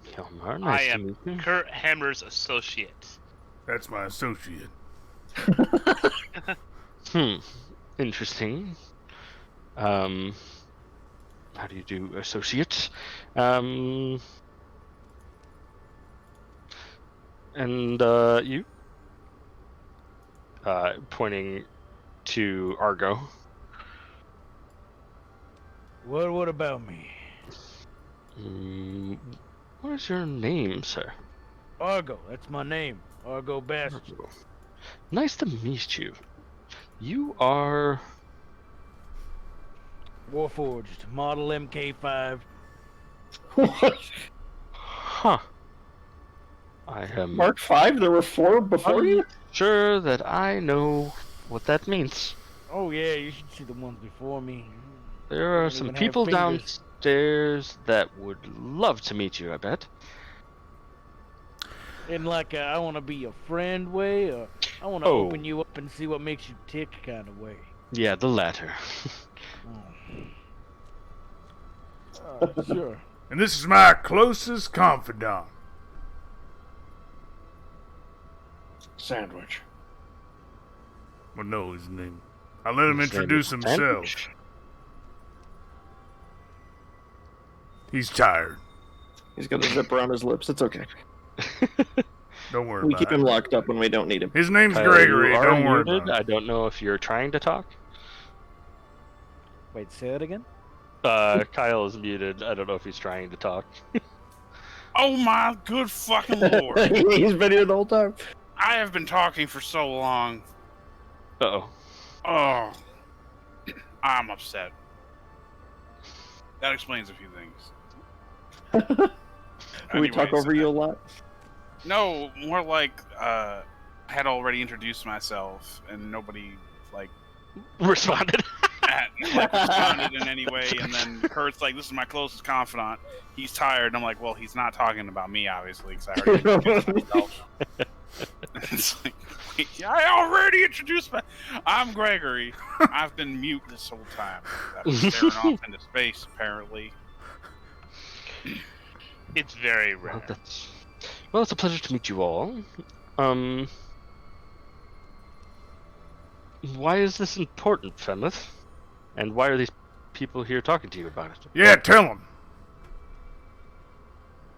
Hilmar, I nice to am meet you. Kurt Hammer's associate. That's my associate. Interesting. How do you do associate? And you? Pointing to Argo. What about me? What is your name, sir? Argo, that's my name. Argo Bastard. Argo. Nice to meet you. You are... Warforged, model MK5. What? Huh. I am Mark 5? There were 4 before you? sure that I know what that means. Oh yeah, you should see the ones before me. There are Don't some even have people fingers. downstairs that would love to meet you, I bet. In like a, I want to be a friend way, or I want to Oh. open you up and see what makes you tick kind of way. Yeah, the latter. Sure. And this is my closest confidant. Sandwich. Well, no, his name. I'll let him His name introduce is himself. Sandwich? He's tired. He's got a zipper on his lips. It's okay. Don't worry We about keep it. him locked up when we don't need him. His name's Kyle, Gregory. you are Don't worry muted. about it. I don't know if you're trying to talk. Wait, say that again? Kyle is muted. I don't know if he's trying to talk. Oh my good fucking lord! He's been here the whole time. I have been talking for so long. Uh-oh. Oh, I'm upset. That explains a few things. We talk Anyways, over you a lot. No, more like I had already introduced myself and nobody Responded. responded in any way, and then Kurt's like, "This is my closest confidant. He's tired." And I'm like, "Well, he's not talking about me, obviously, because I already introduced myself." It's like, wait, I already introduced I'm Gregory. I've been mute this whole time. I've been staring off into space, apparently. It's very Well, rare. it's a pleasure to meet you all. Why is this important, Fenlith? And why are these people here talking to you about it? Yeah, tell him.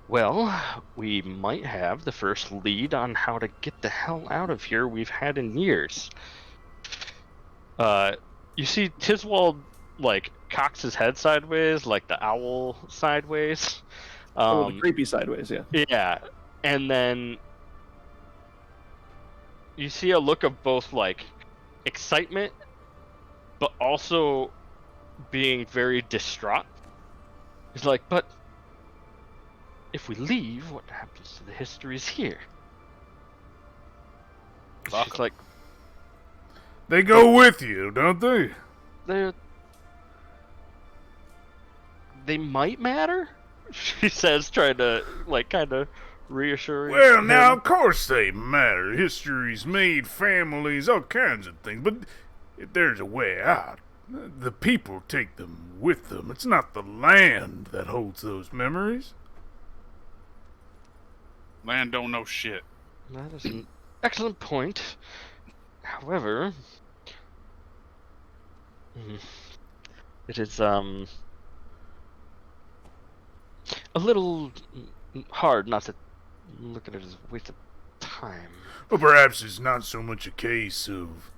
Well, we might have the first lead on how to get the hell out of here we've had in years. You see Tiswald, cocks his head sideways, like the owl sideways. The creepy sideways, yeah. Yeah, and then you see a look of both, excitement, but also being very distraught. He's like, but if we leave, what happens to the histories here? It's like, They go with you, don't they? they might matter? She says, trying to, kind of reassure Well, him. now, of course they matter. History's made families, all kinds of things. But if there's a way out, the people take them with them. It's not the land that holds those memories. Land don't know shit. That is an excellent point. However, it is a little hard not to look at it as a waste of time. Well, perhaps it's not so much a case of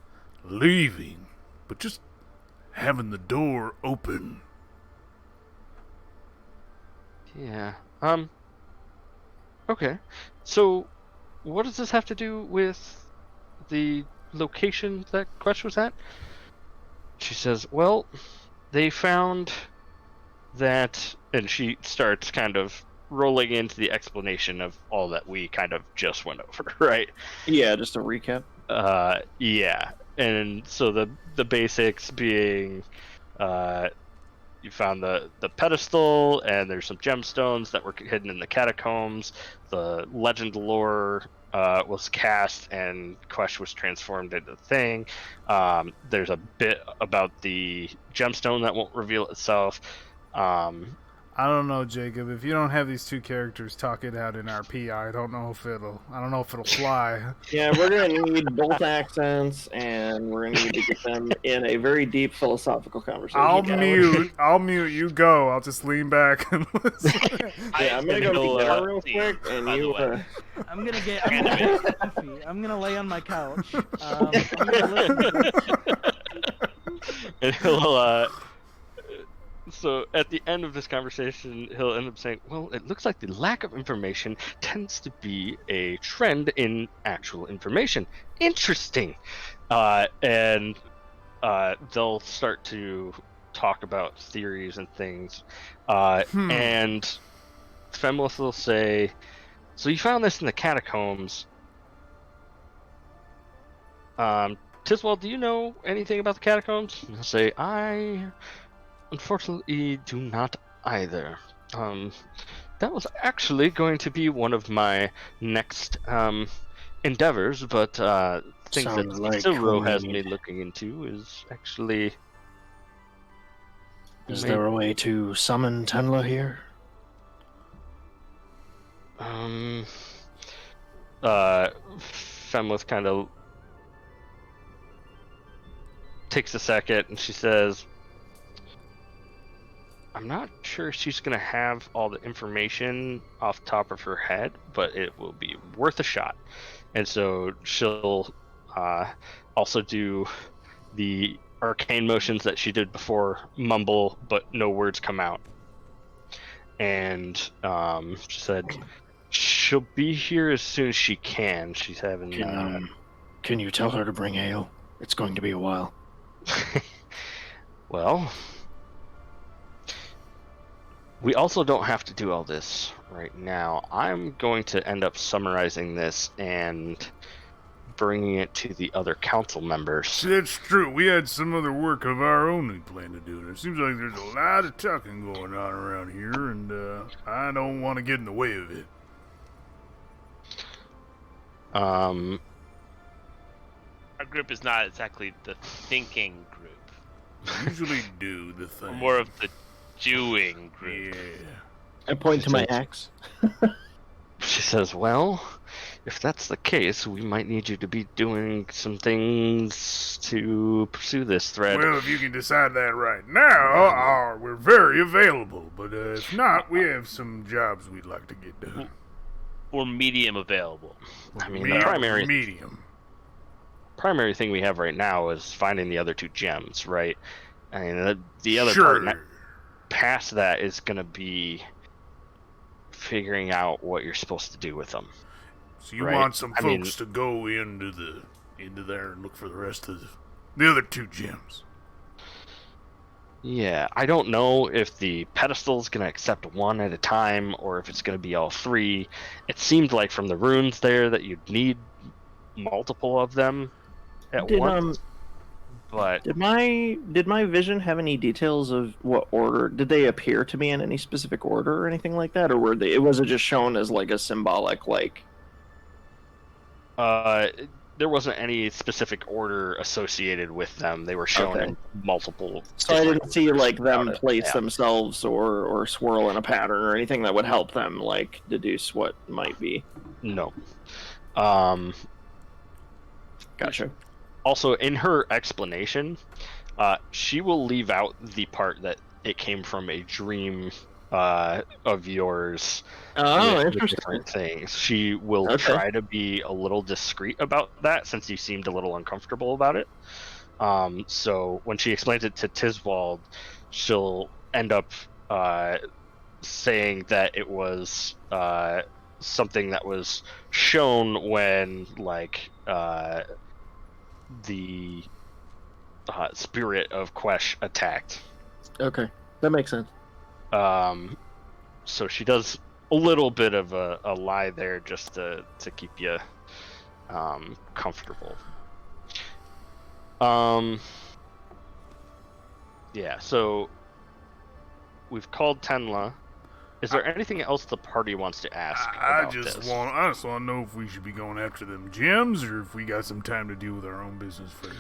leaving, but just having the door open. Yeah. Okay. So, what does this have to do with the location that Quest was at? She says, well, they found that, and she starts kind of rolling into the explanation of all that we kind of just went over, right? Yeah, just a recap. Yeah. And so the basics being, you found the pedestal, and there's some gemstones that were hidden in the catacombs. The legend lore was cast, and Quesh was transformed into the thing. There's a bit about the gemstone that won't reveal itself. I don't know, Jacob. If you don't have these two characters talk it out in RP, I don't know if it'll fly. Yeah, we're gonna need both accents, and we're gonna need to get them in a very deep philosophical conversation. I'll mute. You go. I'll just lean back and listen. Yeah, I'm gonna go to the real quick, and you. I'm gonna get coffee. I'm gonna lay on my couch. I'm gonna listen to And he'll, so at the end of this conversation, he'll end up saying, well, it looks like the lack of information tends to be a trend in actual information. Interesting. And they'll start to talk about theories and things. And Femlith will say, so you found this in the catacombs. To Tiswald, do you know anything about the catacombs? He'll say, I unfortunately do not either. That was actually going to be one of my next endeavors, but things that Sounds like Silro we has me need- looking into is actually. Is there a way to summon Tenla here? Femlith kind of takes a second and she says, I'm not sure she's going to have all the information off the top of her head, but it will be worth a shot. And so she'll also do the arcane motions that she did before, mumble, but no words come out. And she said she'll be here as soon as she can. She's having... Can you tell her to bring ale? It's going to be a while. Well... We also don't have to do all this right now. I'm going to end up summarizing this and bringing it to the other council members. That's true. We had some other work of our own we planned to do. It seems like there's a lot of talking going on around here, and I don't want to get in the way of it. Our group is not exactly the thinking group. We usually do the thing. We're more of the doing group. Yeah. I point to my axe. She says, well, if that's the case, we might need you to be doing some things to pursue this thread. Well, if you can decide that right now, we're very available. But if not, we have some jobs we'd like to get done. Or medium available. I mean, the primary medium. thing we have right now is finding the other 2 gems, right? I mean, the other Sure. part past that is going to be figuring out what you're supposed to do with them. So you right? want some I folks to go into there and look for the rest of the other 2 gems. Yeah, I don't know if the pedestal's going to accept one at a time or if it's going to be all 3. It seemed like from the runes there that you'd need multiple of them at once. But did my vision have any details of what order? Did they appear to me in any specific order or anything like that, or were they? Was it just shown as like a symbolic like? There wasn't any specific order associated with them. They were shown in multiple. So I didn't see like them place yeah. themselves or swirl in a pattern or anything that would help them like deduce what might be. No. Gotcha. Also, in her explanation, she will leave out the part that it came from a dream of yours. Oh, with interesting. Different things. She will try to be a little discreet about that since you seemed a little uncomfortable about it. So when she explains it to Tiswald, she'll end up saying that it was something that was shown when, like, the spirit of Quesh attacked. Okay, that makes sense. So she does a little bit of a lie there just to keep you comfortable. Yeah, so we've called Tenla. Is there anything else the party wants to ask I about just this? want to know if we should be going after them gems or if we got some time to deal with our own business first.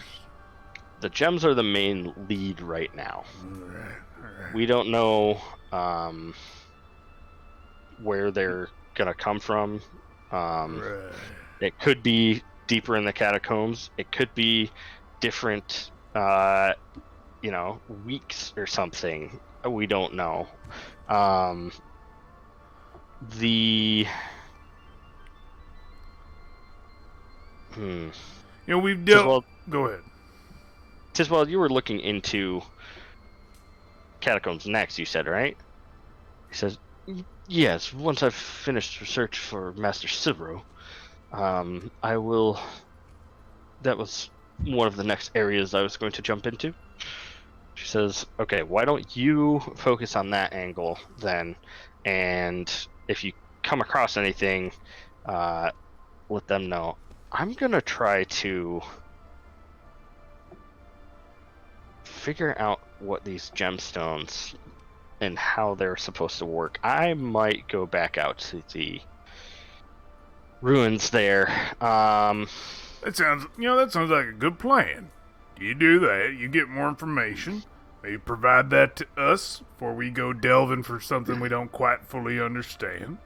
The gems are the main lead right now. All right. We don't know where they're gonna come from. Right. It could be deeper in the catacombs. It could be different, weeks or something. We don't know. We've dealt. Tiswald, Go ahead. Tiswald, you were looking into catacombs next, you said, right? He says, yes, once I've finished research for Master Sibro, I will... That was one of the next areas I was going to jump into. She says, okay, why don't you focus on that angle then, and if you come across anything, let them know. I'm going to try to figure out what these gemstones and how they're supposed to work, I might go back out to the ruins there. That sounds like a good plan. You do that, you get more information, maybe provide that to us before we go delving for something we don't quite fully understand.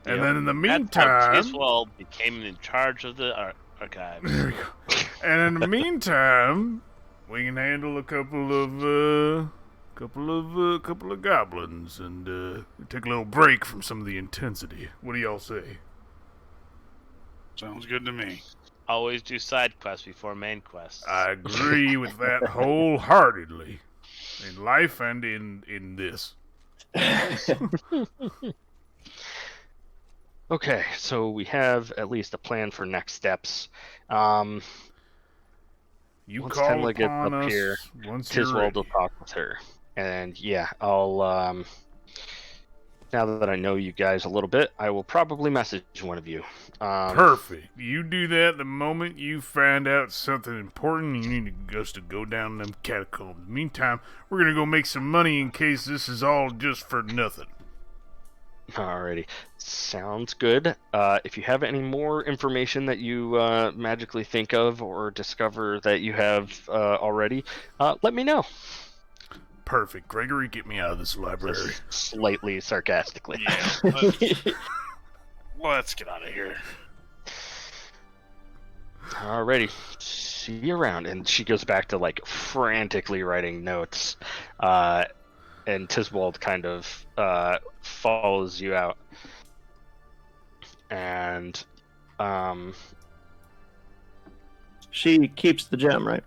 And Yep. then in the That's how meantime, Tiswell became in charge of the archives. there we go. And in the meantime, we can handle a couple of goblins and take a little break from some of the intensity. What do y'all say? Sounds good to me. Always do side quests before main quests. I agree with that wholeheartedly. In life and in this. Okay, so we have at least a plan for next steps. You Once call Tenla gets upon up us here, once you're Tiswald will ready. talk with her. And yeah, I'll now that I know you guys a little bit, I will probably message one of you. Perfect. You do that the moment you find out something important. You need us to go down them catacombs. Meantime, we're gonna go make some money in case this is all just for nothing. Alrighty, sounds good. If you have any more information that you magically think of or discover that you have already, let me know. Perfect. Gregory, get me out of this library. Slightly sarcastically. Yeah. Let's get out of here. Alrighty, see you around. And she goes back to like frantically writing notes. And Tiswald kind of follows you out. And She keeps the gem, right?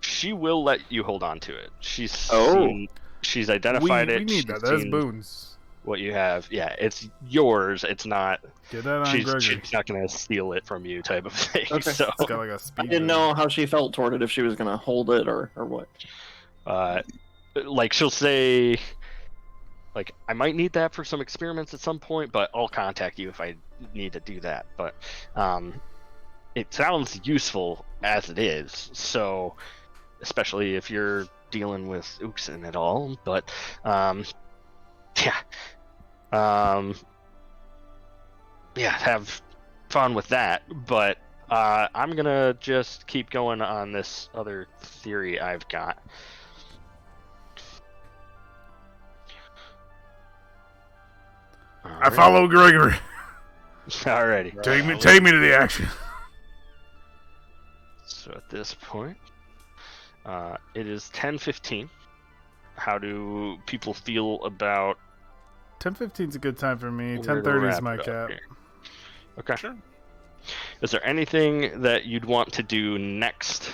she will let you hold on to it. She's Oh. she's identified we it. need she's that. That's seen boons. what you have. Yeah, it's yours. It's not. Get that on She's Gregory. not gonna steal it from you, type of thing. Okay. So, It's got like a speed I didn't boon. know how she felt toward it, if she was gonna hold it or what. like she'll say, like, I might need that for some experiments at some point, but I'll contact you if I need to do that. But it sounds useful as it is. So, especially if you're dealing with Uxin at all. But yeah. Yeah, have fun with that, but I'm gonna just keep going on this other theory I've got. I follow Gregory. Alrighty. Take me to the action. So at this point, it is 10:15. How do people feel about 10:15 is a good time for me. where to 10:30 is wrap my it up cap. here? Okay. Sure. Is there anything that you'd want to do next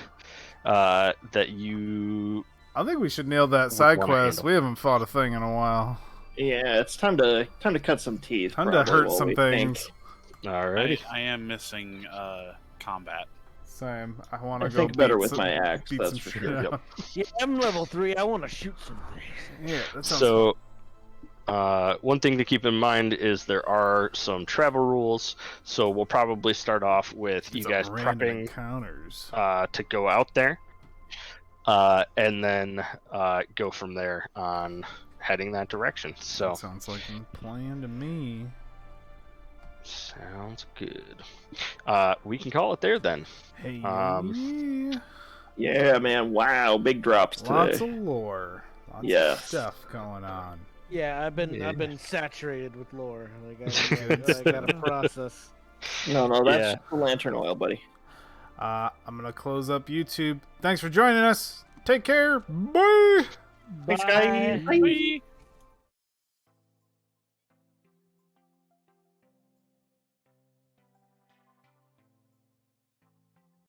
that you I think we should nail that side wanna quest. handle. We haven't fought a thing in a while. Yeah, it's time to cut some teeth. Time to probably, hurt while some we things. think. Alrighty. I am missing combat. Same. I want I to go think better beat with some- my axe, beat that's some for shit sure. up. Yeah, I'm level 3. I want to shoot some things. Yeah, that sounds So, one thing to keep in mind is there are some travel rules. So we'll probably start off with you It's guys a random prepping encounters. to go out there, and then go from there on heading that direction. So That sounds like a plan to me. sounds good. We can call it there then. Hey, Um, Yeah, man. Wow, big drops today. lots of lore. Lots Yeah. of stuff going on. Yeah, I've Yeah. been saturated with lore. Like Good I gotta process. No, that's Yeah. the lantern oil, buddy. I'm gonna close up YouTube. Thanks for joining us. Take care. Bye. Thanks, guys. Bye. Bye.